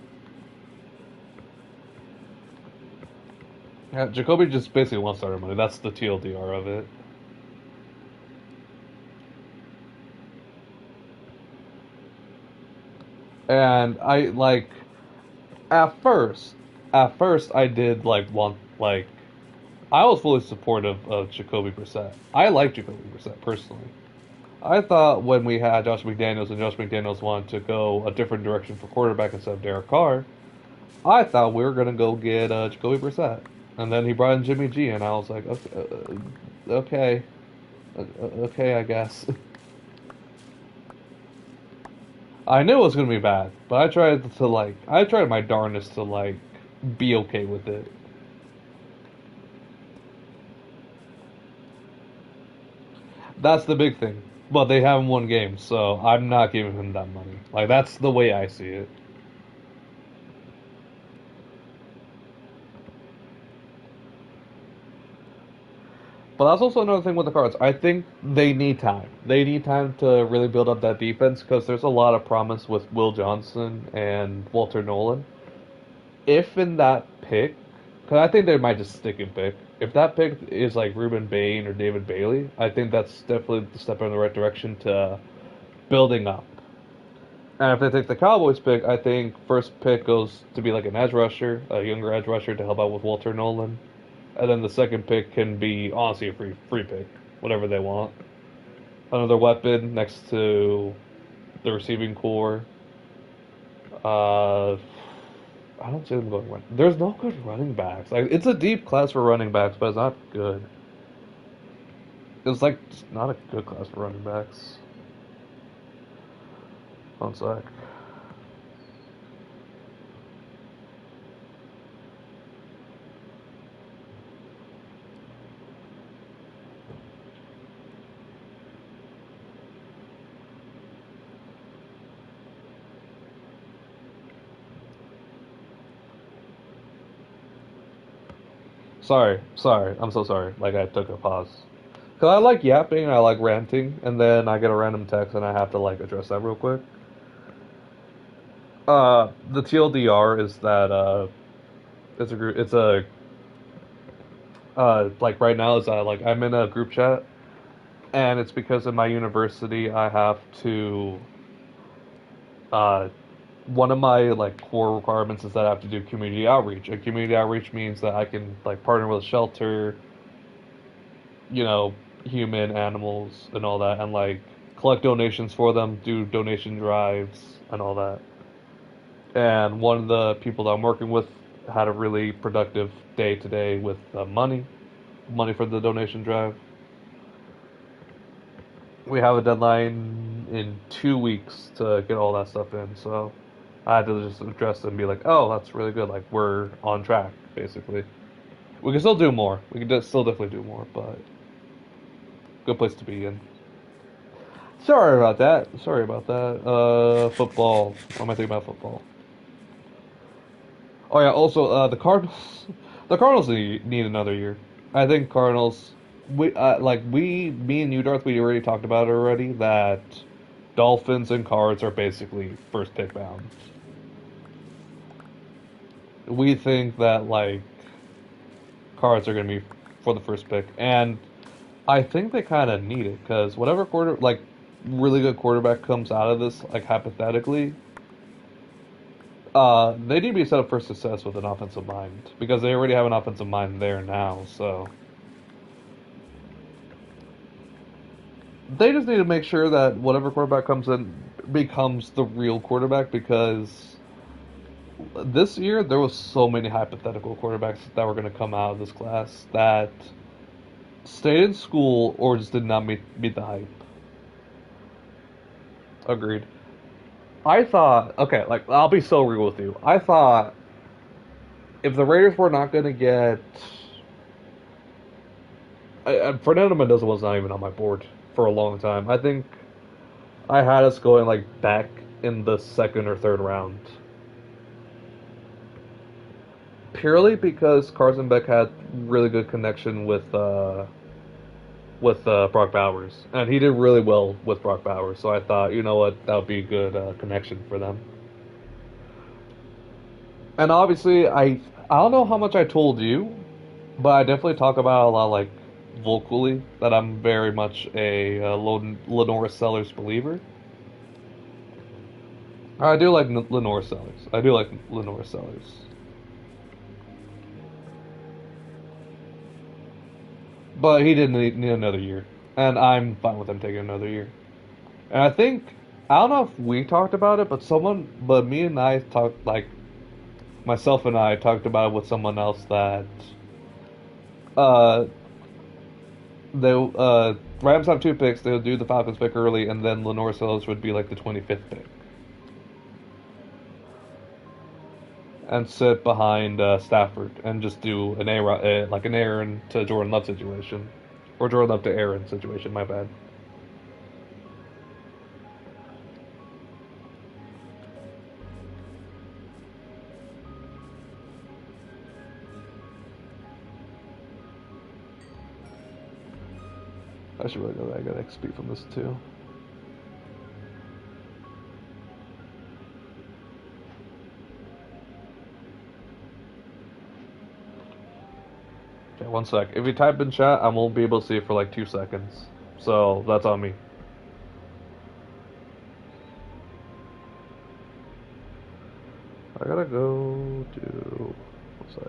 Yeah, Jacoby just basically wants our money. That's the TLDR of it. And I like at first, I did like want like I was fully supportive of Jacoby Brissett. I like Jacoby Brissett personally. I thought when we had Josh McDaniels and Josh McDaniels wanted to go a different direction for quarterback instead of Derek Carr, I thought we were gonna go get Jacoby Brissett, and then he brought in Jimmy G, and I was like, okay, okay, I guess. I knew it was gonna be bad, but I tried my darndest to like be okay with it. That's the big thing. But they haven't won games, so I'm not giving him that money. Like that's the way I see it. But that's also another thing with the Cards. I think they need time. They need time to really build up that defense because there's a lot of promise with Will Johnson and Walter Nolan. If in that pick, because I think they might just stick and pick. If that pick is like Ruben Bain or David Bailey, I think that's definitely the step in the right direction to building up. And if they take the Cowboys pick, I think first pick goes to be like an edge rusher, a younger edge rusher to help out with Walter Nolan. And then the second pick can be honestly a free pick, whatever they want. Another weapon next to the receiving core. Uh, I don't see them going run. There's no good running backs. Like it's a deep class for running backs, but it's not good. It's like just not a good class for running backs. One sec. Sorry. I'm so sorry. Like I took a pause. Cause I like yapping, I like ranting, and then I get a random text and I have to like address that real quick. The TLDR is that it's a group. It's a like right now is like I'm in a group chat, and it's because in my university I have to uh one of my like core requirements is that I have to do community outreach. And community outreach means that I can like partner with a shelter, you know, human, animals, and all that, and like collect donations for them, do donation drives, and all that. And one of the people that I'm working with had a really productive day today with money for the donation drive. We have a deadline in 2 weeks to get all that stuff in, so I had to just address it and be like, "Oh, that's really good. Like we're on track, basically. We can still do more. We can still definitely do more, but good place to be in." Sorry about that. Sorry about that. Football. What am I thinking about football? Oh yeah. Also, the Cardinals. The Cardinals need another year. I think Cardinals. Me and you, Darth. We already talked about it already. That Dolphins and Cards are basically first pick bound. We think that like Cards are going to be for the first pick, and I think they kind of need it because whatever really good quarterback comes out of this, like hypothetically, they need to be set up for success with an offensive mind because they already have an offensive mind there now. So they just need to make sure that whatever quarterback comes in becomes the real quarterback because this year there was so many hypothetical quarterbacks that were going to come out of this class that stayed in school or just did not meet the hype. Agreed. I thought, okay, like I'll be so real with you. I thought if the Raiders were not going to get, Fernando Mendoza was not even on my board for a long time. I think I had us going like back in the second or third round, purely because Carson Beck had really good connection with Brock Bowers, and he did really well with Brock Bowers. So I thought, you know what, that would be a good connection for them. And obviously, I don't know how much I told you, but I definitely talk about a lot like vocally that I'm very much a Lenora Sellers believer. I do like Lenora Sellers. I do like Lenora Sellers. But he didn't need another year. And I'm fine with him taking another year. And I think, I don't know if we talked about it, but me and I talked, like, myself and I talked about it with someone else that, uh, Rams have 2 picks, they'll do the Falcons pick early, and then Lenore Sellers would be like the 25th pick. And sit behind Stafford and just do an like an Aaron to Jordan Love situation, or Jordan Love to Aaron situation. My bad. I should really know that I got XP from this too. Okay, one sec. If you type in chat, I won't be able to see it for like 2 seconds. So that's on me. I gotta go to. One sec.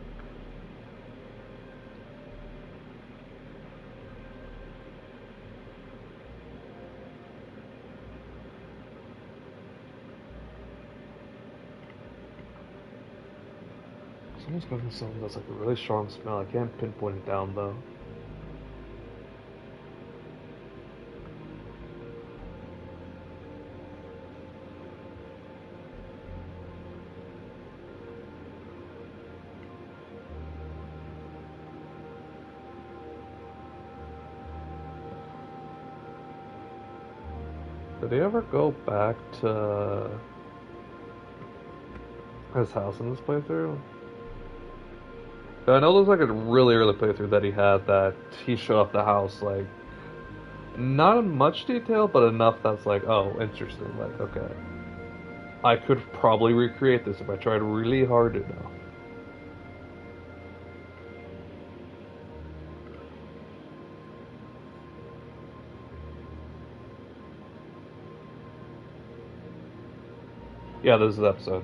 Someone's cooking something that's like a really strong smell. I can't pinpoint it down though. Did he ever go back to his house in this playthrough? I know there's like a really early playthrough that he had that he showed up the house like not in much detail, but enough that's like, oh, interesting. Like, okay, I could probably recreate this if I tried really hard enough. Yeah, this is the episode.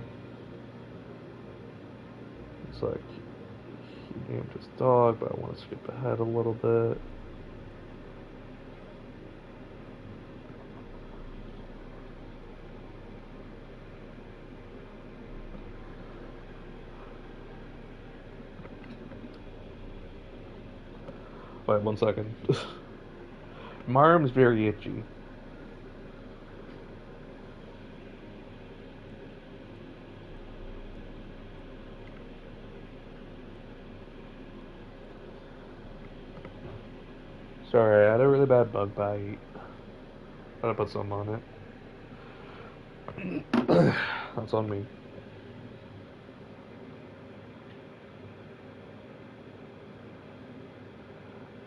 It's like he named his dog, but I want to skip ahead a little bit. Wait, 1 second. My arm's very itchy. Sorry, I had a really bad bug bite. Gotta put some on it. That's on me.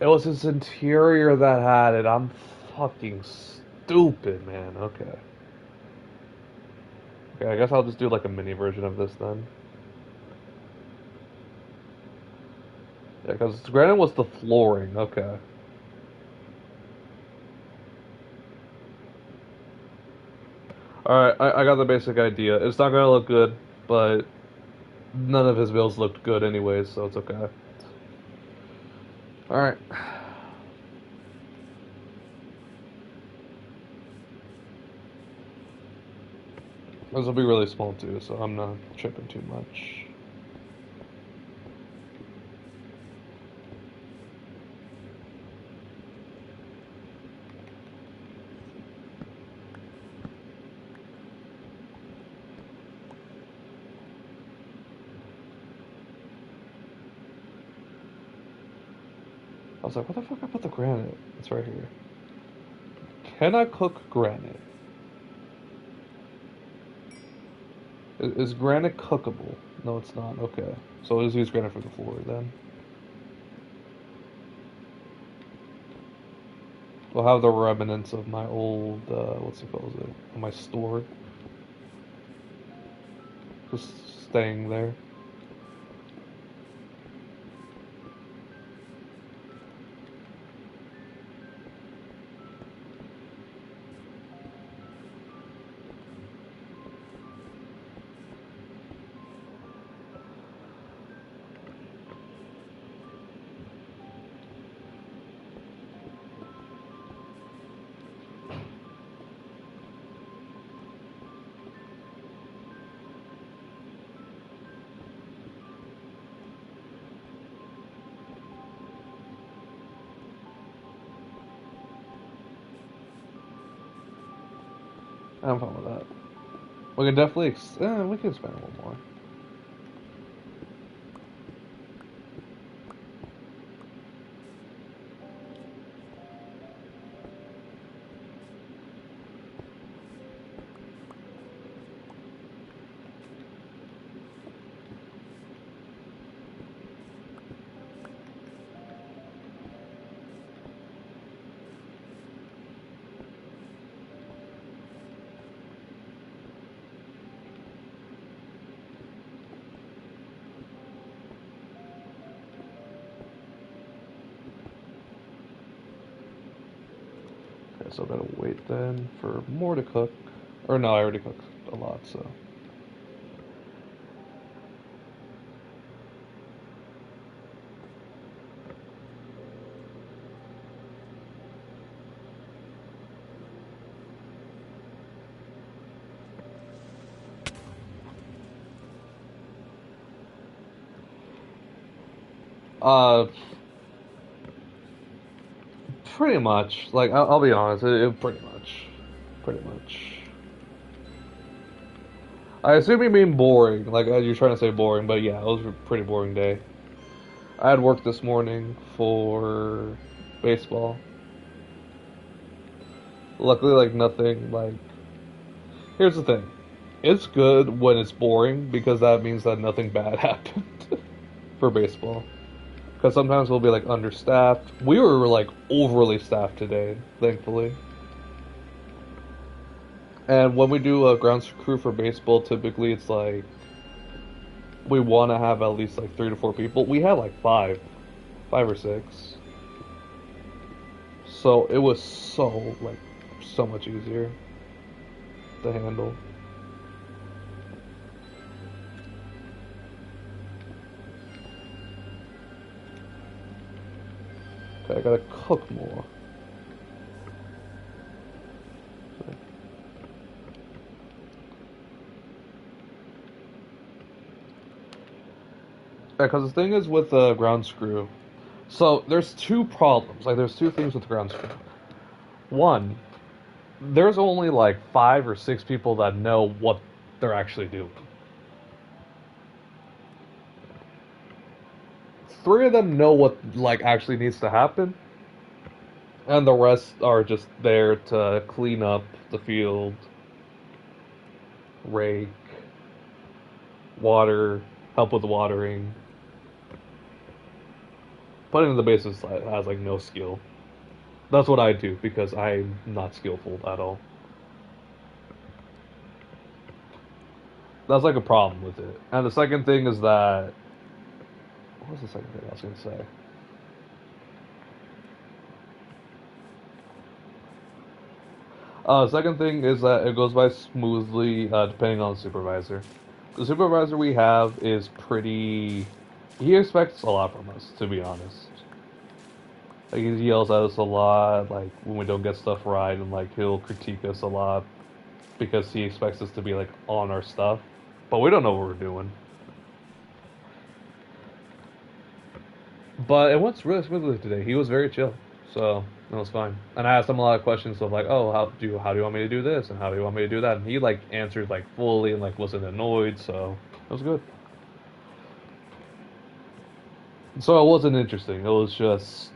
It was his interior that had it. I'm fucking stupid, man. Okay. Okay, I guess I'll just do like a mini version of this then. Yeah, because granted was the flooring. Okay. Alright, I got the basic idea. It's not gonna look good, but none of his builds looked good anyways, so it's okay. Alright. This will be really small too, so I'm not tripping too much. I was like, what the fuck I put the granite? It's right here. Can I cook granite? Is granite cookable? No, it's not. Okay. So I'll just use granite for the floor then. We'll have the remnants of my old, what's it called? My store. Just staying there. I'm fine with that. We can definitely, we can spend a little more. Okay, so I gotta wait then for more to cook. Or no, I already cooked a lot, so. Uh, pretty much. Like, I'll be honest, it pretty much. Pretty much. I assume you mean boring, like you're trying to say boring, but yeah, it was a pretty boring day. I had work this morning for baseball. Luckily, like nothing, like. Here's the thing. It's good when it's boring because that means that nothing bad happened for baseball. Because sometimes we'll be like understaffed. We were like overly staffed today, thankfully. And when we do a grounds crew for baseball, typically it's like we want to have at least like 3 to 4 people. We had like five or six. So it was so much easier to handle. Okay, I gotta cook more. Because the thing is with the ground screw, so there's two problems. Like there's two things with the ground screw. One, there's only like 5 or 6 people that know what they're actually doing. 3 of them know what like actually needs to happen, and the rest are just there to clean up the field, rake, water, help with the watering. Putting the bases has like no skill. That's what I do because I'm not skillful at all. That's like a problem with it. And the second thing is that what was the second thing I was gonna say? Second thing is that it goes by smoothly depending on the supervisor. The supervisor we have is pretty. He expects a lot from us, to be honest. Like he yells at us a lot, like when we don't get stuff right, and like he'll critique us a lot because he expects us to be like on our stuff, but we don't know what we're doing. But it went really smoothly today. He was very chill, so it was fine. And I asked him a lot of questions of like, oh, how do you want me to do this, and how do you want me to do that? And he like answered like fully and like wasn't annoyed, so it was good. So it wasn't interesting. It was just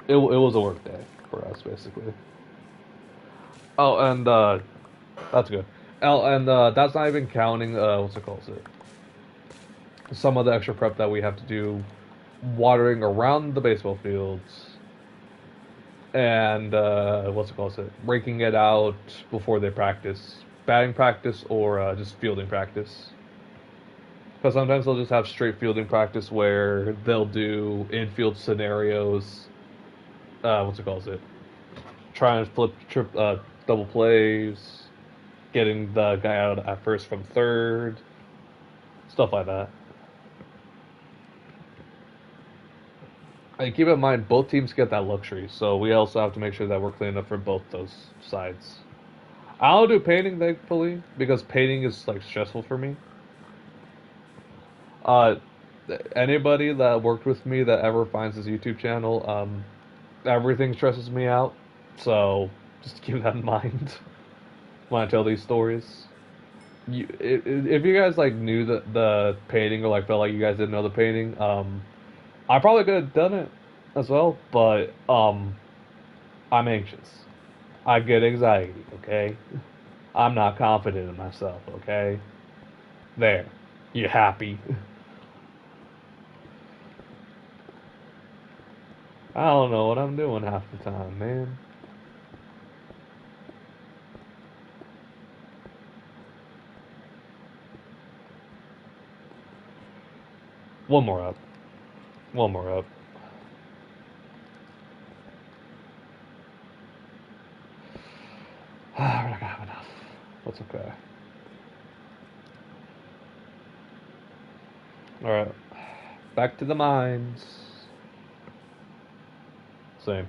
it was a work day for us basically. Oh, and that's good. Oh, and that's not even counting what's it called? Some of the extra prep that we have to do, watering around the baseball fields, and what's it called? Raking it out before they practice, batting practice or just fielding practice. Because sometimes they'll just have straight fielding practice where they'll do infield scenarios. What's it called? Try and flip double plays, getting the guy out at first from third, stuff like that. And keep in mind, both teams get that luxury, so we also have to make sure that we're clean up for both those sides. I don't do painting, thankfully, because painting is like stressful for me. Uh, Anybody that worked with me that ever finds this YouTube channel, everything stresses me out. So just keep that in mind when I tell these stories. If you guys like knew the painting or like felt like you guys didn't know the painting, I probably could have done it as well, but I'm anxious. I get anxiety. Okay, I'm not confident in myself. Okay, there, you happy? I don't know what I'm doing half the time, man. One more up. One more up. We're not gonna have enough. That's okay. Alright. Back to the mines. Same.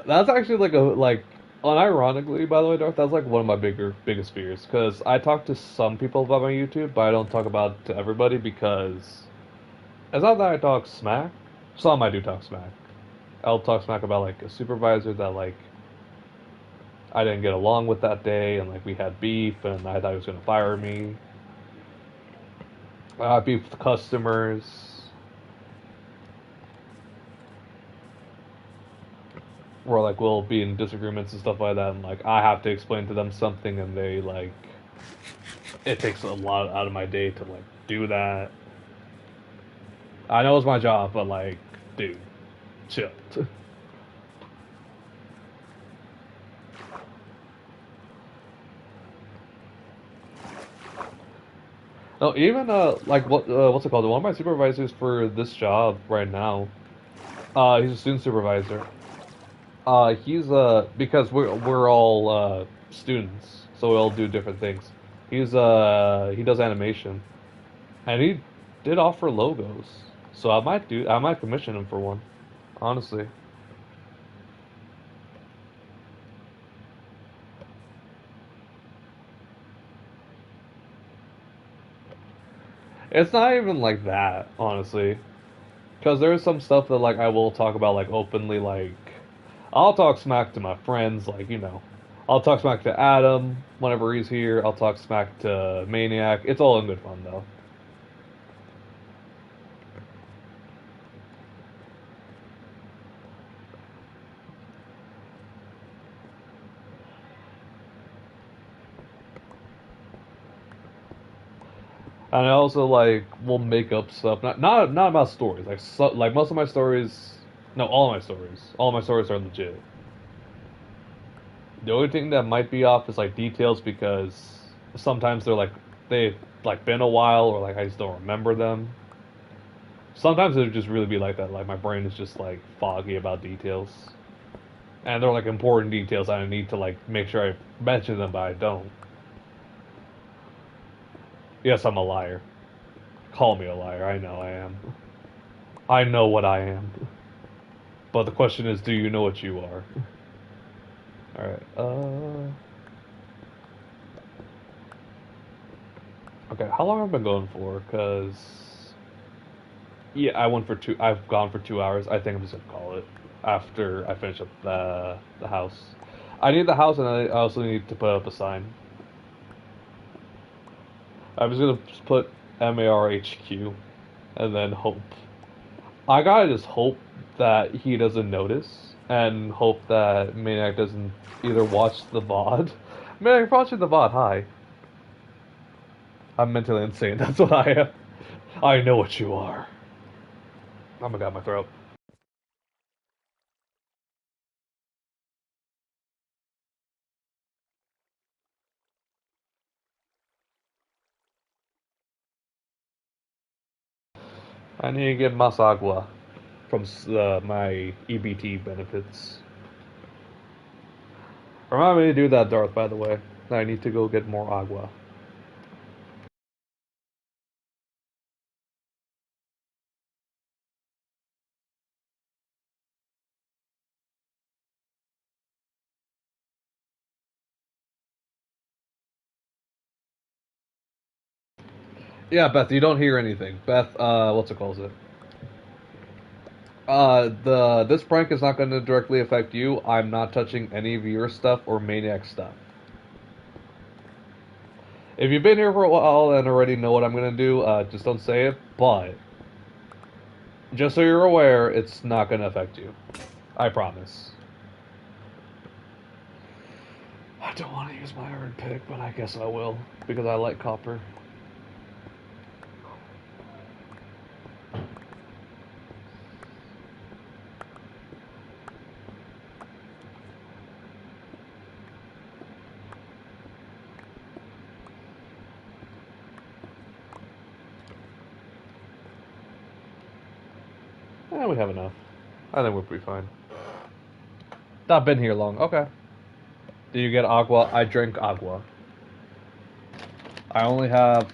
That's actually like unironically, by the way, Darth, that's like one of my biggest fears. Because I talk to some people about my YouTube, but I don't talk about it to everybody because It's not that I talk smack. Some I do talk smack. I'll talk smack about like a supervisor that like I didn't get along with that day, and like we had beef, and I thought he was gonna fire me. I had beef with customers, where like we'll be in disagreements and stuff like that, and like I have to explain to them something, and they like it takes a lot out of my day to like do that. I know it's my job, but like, dude, chill. No, even like what's it called? One of my supervisors for this job right now, he's a student supervisor. He's because we're all students, so we all do different things. He does animation, and he did offer logos, so I might commission him for one, honestly. It's not even like that, honestly. Because there's some stuff that like I will talk about like openly, like I'll talk smack to my friends, like I'll talk smack to Adam whenever he's here. I'll talk smack to Maniac. It's all in good fun though. And I also like will make up stuff, not about stories. Like most of my stories, no, all my stories are legit. The only thing that might be off is like details because sometimes they've like been a while or like I just don't remember them. Sometimes it would just really be like that. Like my brain is just like foggy about details, and they're like important details. I need to like make sure I mention them, but I don't. Yes, I'm a liar. Call me a liar. I know I am. I know what I am. But the question is, do you know what you are? All right. Okay. How long have I been going for? Cause yeah, I've gone for 2 hours. I think I'm just gonna call it after I finish up the house. I need the house, and I also need to put up a sign. I'm just gonna just put MARHQ, and then hope. I gotta just hope that he doesn't notice, and hope that Maniac doesn't either watch the VOD. Maniac, watching the VOD. Hi, I'm mentally insane. That's what I am. I know what you are. Oh my god, my throat. I need to get más agua from my EBT benefits. Remind me to do that, Darth, by the way. I need to go get more agua. Yeah, Beth, you don't hear anything. Beth, what's it called? The this prank is not going to directly affect you. I'm not touching any of your stuff or Maniac stuff. If you've been here for a while and already know what I'm going to do, just don't say it. But just so you're aware, it's not going to affect you. I promise. I don't want to use my iron pick, but I guess I will because I like copper. We have enough. I think we'll be fine. Not been here long. Okay. Do you get agua? I drink agua. I only have.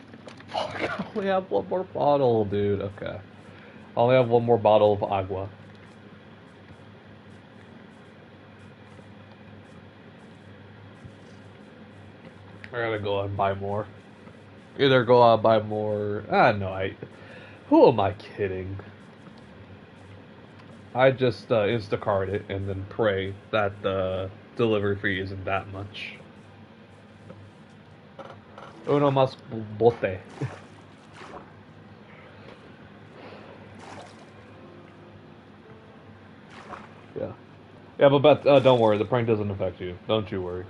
Fuck, I only have one more bottle, dude. Okay. I only have one more bottle of agua. I gotta go out and buy more. Either go out and buy more. No, I. Who am I kidding? I just Instacart it and then pray that the delivery fee isn't that much. Uno más bote. Yeah. Yeah, but Beth, don't worry. The prank doesn't affect you. Don't you worry.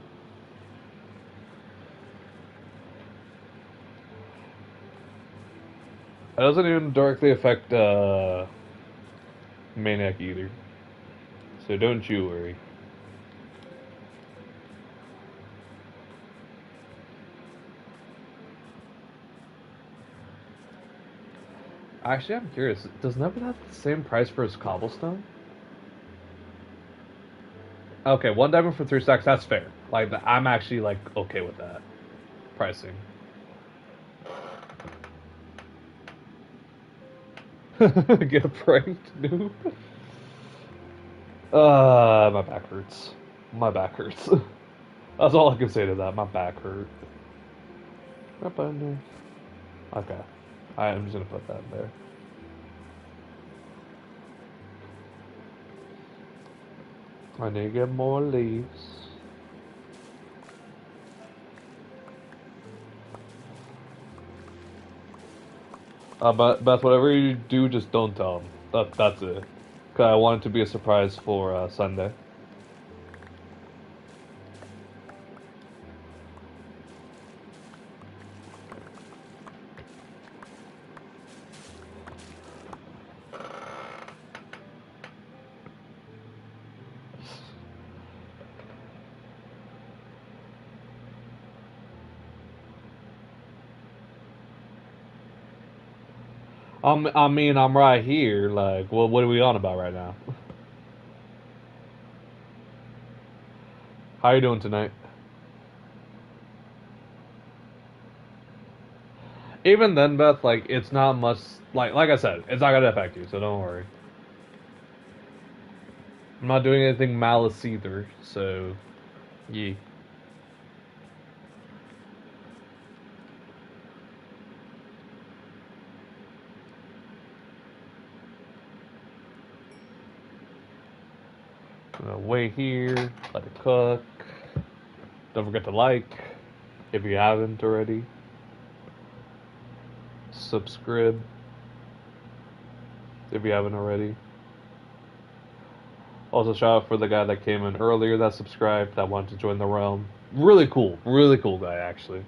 It doesn't even directly affect Maniac either. So don't you worry. Actually, I'm curious. Does Nevin have the same price for his cobblestone? Okay, 1 diamond for 3 stacks. That's fair. Like, I'm actually like okay with that pricing. Get pranked, noob. My back hurts. My back hurts. That's all I can say to that. My back hurt. Up under. Okay. I'm just gonna put that in there. I need to get more leaves. But Beth, whatever you do, just don't tell him. That's it. Cause I want it to be a surprise for Sunday. I mean, I'm right here. Like, what are we on about right now? How you doing tonight? Even then, Beth, like, it's not much. Like I said, it's not gonna affect you, so don't worry. I'm not doing anything malice either, so yeah. Gonna wait here, let it cook. Don't forget to like if you haven't already. Subscribe if you haven't already. Also, shout out for the guy that came in earlier that subscribed, that wanted to join the realm. Really cool guy, actually.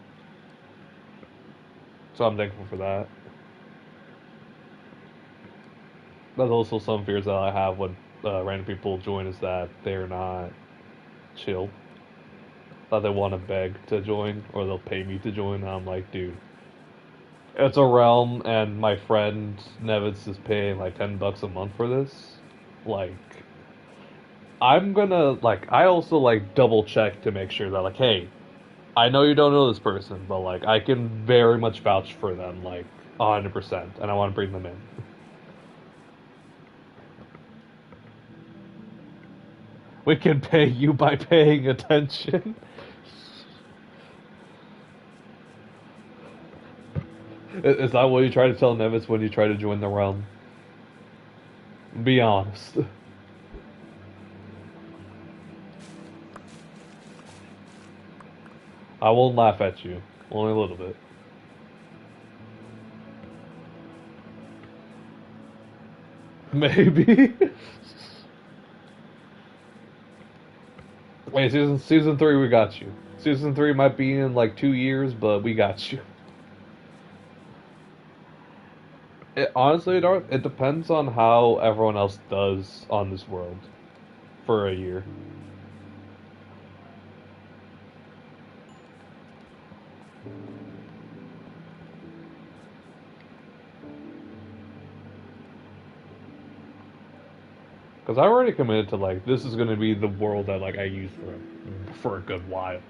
So I'm thankful for that. There's also some fears that I have when random people join is that they're not chill. That they want to beg to join or they'll pay me to join. And I'm like, dude, it's a realm, and my friend Nevitz is paying like $10 a month for this. Like, I'm gonna like. I also like double check to make sure that like, hey, I know you don't know this person, but like, I can very much vouch for them, like 100%, and I want to bring them in. We can pay you by paying attention. Is that what you try to tell Nevis when you try to join the realm? Be honest. I won't laugh at you. Only a little bit. Maybe. Wait, season 3, we got you. Season 3 might be in like 2 years, but we got you. Honestly, it depends on how everyone else does on this world for a year. Because I already committed to like this is gonna be the world that like I use for a good while.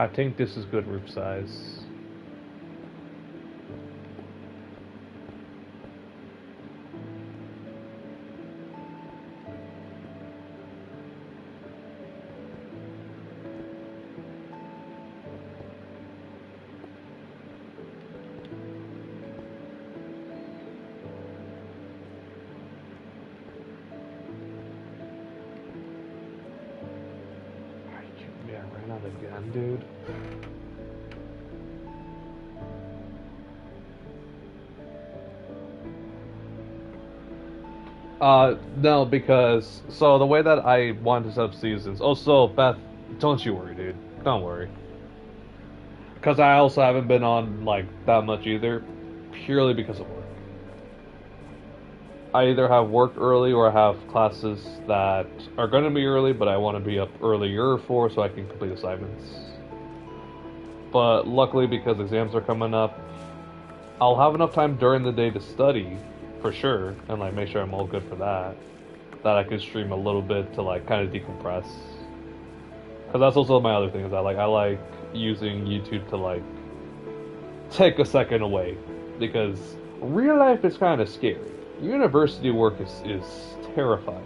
I think this is good roof size. Yeah, I ran out again, dude. No, because so the way that I wanted to set up seasons. Also, Beth, don't you worry, dude. Don't worry. Because I also haven't been on like that much either, purely because of work. I either have work early or I have classes that are going to be early, but I want to be up earlier for so I can complete assignments. But luckily, because exams are coming up, I'll have enough time during the day to study, for sure, and like make sure I'm all good for that. That I can stream a little bit to like kind of decompress. Because that's also my other thing is I like using YouTube to like take a second away, because real life is kind of scary. University work is terrifying.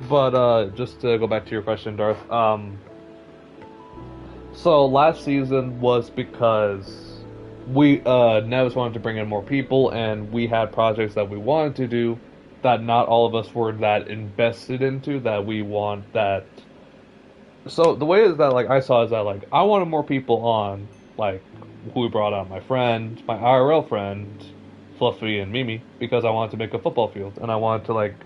But just to go back to your question, Darth. So last season was because we Nevis wanted to bring in more people, and we had projects that we wanted to do that not all of us were that invested into. That we want that. So the way is that like I saw is that like I wanted more people on, like who we brought on, my friend, my IRL friend, Fluffy and Mimi, because I wanted to make a football field and I wanted to like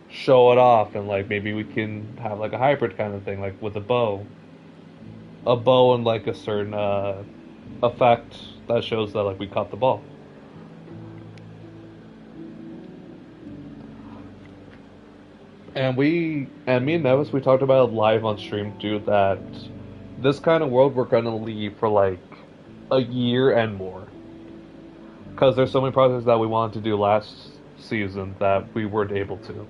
show it off, and like maybe we can have like a hybrid kind of thing, like with a bow and like a certain effect that shows that like we caught the ball. And me and Nevis, we talked about it live on stream too, that this kind of world we're gonna leave for like a year and more. Because there's so many projects that we wanted to do last season that we weren't able to.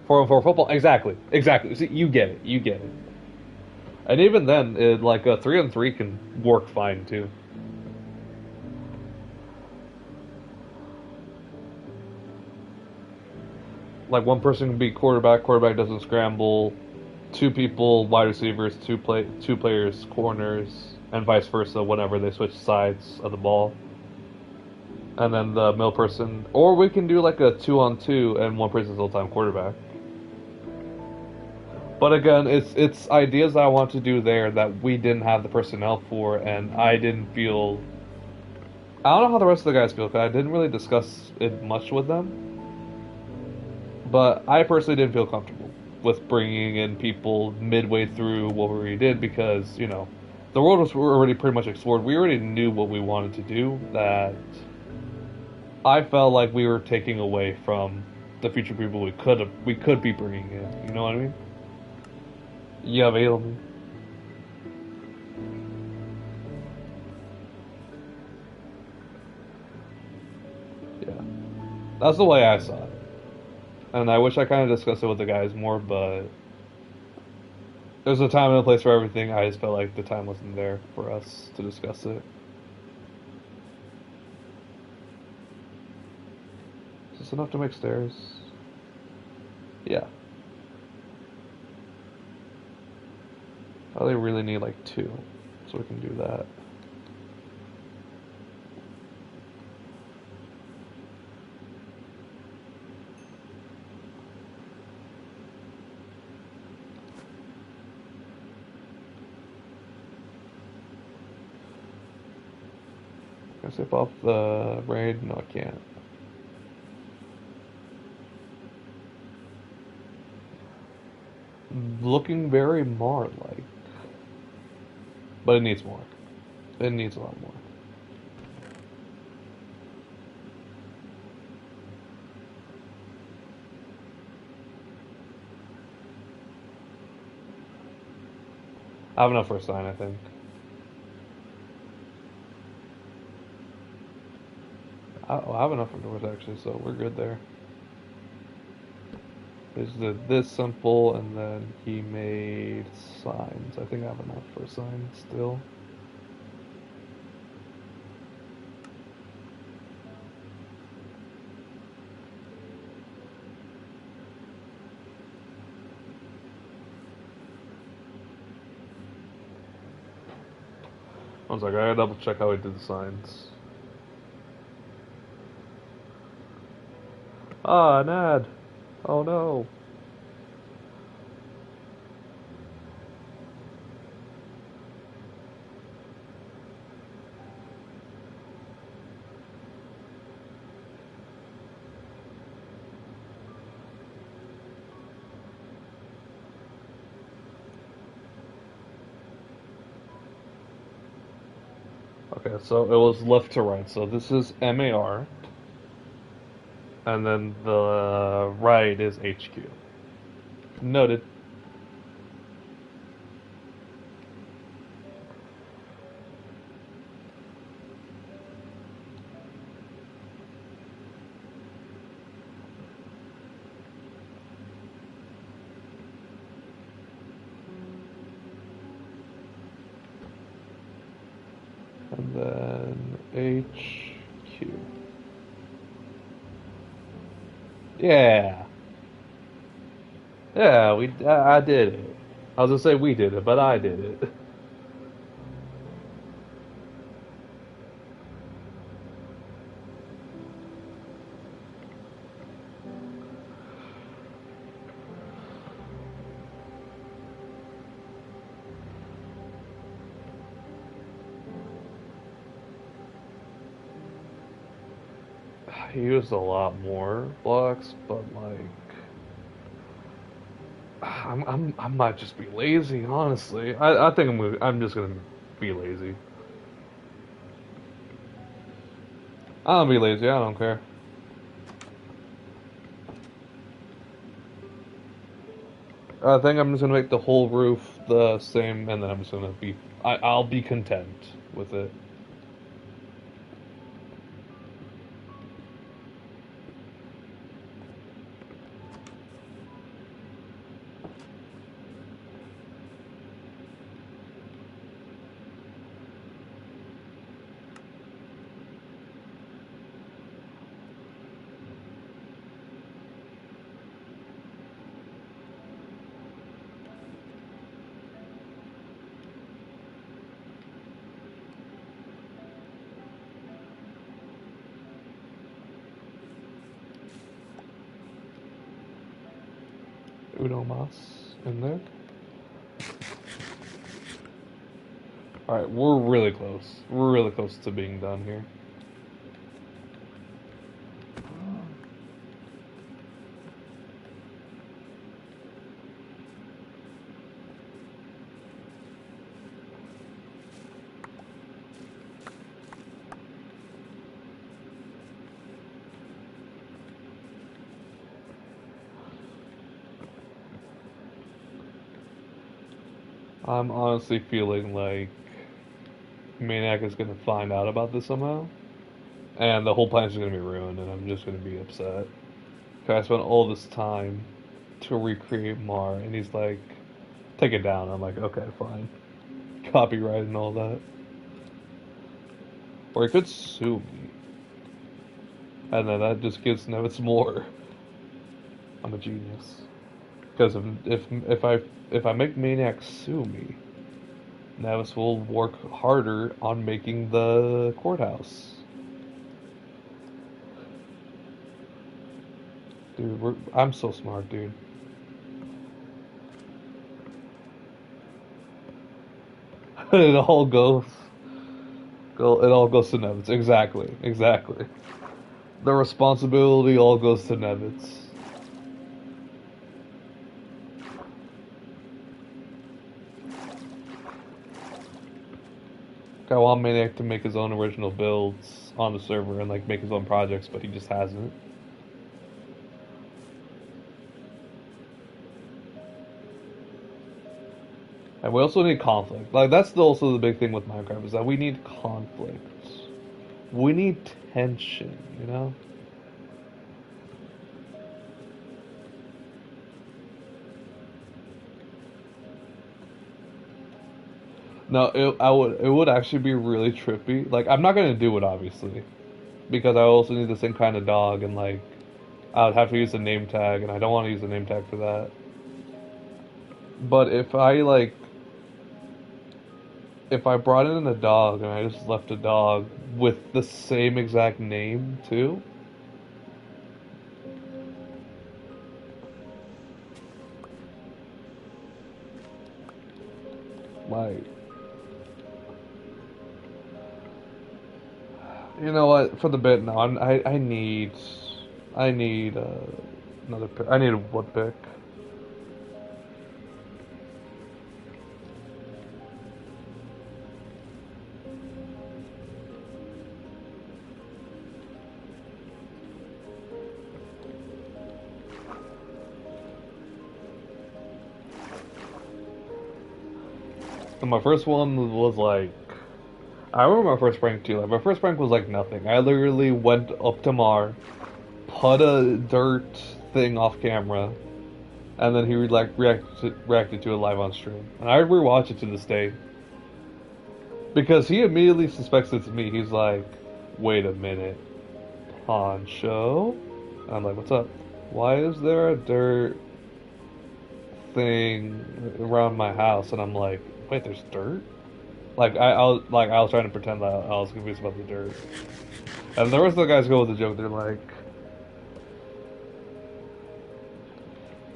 4-on-4 football, exactly, exactly. See, you get it, you get it. And even then, like a 3-on-3 can work fine too. Like one person can be quarterback, quarterback doesn't scramble, two people wide receivers, two players corners, and vice versa whenever they switch sides of the ball. And then the middle person, or we can do like a 2-on-2 and one person's full time quarterback. But again, it's ideas that I want to do there that we didn't have the personnel for, and I didn't feel. I don't know how the rest of the guys feel because I didn't really discuss it much with them. But I personally didn't feel comfortable with bringing in people midway through what we already did, because the world was already pretty much explored. We already knew what we wanted to do. That I felt like we were taking away from the future people we could be bringing in. You know what I mean? Yeah, available. Yeah, that's the way I saw it, and I wish I kind of discussed it with the guys more, but there's a time and a place for everything. I just felt like the time wasn't there for us to discuss it. Is this enough to make stairs? Yeah. I only really need like two, so we can do that. Can I zip off the raid? No, I can't. Looking very Mar-like. But it needs more. It needs a lot more. I have enough for a sign, I think. I have enough for doors actually, so we're good there. There's this simple, and then he made signs. I think I have enough for signs still. I was like, I gotta double check how he did the signs. Ah, an ad. Oh no. Okay, so it was left to right. So this is MAR, and then the right is HQ. Noted. And then HQ. Yeah. Yeah, I did it. I was gonna say we did it, but I did it. He used a lot more blocks, but like I might just be lazy, honestly. I think I'm just gonna be lazy. I'll be lazy, I don't care. I think I'm just gonna make the whole roof the same, and then I'm just gonna be I'll be content with it. Uno mas in there. Alright, we're really close. We're really close to being done here. I'm honestly feeling like Maniac is gonna find out about this somehow, and the whole plan's just gonna be ruined, and I'm just gonna be upset. Cause I spent all this time to recreate Mar, and he's like, take it down. I'm like, okay, fine. Copyright and all that. Or he could sue me, and then that just gives Nevitz more. I'm a genius. Because if I make Maniac sue me, Nevis will work harder on making the courthouse. Dude, I'm so smart, dude. It all goes to Nevitz. Exactly, exactly. The responsibility all goes to Nevitz. I want Maniac to make his own original builds on the server and like make his own projects, but he just hasn't. And we also need conflict. Like that's also the big thing with Minecraft is that we need conflict. We need tension, you know? No, it would actually be really trippy. Like, I'm not gonna do it, obviously, because I also need the same kind of dog, and like, I would have to use a name tag, and I don't want to use a name tag for that. But if I brought in a dog and I just left a dog with the same exact name too, like, you know what? For the bit now, I need another pick. I need a wood pick. And my first one was like, I remember my first prank too. Like my first prank was like nothing. I literally went up to Mar, put a dirt thing off camera, and then he like reacted to it live on stream. And I rewatch it to this day because he immediately suspects it's me. He's like, "Wait a minute, Pancho." I'm like, "What's up? Why is there a dirt thing around my house?" And I'm like, "Wait, there's dirt?" I was trying to pretend that I was confused about the dirt. And the rest of the guys go with the joke. They're like,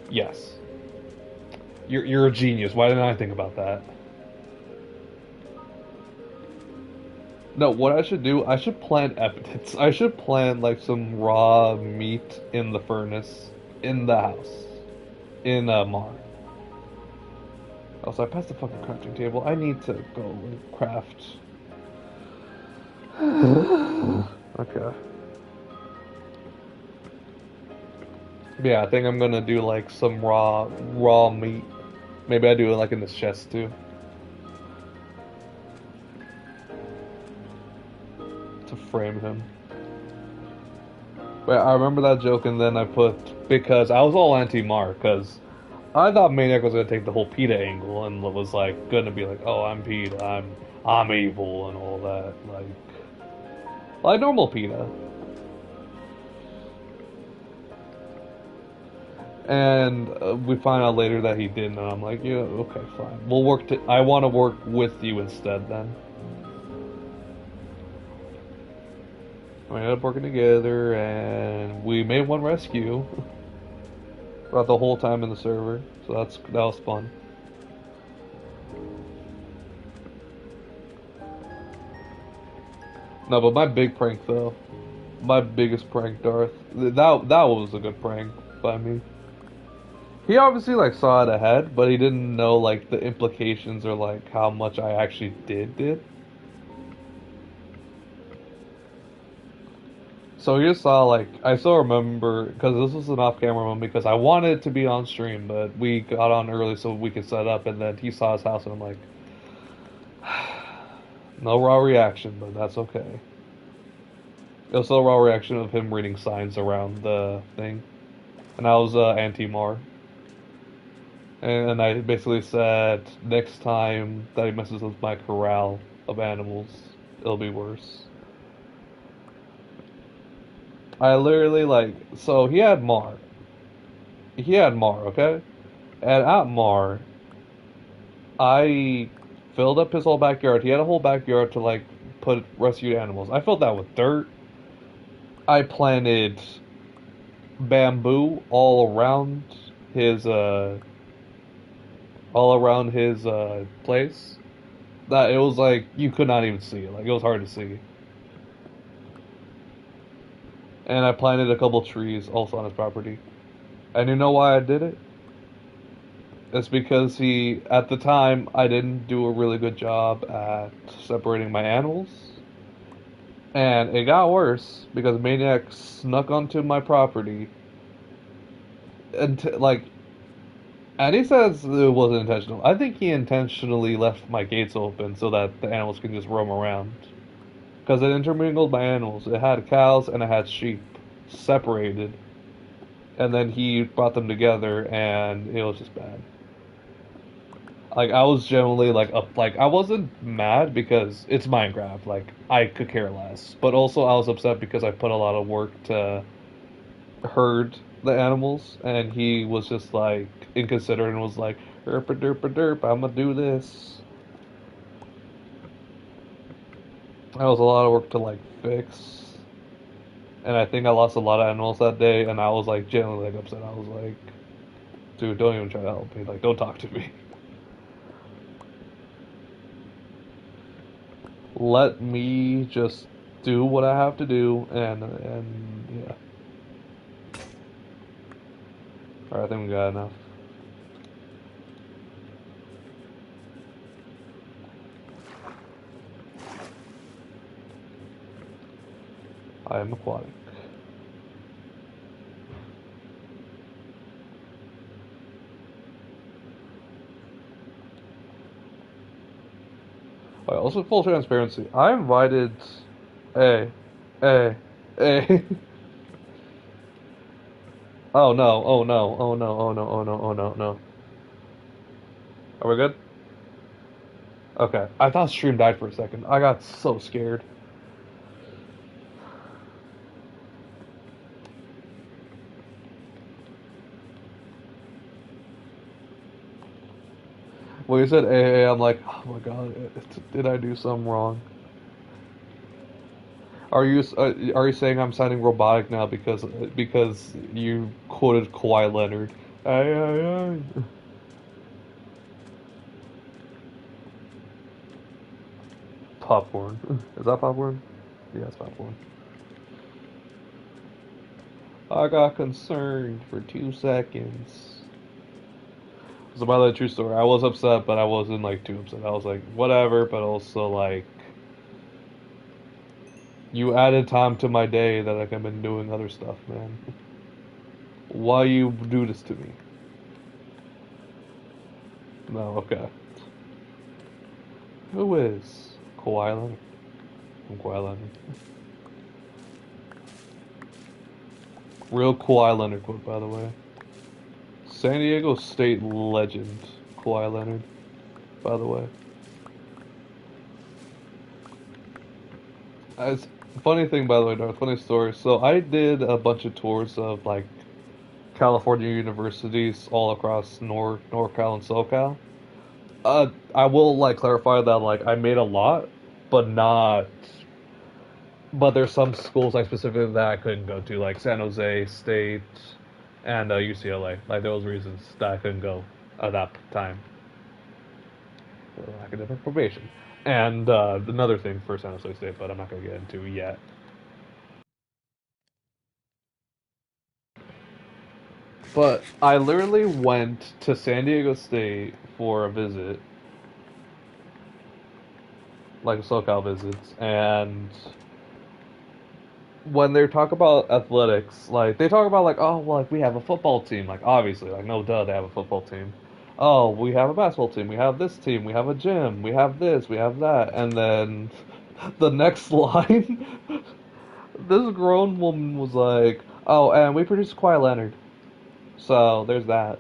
"Yes, you're a genius. Why didn't I think about that?" No, what I should do, I should plant evidence. I should plant like some raw meat in the furnace in the house in Mar. Also, I passed the fucking crafting table. I need to go and craft. Okay. Yeah, I think I'm gonna do like some raw meat. Maybe I do it like in this chest too. To frame him. But I remember that joke, and then I put because I was all anti-Mar because I thought Maniac was gonna take the whole PETA angle and was like gonna be like, oh, I'm PETA, I'm evil and all that, like normal PETA. And we find out later that he didn't, and I'm like, yeah, okay, fine. We'll work. I want to work with you instead, then. We ended up working together, and we made one rescue throughout the whole time in the server. So that was fun. No, but my big prank though, my biggest prank, Darth. That was a good prank by me. He obviously like saw it ahead, but he didn't know like the implications or like how much I actually did. So he just saw like I still remember because this was an off-camera one because I wanted it to be on stream, but we got on early so we could set up, and then he saw his house, and I'm like, no raw reaction, but that's okay. It was still a raw reaction of him reading signs around the thing, and I was anti-Mar, and I basically said next time that he messes with my corral of animals, it'll be worse. I literally like so he had Mar, okay, and at Mar, I filled up his whole backyard. He had a whole backyard to like put rescued animals. I filled that with dirt. I planted bamboo his uh all around his place. That it was like you could not even see it. Like it was hard to see. And I planted a couple trees also on his property. And you know why I did it? It's because at the time, I didn't do a really good job at separating my animals. And it got worse because Maniac snuck onto my property. And and he says it wasn't intentional. I think he intentionally left my gates open so that the animals can just roam around. because it intermingled my animals. It had cows and it had sheep separated, and then he brought them together, and it was just bad. Like I was generally like up, like I wasn't mad because it's Minecraft. Like I could care less, but also I was upset because I put a lot of work to herd the animals, and he was just like inconsiderate and was like, "Derp derp derp, I'm gonna do this." That was a lot of work to like fix, and I think I lost a lot of animals that day, and I was like genuinely like upset. I was like, "Dude, don't even try to help me. Like, don't talk to me. Let me just do what I have to do." And yeah. All right, I think we got enough. I am aquatic. All right, also, full transparency. I invited. Hey, hey, hey. Oh no! Oh no! Oh no! Oh no! Oh no! Oh no! No. Are we good? Okay. I thought stream died for a second. I got so scared. When you said AA, I'm like, oh my god, did I do something wrong? Are you saying I'm sounding robotic now because you quoted Kawhi Leonard? Aye, aye, aye. Popcorn. Is that popcorn? Yeah, it's popcorn. I got concerned for 2 seconds. So by the true story, I was upset, but I wasn't like too upset. I was like, whatever, but also like you added time to my day that like I've been doing other stuff, man. Why you do this to me? No, okay. Who is Kawhi Leonard? I'm Kawhi Leonard. Real Kawhi Leonard quote, by the way. San Diego State legend, Kawhi Leonard, by the way. As funny thing, by the way, Darth, funny story. So I did a bunch of tours of like California universities all across NorCal and SoCal. I will like clarify that like I made a lot, but not. But there's some schools like specifically that I couldn't go to, like San Jose State and UCLA. Like those reasons that I couldn't go at that time for academic probation. And another thing for San Jose State, but I'm not gonna get into yet. But I literally went to San Diego State for a visit, like SoCal visits, and when they talk about athletics, like they talk about like, oh, well, like we have a football team, like obviously, like no duh, they have a football team. Oh, we have a basketball team, we have this team, we have a gym, we have this, we have that, and then the next line, this grown woman was like, oh, and we produce Kawhi Leonard, so there's that.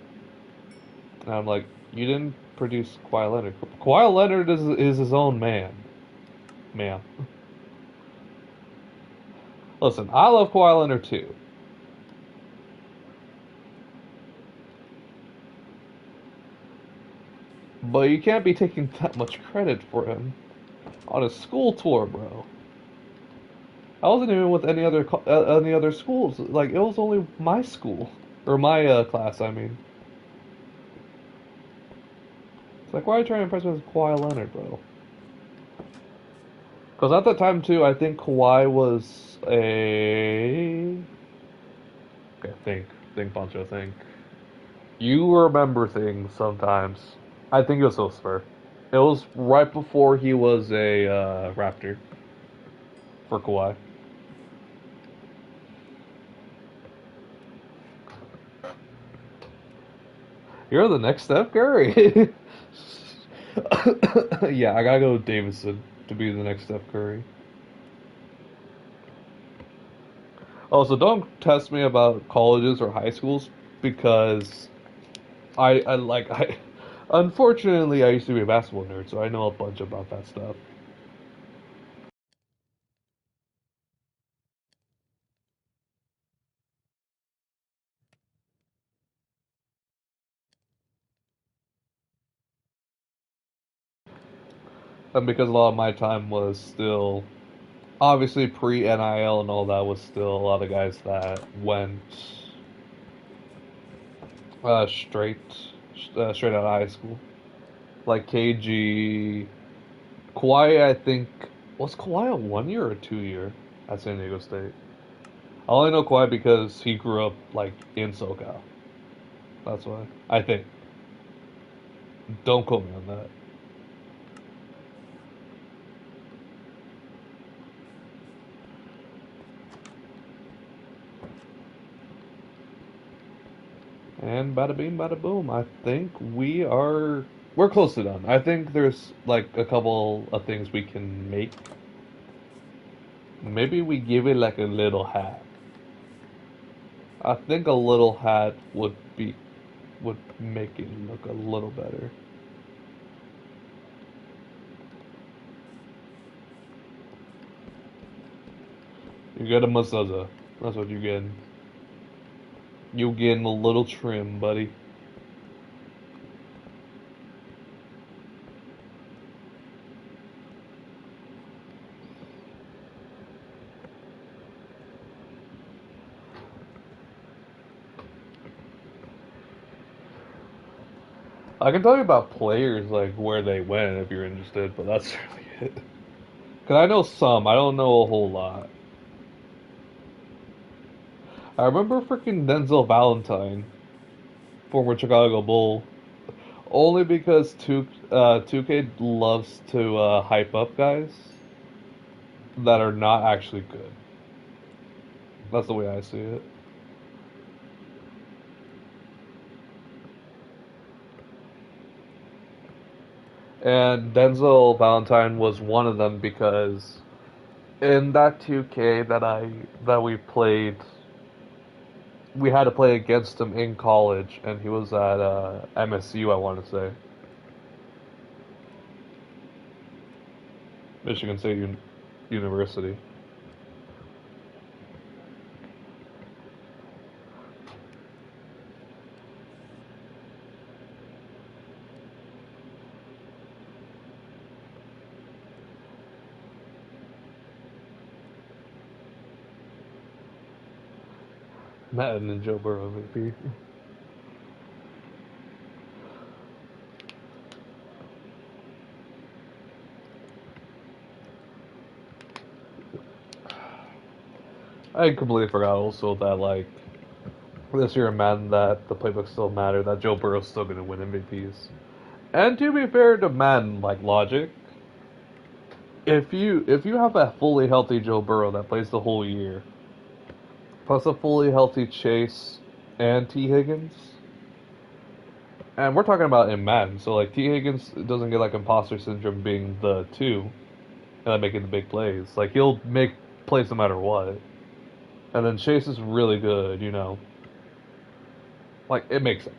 And I'm like, you didn't produce Kawhi Leonard. Kawhi Leonard is his own man, ma'am. Listen, I love Kawhi Leonard too. But you can't be taking that much credit for him on a school tour, bro. I wasn't even with any other schools. Like it was only my school or my class. I mean, it's like why are you trying to impress me with Kawhi Leonard, bro? Because at that time too, I think Kawhi was a. Okay, think, Pancho, think. You remember things sometimes. I think it was Ilsper. It was right before he was a Raptor for Kawhi. You're the next Steph Curry. Yeah, I gotta go with Davison to be the next Steph Curry. Oh, so don't test me about colleges or high schools because I like I unfortunately I used to be a basketball nerd, so I know a bunch about that stuff. And because a lot of my time was still obviously pre NIL and all that was still a lot of guys that went straight straight out of high school. Like KG, Kawhi, I think was Kawhi a 1 year or 2 year at San Diego State? I only know Kawhi because he grew up like in SoCal. That's why. I think. Don't quote me on that. And bada bing, bada boom. I think we're close to done. I think there's like a couple of things we can make. Maybe we give it like a little hat. I think a little hat would make it look a little better. You get a mazaza. That's what you get. You getting a little trim, buddy. I can tell you about players like where they went if you're interested, but that's really it. Cause I know some. I don't know a whole lot. I remember freaking Denzel Valentine, former Chicago Bull, only because 2K loves to hype up guys that are not actually good. That's the way I see it. And Denzel Valentine was one of them because in that 2K that we played, we had to play against him in college, and he was at MSU, I want to say, Michigan State University. Madden and Joe Burrow, maybe. I completely forgot also that like this year in Madden that the playbook still matter, that Joe Burrow's still gonna win MVPs. And to be fair to Madden, like logic, if you have a fully healthy Joe Burrow that plays the whole year, plus a fully healthy Chase and T Higgins, and we're talking about in Madden, so like T Higgins doesn't get like imposter syndrome being the two and then making the big plays. Like he'll make plays no matter what. And then Chase is really good, you know. Like it makes sense.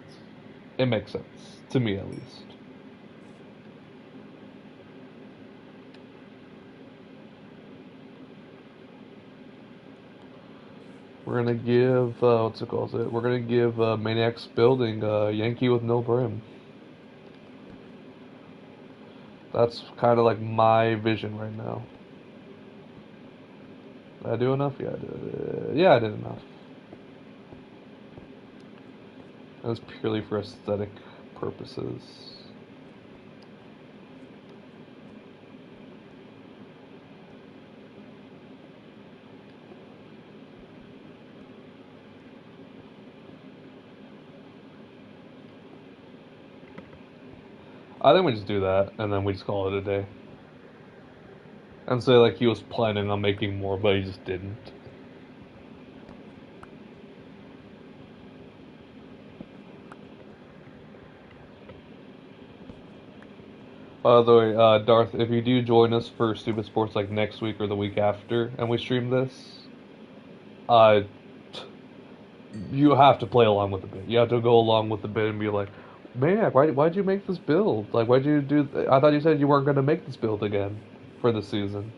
It makes sense to me at least. We're gonna give what's it called? We're gonna give Maniac's Building Yankee with no brim. That's kind of like my vision right now. Did I do enough? Yeah, I did. Yeah, I did enough. That's purely for aesthetic purposes. I think we just do that, and then we just call it a day. And say like he was planning on making more, but he just didn't. By the way, Darth, if you do join us for Stupid Sports like next week or the week after, and we stream this, uh, you have to play along with the bit. You have to go along with the bit and be like, Maniac, why'd you make this build? Like, why'd you do? I thought you said you weren't gonna make this build again for the season.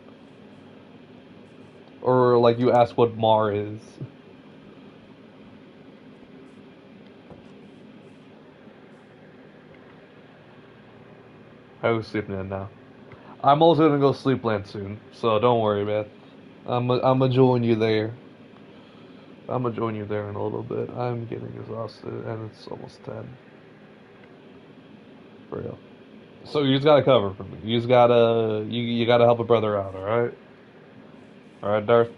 Or like you ask what Mar is. I was sleeping in now. I'm also gonna go sleep land soon, so don't worry, Beth. I'm gonna join you there. I'm gonna join you there in a little bit. I'm getting exhausted, and it's almost 10. For real. So you just gotta cover for me. You just gotta you gotta help a brother out. All right, Darth.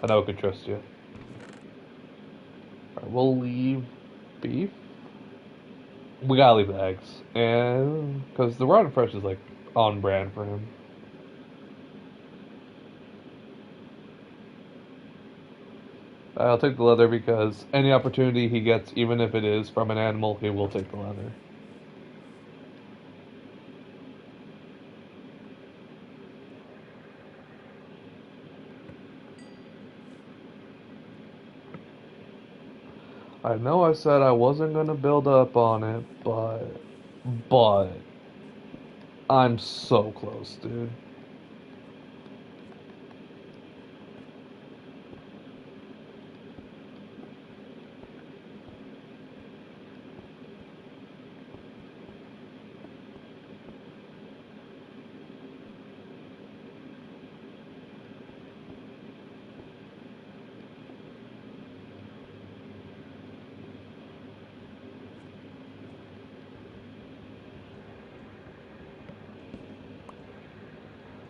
I know I can trust you. All right, we'll leave beef. We gotta leave the eggs, and because the rotten fresh is like on brand for him. I'll take the leather because any opportunity he gets, even if it is from an animal, he will take the leather. I know I said I wasn't gonna build up on it, but I'm so close, dude.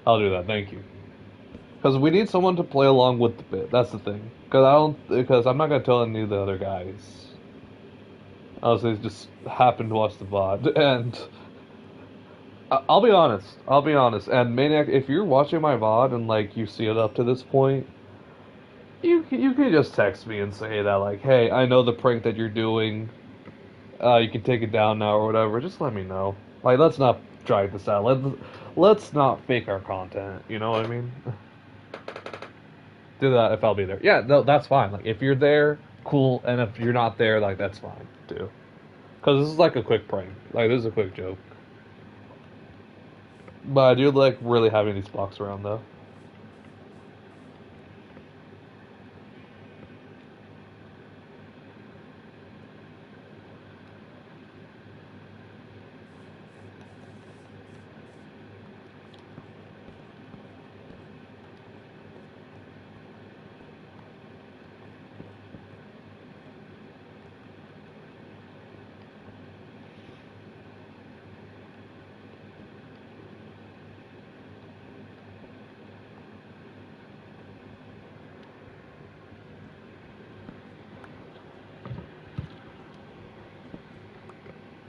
I'll do that. Thank you. Because we need someone to play along with the bit. That's the thing. Because I'm not gonna tell any of the other guys. Honestly, just happened to watch the VOD, and I'll be honest. I'll be honest. And Maniac, if you're watching my VOD and like you see it up to this point, you can just text me and say that like, hey, I know the prank that you're doing. You can take it down now or whatever. Just let me know. Like, let's not drag this out. Let's not fake our content. You know what I mean? Do that if I'll be there. Yeah, no, that's fine. Like, if you're there, cool. And if you're not there, like, that's fine too. Because this is like a quick prank. Like, this is a quick joke. But I do like really having these blocks around though.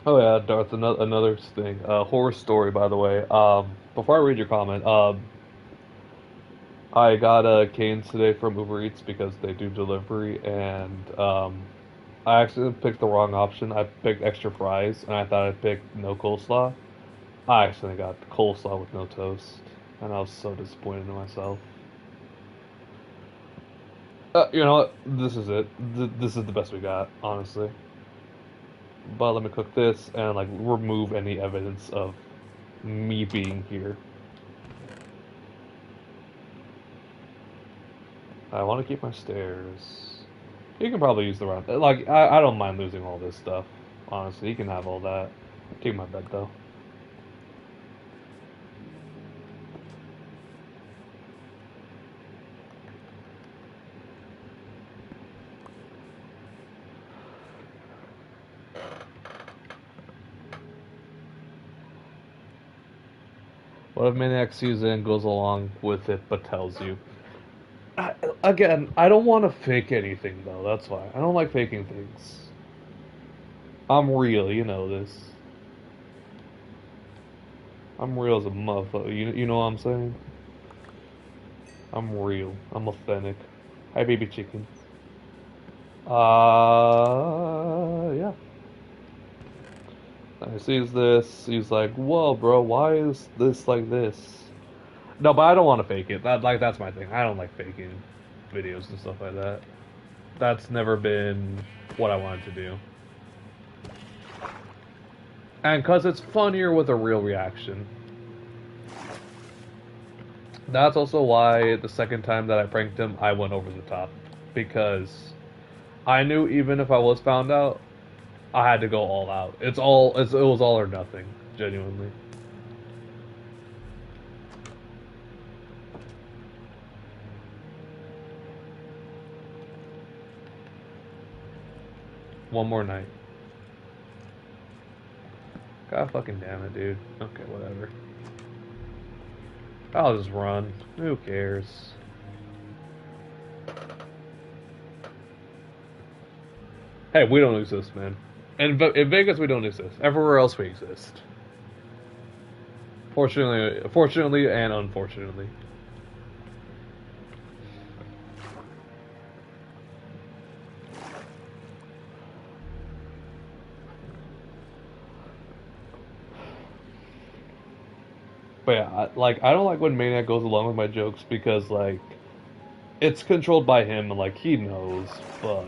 Oh yeah, Darth. Another thing. Horror story, by the way. Before I read your comment, I got canes today from Uber Eats because they do delivery, and I actually picked the wrong option. I picked extra fries, and I thought I picked no coleslaw. I actually got coleslaw with no toast, and I was so disappointed in myself. You know what? This is it. This is the best we got, honestly. But let me cook this and like remove any evidence of me being here. I want to keep my stairs. You can probably use the round. Like I don't mind losing all this stuff. Honestly, you can have all that. Take my bed though. What if Maniac sees it and goes along with it, but tells you? Again, I don't want to fake anything though. That's why I don't like faking things. I'm real, you know this. I'm real as a motherfucker. You know what I'm saying? I'm real. I'm authentic. Hi, baby chicken. Yeah. He sees this. He's like, "Whoa, bro, why is this like this?" No, but I don't want to fake it. That's my thing. I don't like faking. videos and stuff like that. That's never been what I wanted to do. And because it's funnier with a real reaction. That's also why the second time that I pranked him, I went over the top. Because I knew even if I was found out, I had to go all out. It was all or nothing, genuinely. One more night. God fucking damn it, dude. Okay, whatever. I'll just run. Who cares? Hey, we don't exist, man. And in Vegas, we don't exist. Everywhere else, we exist. Fortunately and unfortunately. But yeah, I don't like when Maniac goes along with my jokes because, like, it's controlled by him and, like, he knows, but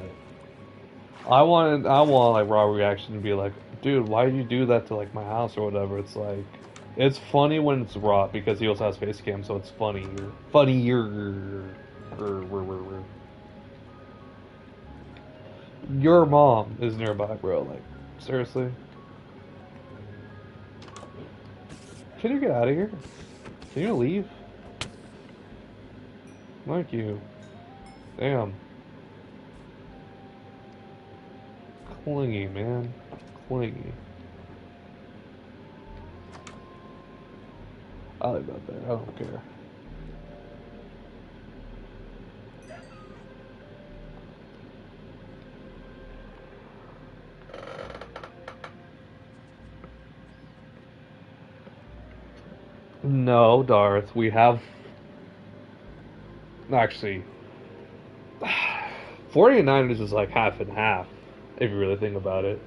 I want like raw reaction to be like, dude, why did you do that to like my house or whatever? It's like, it's funny when it's raw because he also has face cam, so it's funnier. Your mom is nearby, bro. Like, seriously, can you get out of here? Can you leave? Thank you. Damn, clingy man, clingy. I like that there. I don't care. No, Darth. We have actually 49ers is like half and half, if you really think about it.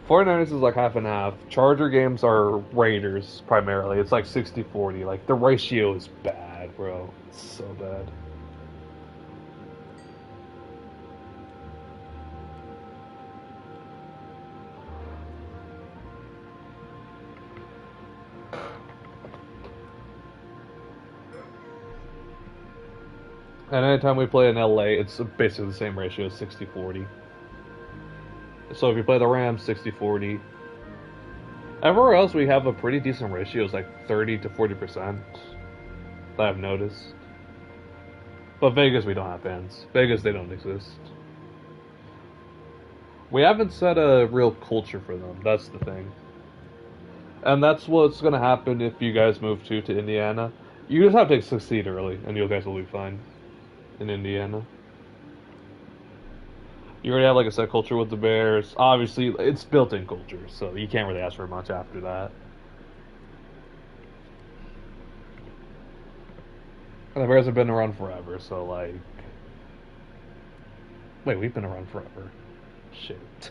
49ers is like half and half. Charger games are Raiders primarily. It's like 60-40. Like, the ratio is bad, bro. It's so bad. And anytime we play in LA, it's basically the same ratio, 60-40. So if you play the Rams, 60-40. Everywhere else, we have a pretty decent ratio. It's like 30 to 40% that I've noticed. But Vegas, we don't have fans. Vegas, they don't exist. We haven't set a real culture for them. That's the thing. And that's what's going to happen if you guys move to Indiana. You just have to succeed early, and you guys will be fine in Indiana. You already have like a set culture with the Bears. Obviously, it's built-in culture, so you can't really ask for much after that. And the Bears have been around forever, so like, wait, we've been around forever. Shit.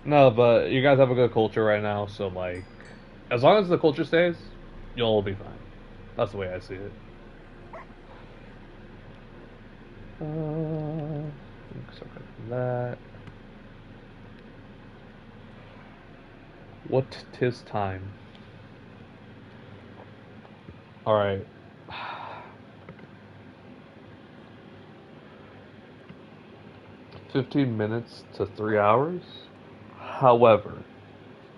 No, but you guys have a good culture right now, so like, as long as the culture stays, you'll be fine. That's the way I see it. So that. What 'tis time? All right. 15 minutes to 3 hours. However,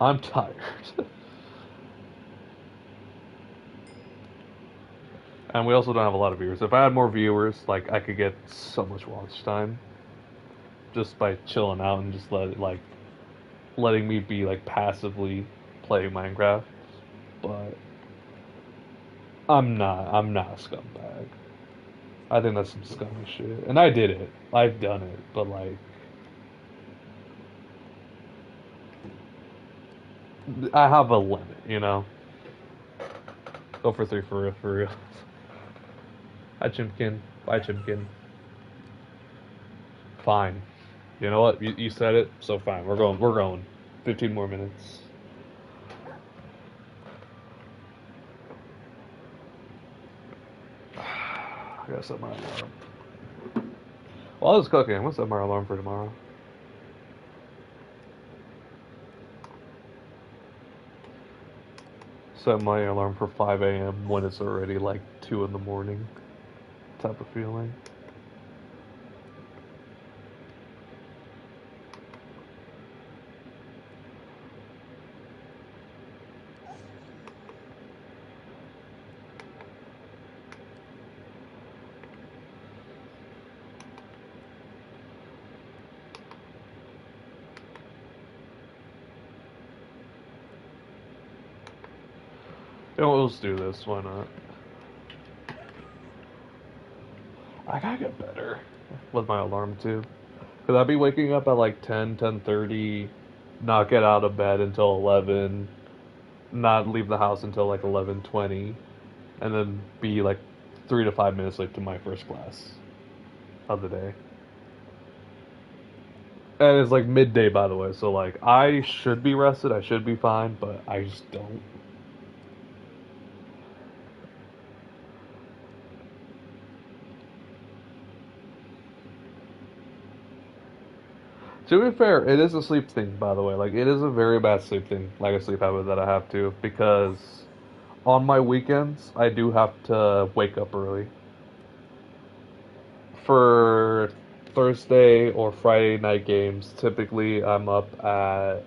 I'm tired. And we also don't have a lot of viewers. If I had more viewers, like, I could get so much watch time just by chilling out and just letting me be like passively playing Minecraft. But I'm not a scumbag. I think that's some scummy shit. And I did it. I've done it, but like, I have a limit, you know? Go for 3 for real, for real. Hi, Chimkin. Bye, Chimkin. Fine. You know what? You said it, so fine. We're going. We're going. 15 more minutes. I gotta set my alarm. While I was cooking, I'm gonna set my alarm for tomorrow. Set my alarm for 5 a.m. when it's already like 2 in the morning. Type of feeling. You know, let's do this. Why not? I gotta get better with my alarm too. Cause I'd be waking up at like 10, 10:30, not get out of bed until 11, not leave the house until like 11:20, and then be like 3 to 5 minutes late to my first class of the day. And it's like midday, by the way, so like I should be rested, I should be fine, but I just don't. To be fair, it is a sleep thing, by the way. Like, it is a very bad sleep thing, like a sleep habit that I have to, because on my weekends, I do have to wake up early. For Thursday or Friday night games, typically I'm up at.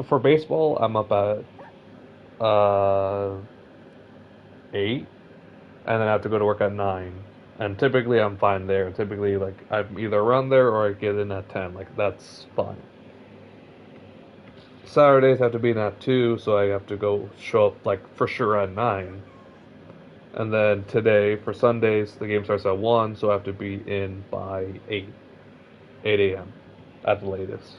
For baseball, I'm up at 8, and then I have to go to work at 9. And typically I'm fine there. Typically, like, I'm either around there or I get in at 10. Like, that's fine. Saturdays have to be in at 2, so I have to go show up, like, for sure at 9. And then today, for Sundays, the game starts at 1, so I have to be in by 8. 8 a.m. at the latest.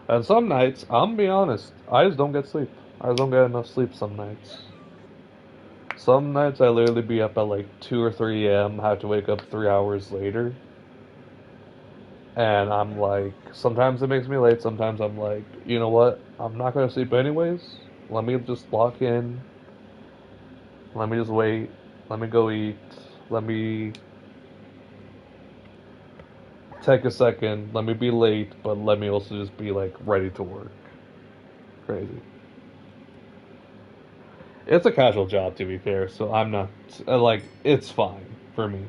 And some nights, I'm gonna be honest, I just don't get sleep. I just don't get enough sleep some nights. Some nights I literally be up at like 2 or 3 a.m., have to wake up 3 hours later. And I'm like, sometimes it makes me late, sometimes I'm like, you know what, I'm not gonna sleep anyways. Let me just lock in. Let me just wait. Let me go eat. Let me take a second. Let me be late, but let me also just be like ready to work. Crazy. It's a casual job, to be fair, so I'm not like it's fine for me.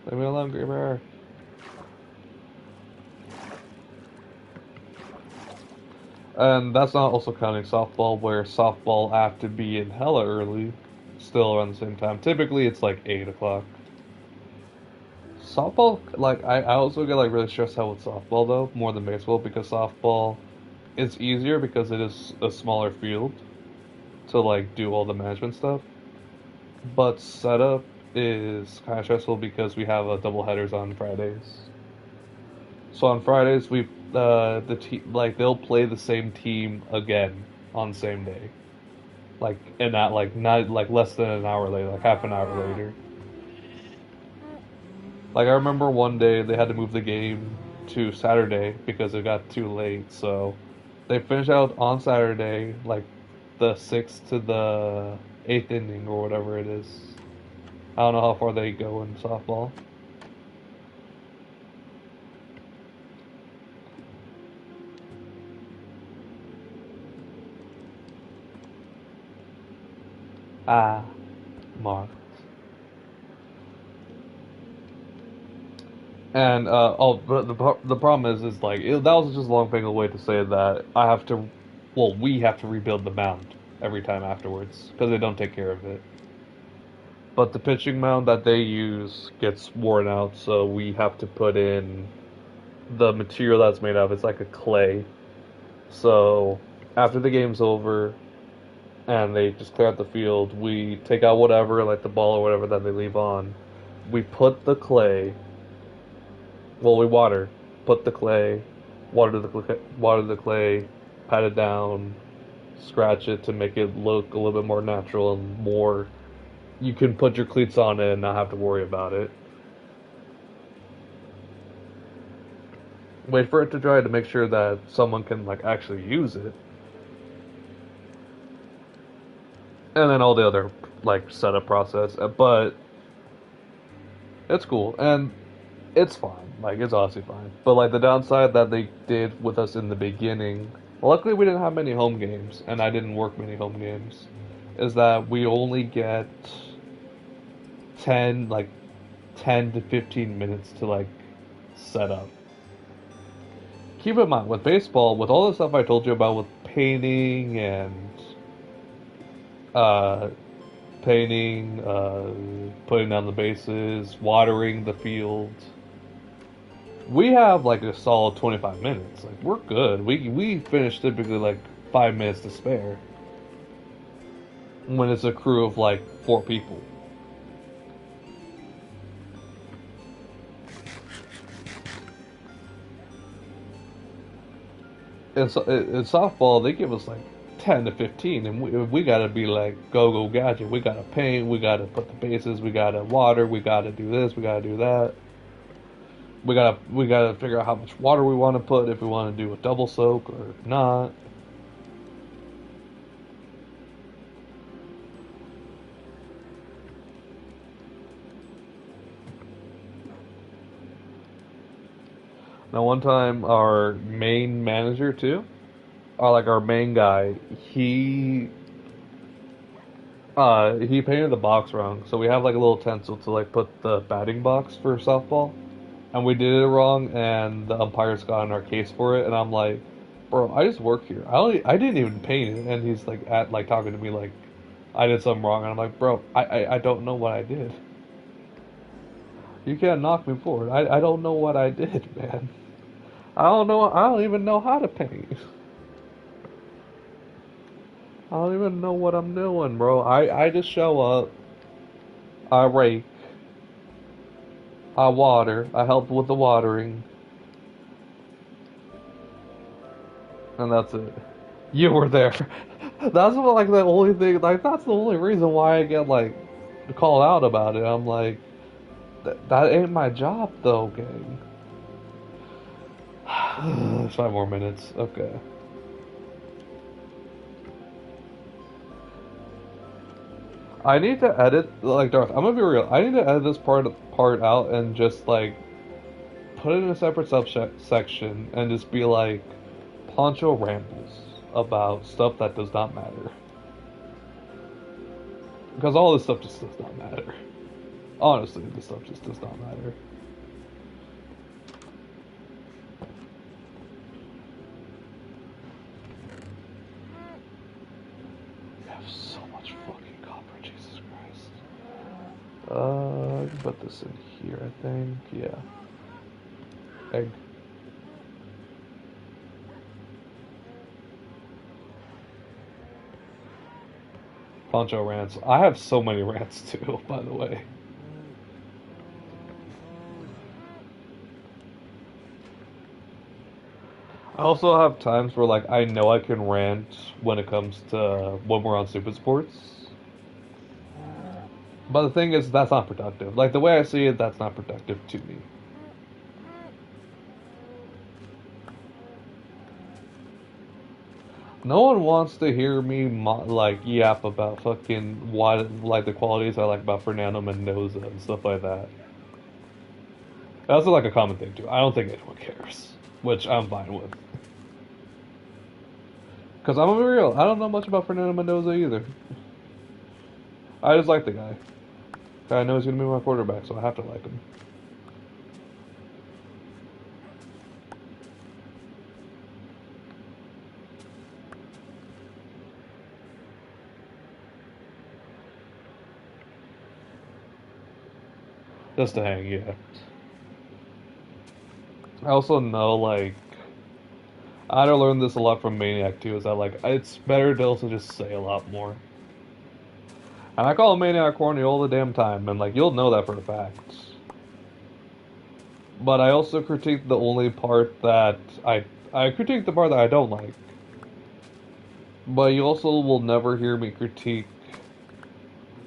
Leave me alone, Green Bear. And that's not also counting softball, where softball I have to be in hella early, still around the same time. Typically, it's like 8 o'clock. Softball, like I also get like really stressed out with softball though, more than baseball, because softball it's easier because it is a smaller field to like do all the management stuff. But setup is kind of stressful because we have a double headers on Fridays. So on Fridays we the team like they'll play the same team again on the same day. Like and that like not like less than an hour later, like half an hour later. Like I remember one day they had to move the game to Saturday because it got too late. So they finished out on Saturday, like the sixth to the eighth inning or whatever it is. I don't know how far they go in softball. Ah, Mark. And but the problem is like that was just a long thing away to say that I have to, well, we have to rebuild the mound every time afterwards because they don't take care of it. But the pitching mound that they use gets worn out, so we have to put in the material that's made of. It's like a clay. So after the game's over, and they just clear out the field. We take out whatever, like the ball or whatever that they leave on. We put the clay. Well, we water, put the clay, water the clay, pat it down, scratch it to make it look a little bit more natural and more. You can put your cleats on it and not have to worry about it. Wait for it to dry to make sure that someone can like actually use it, and then all the other like setup process. But it's cool and it's fine. Like it's honestly fine. But like the downside that they did with us in the beginning, luckily we didn't have many home games, and I didn't work many home games, is that we only get 10 like 10 to 15 minutes to like set up. Keep in mind with baseball, with all the stuff I told you about with uh, putting down the bases, watering the field. We have like a solid 25 minutes. Like we're good. We finish typically like 5 minutes to spare when it's a crew of like 4 people. In softball, they give us like 10 to 15, and we gotta be like go gadget. We gotta paint. We gotta put the bases. We gotta water. We gotta do this. We gotta do that. We gotta figure out how much water we want to put, if we want to do a double soak or not. Now, one time, our main manager too, or like our main guy, he painted the box wrong. So we have like a little utensil to like put the batting box for softball, and we did it wrong, and the umpires got in our case for it. And I'm like, bro, I just work here. I didn't even paint it, and he's like at like talking to me like I did something wrong, and I'm like, bro, I don't know what I did. You can't knock me for it. I don't know what I did, man. I don't know. I don't even know how to paint. I don't even know what I'm doing, bro. I just show up. I rake. I water. I help with the watering, and that's it. You were there. That's what, like the only thing. Like that's the only reason why I get like called out about it. I'm like, that ain't my job though, gang. 5 more minutes. Okay. I need to edit like Darth. I'm gonna be real. I need to edit this part out and just like put it in a separate subsection and just be like Pancho rambles about stuff that does not matter, because all this stuff just does not matter. Honestly, this stuff just does not matter. We have so much fucking copper, Jesus Christ. I can put this in here, I think. Yeah. Egg. Pancho rants. I have so many rants too, by the way. I also have times where like I know I can rant when it comes to when we're on Stupid Sports. But the thing is, that's not productive. Like the way I see it, that's not productive to me. No one wants to hear me like yap about fucking what like the qualities I like about Fernando Mendoza and stuff like that. That's like a common thing too. I don't think anyone cares, which I'm fine with. Because I'm gonna be real, I don't know much about Fernando Mendoza either. I just like the guy. I know he's gonna be my quarterback, so I have to like him. Just to hang, yeah. I also know like I had to learn this a lot from Maniac too. Is that like it's better to also just say a lot more. And I call Maniac corny all the damn time, and like you'll know that for a fact. But I also critique the only part that I critique the part that I don't like. But you also will never hear me critique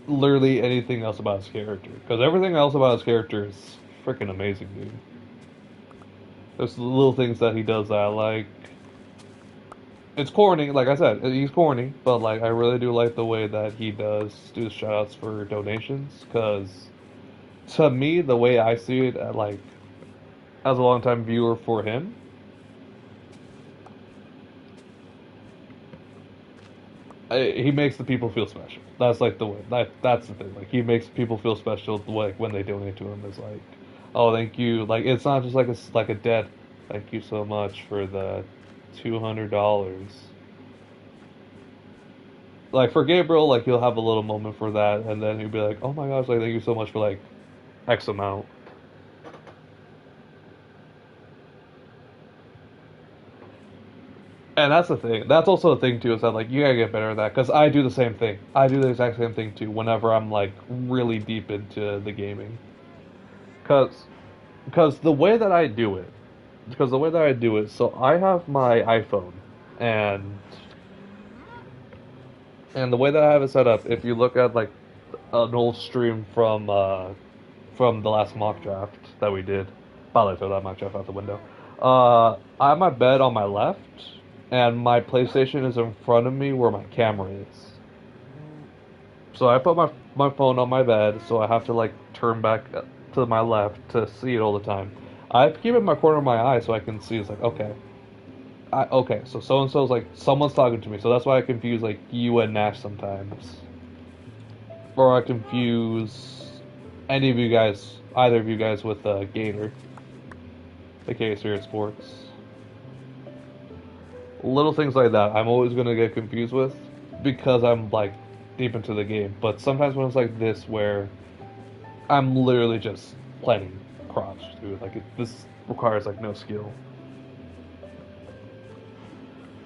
literally anything else about his character, because everything else about his character is freaking amazing, dude. There's the little things that he does that I like. It's corny, like I said, he's corny, but like I really do like the way that he does do shoutouts for donations, because to me, the way I see it, like as a longtime viewer for him, he makes the people feel special. That's like the way. That's the thing. Like he makes people feel special. Like when they donate to him, is like, oh, thank you. Like it's not just like a debt. Thank you so much for the $200. Like for Gabriel, like he'll have a little moment for that, and then he'll be like, oh my gosh, like thank you so much for like X amount. And that's the thing. That's also the thing too. Is that like you gotta get better at that because I do the same thing. I do the exact same thing too. Whenever I'm like really deep into the gaming, because the way that I do it, so I have my iPhone, and the way that I have it set up, if you look at like an old stream from the last mock draft that we did, probably throw that mock draft out the window. I have my bed on my left, and my PlayStation is in front of me where my camera is. So I put my phone on my bed, so I have to like turn back to my left to see it all the time. I keep it in my corner of my eye so I can see. It's like okay, okay, so and so's like someone's talking to me. So that's why I confuse like you and Nash sometimes, or I confuse any of you guys, either of you guys with Gator, aka Spirit Sports. Little things like that, I'm always gonna get confused with because I'm like deep into the game. But sometimes when it's like this, where I'm literally just planting crops, dude, like this requires like no skill.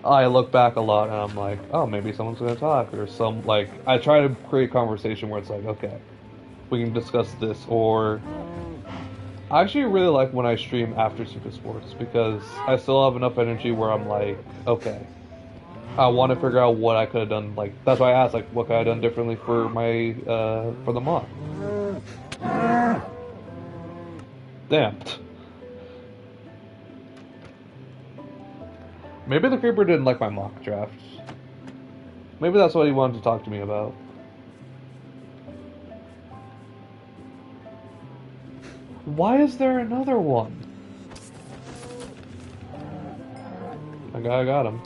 I look back a lot and I'm like, oh, maybe someone's gonna talk or some like I try to create conversation where it's like, okay, we can discuss this or. I actually really like when I stream after Super Sports because I still have enough energy where I'm like, okay, I want to figure out what I could have done. Like that's why I asked, like, what could I have done differently for my for the mock? Damn. Maybe the creeper didn't like my mock draft. Maybe that's what he wanted to talk to me about. Why is there another one? I got him.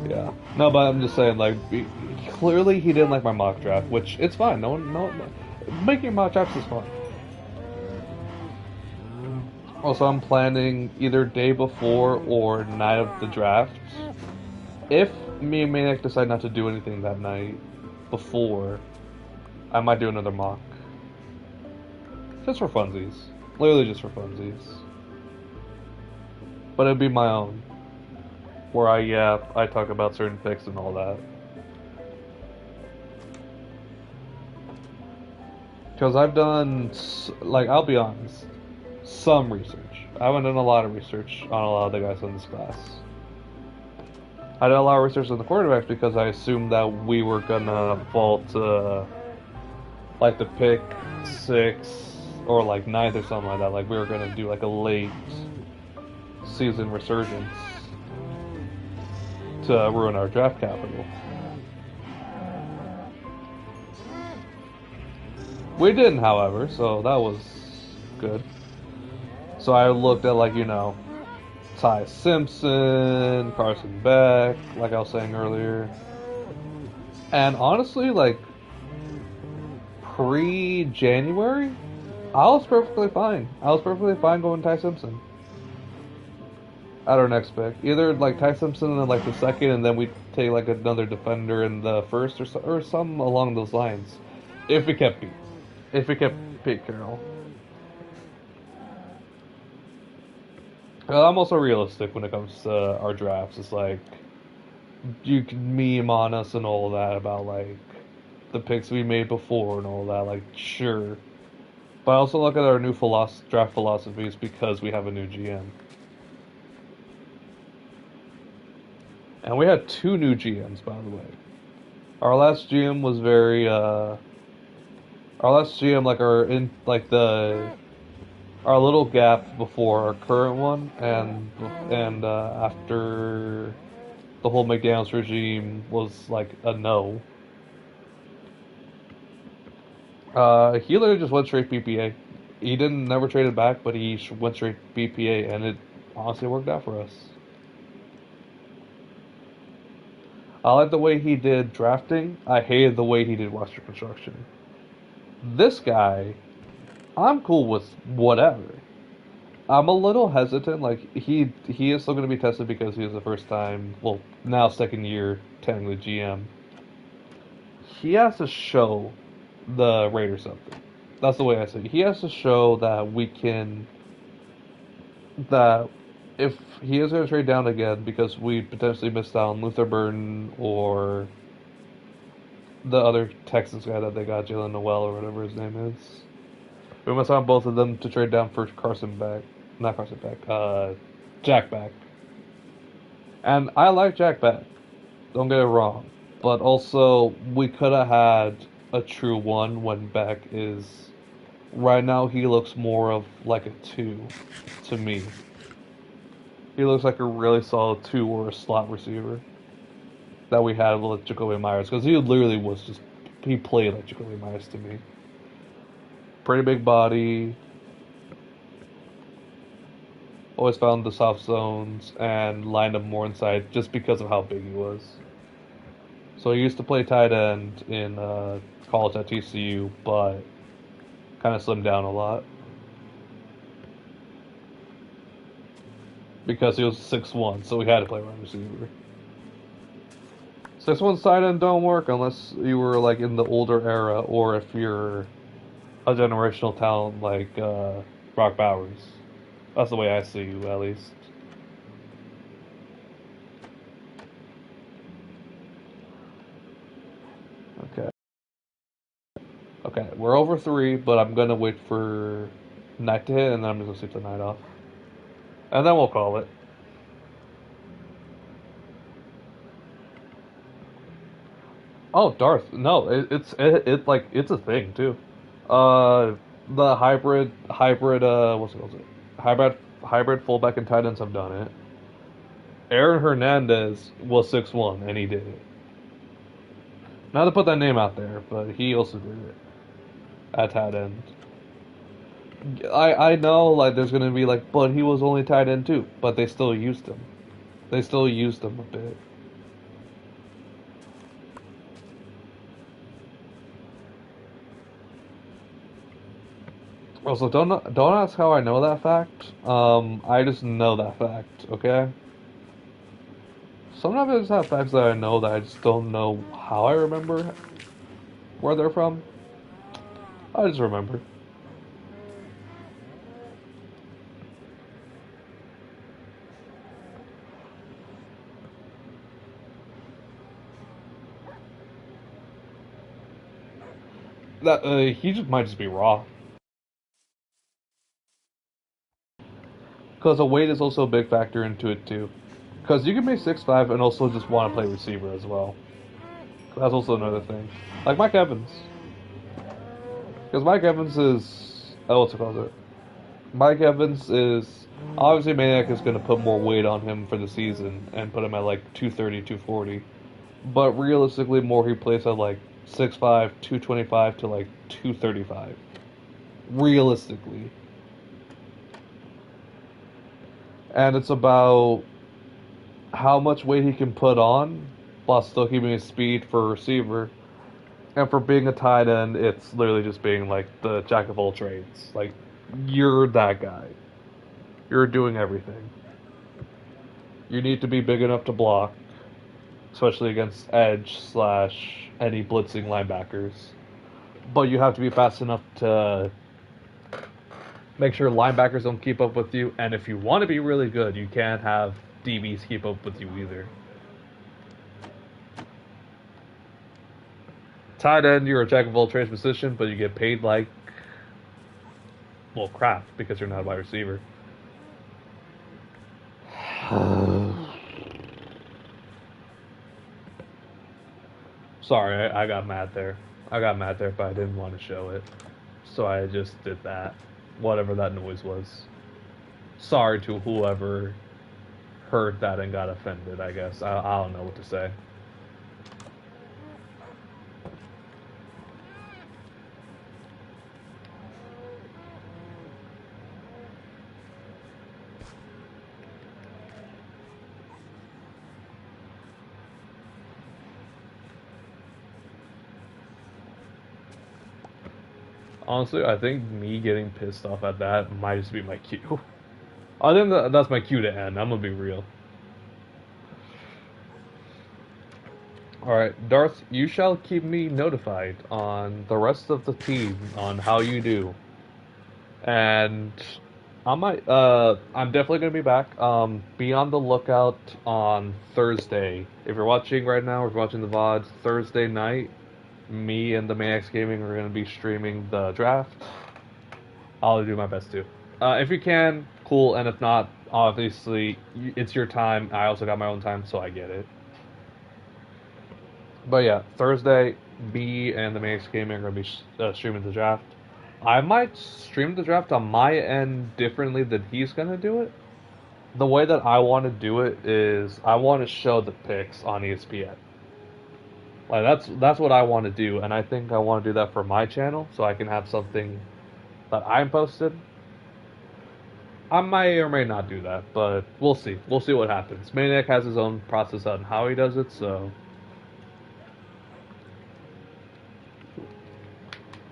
Yeah. No, but I'm just saying, like, clearly he didn't like my mock draft, which it's fine. No, making mock drafts is fun. Also, I'm planning either day before or night of the draft. If me and Maniac decide not to do anything that night before, I might do another mock. Just for funsies. Literally just for funsies. But it'd be my own. Where I talk about certain picks and all that. Because I've done, like, I'll be honest, some research. I haven't done a lot of research on a lot of the guys in this class. I did a lot of research on the quarterbacks because I assumed that we were gonna fall to, like, the pick 6 or, like, 9th or something like that. Like, we were gonna do, like, a late season resurgence to ruin our draft capital. We didn't, however, so that was good. So I looked at, like, you know, Ty Simpson, Carson Beck, like I was saying earlier. And honestly, like, pre-January, I was perfectly fine. I was perfectly fine going Ty Simpson at our next pick. Either like Ty Simpson in like the second, and then we take like another defender in the first, or something along those lines. If we kept Pete, if we kept Pete Carroll. I'm also realistic when it comes to our drafts. It's like you can meme on us and all that about like the picks we made before and all that. Like sure, but I also look at our new draft philosophies because we have a new GM. And we had two new GMs, by the way. Our last GM was very, our last GM, like our little gap before our current one, and after the whole McDaniels regime was like a no. He literally just went straight BPA. He didn't never traded back, but he went straight BPA, and it honestly worked out for us. I like the way he did drafting. I hated the way he did roster construction. This guy, I'm cool with whatever. I'm a little hesitant. Like he is still going to be tested because he was the first time. Well, now second year technically GM. He has to show the Raiders something. That's the way I see it. He has to show that we can. That if he is going to trade down again because we potentially missed out on Luther Burton or the other Texans guy that they got, Jalen Noel or whatever his name is. We must have both of them to trade down for Carson back. Not Carson back. Jack back. And I like Jack back. Don't get it wrong. But also, we could have had a true one when Beck is. Right now, he looks more of like a 2 to me. He looks like a really solid 2 or a slot receiver that we had with Jacoby Myers. Because he literally was just. He played like Jacoby Myers to me. Pretty big body. Always found the soft zones and lined up more inside just because of how big he was. So he used to play tight end in college at TCU, but kind of slimmed down a lot because he was 6'1", so we had to play wide receiver. 6'1" tight end don't work unless you were like in the older era or if you're a generational talent like Brock Bowers. That's the way I see you, at least. Okay. Okay, we're over 3, but I'm gonna wait for night to hit, and then I'm just gonna sleep the night off. And then we'll call it. Oh, Darth. No, it's a thing too. Uh, the what's it called? Hybrid fullback and tight ends have done it. Aaron Hernandez was 6'1", and he did it. Not to put that name out there, but he also did it at tight end. I know like there's gonna be like, but he was only tight end too. But they still used him. They still used him a bit. Also, don't ask how I know that fact. I just know that fact. Okay. Sometimes I just have facts that I know that I just don't know how I remember where they're from. I just remember. That he just might just be raw. Because the weight is also a big factor into it too. Because you can be 6'5" and also just want to play receiver as well. That's also another thing. Like Mike Evans. Because Mike Evans is... Oh, what's it called? Mike Evans is... Obviously, Maniac is going to put more weight on him for the season and put him at like 230, 240. But realistically, more he plays at like 6'5", 225 to like 235. Realistically. And it's about how much weight he can put on while still keeping his speed for a receiver. And for being a tight end, it's literally just being like the jack of all trades. Like, you're that guy. You're doing everything. You need to be big enough to block, especially against edge slash any blitzing linebackers. But you have to be fast enough to make sure linebackers don't keep up with you. And if you want to be really good, you can't have DBs keep up with you either. Tight end, you're a jack of all trades position, but you get paid like, well, crap, because you're not a wide receiver. Sorry, I got mad there. I got mad there, but I didn't want to show it. So I just did that. Whatever that noise was. Sorry to whoever heard that and got offended, I guess. I don't know what to say. Honestly, I think me getting pissed off at that might just be my cue. I think that's my cue to end. I'm gonna be real. Alright, Darth, you shall keep me notified on the rest of the team on how you do. And I'm definitely gonna be back. Be on the lookout on Thursday. If you're watching right now, or if you're watching the VOD, Thursday night, me and the Maniacs Gaming are gonna be streaming the draft. I'll do my best to. If you can, cool, and if not, obviously, it's your time. I also got my own time, so I get it. But yeah, Thursday, me and the Maniacs Gaming are going to be streaming the draft. I might stream the draft on my end differently than he's going to do it. The way that I want to do it is I want to show the picks on ESPN. Like that's what I want to do, and I think I want to do that for my channel so I can have something that I'm posted. I may or may not do that, but we'll see. We'll see what happens. Maniac has his own process on how he does it, so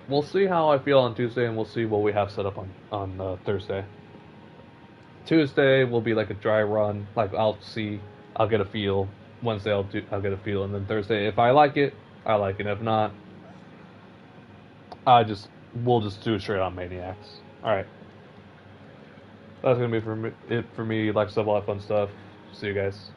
we'll see how I feel on Tuesday, and we'll see what we have set up on Thursday. Tuesday will be like a dry run. Like I'll get a feel. Wednesday I'll get a feel, and then Thursday, if I like it, I like it. If not, we'll just do it straight on Maniacs. All right, that's gonna be it for me. Like stuff, a lot of fun stuff. See you guys.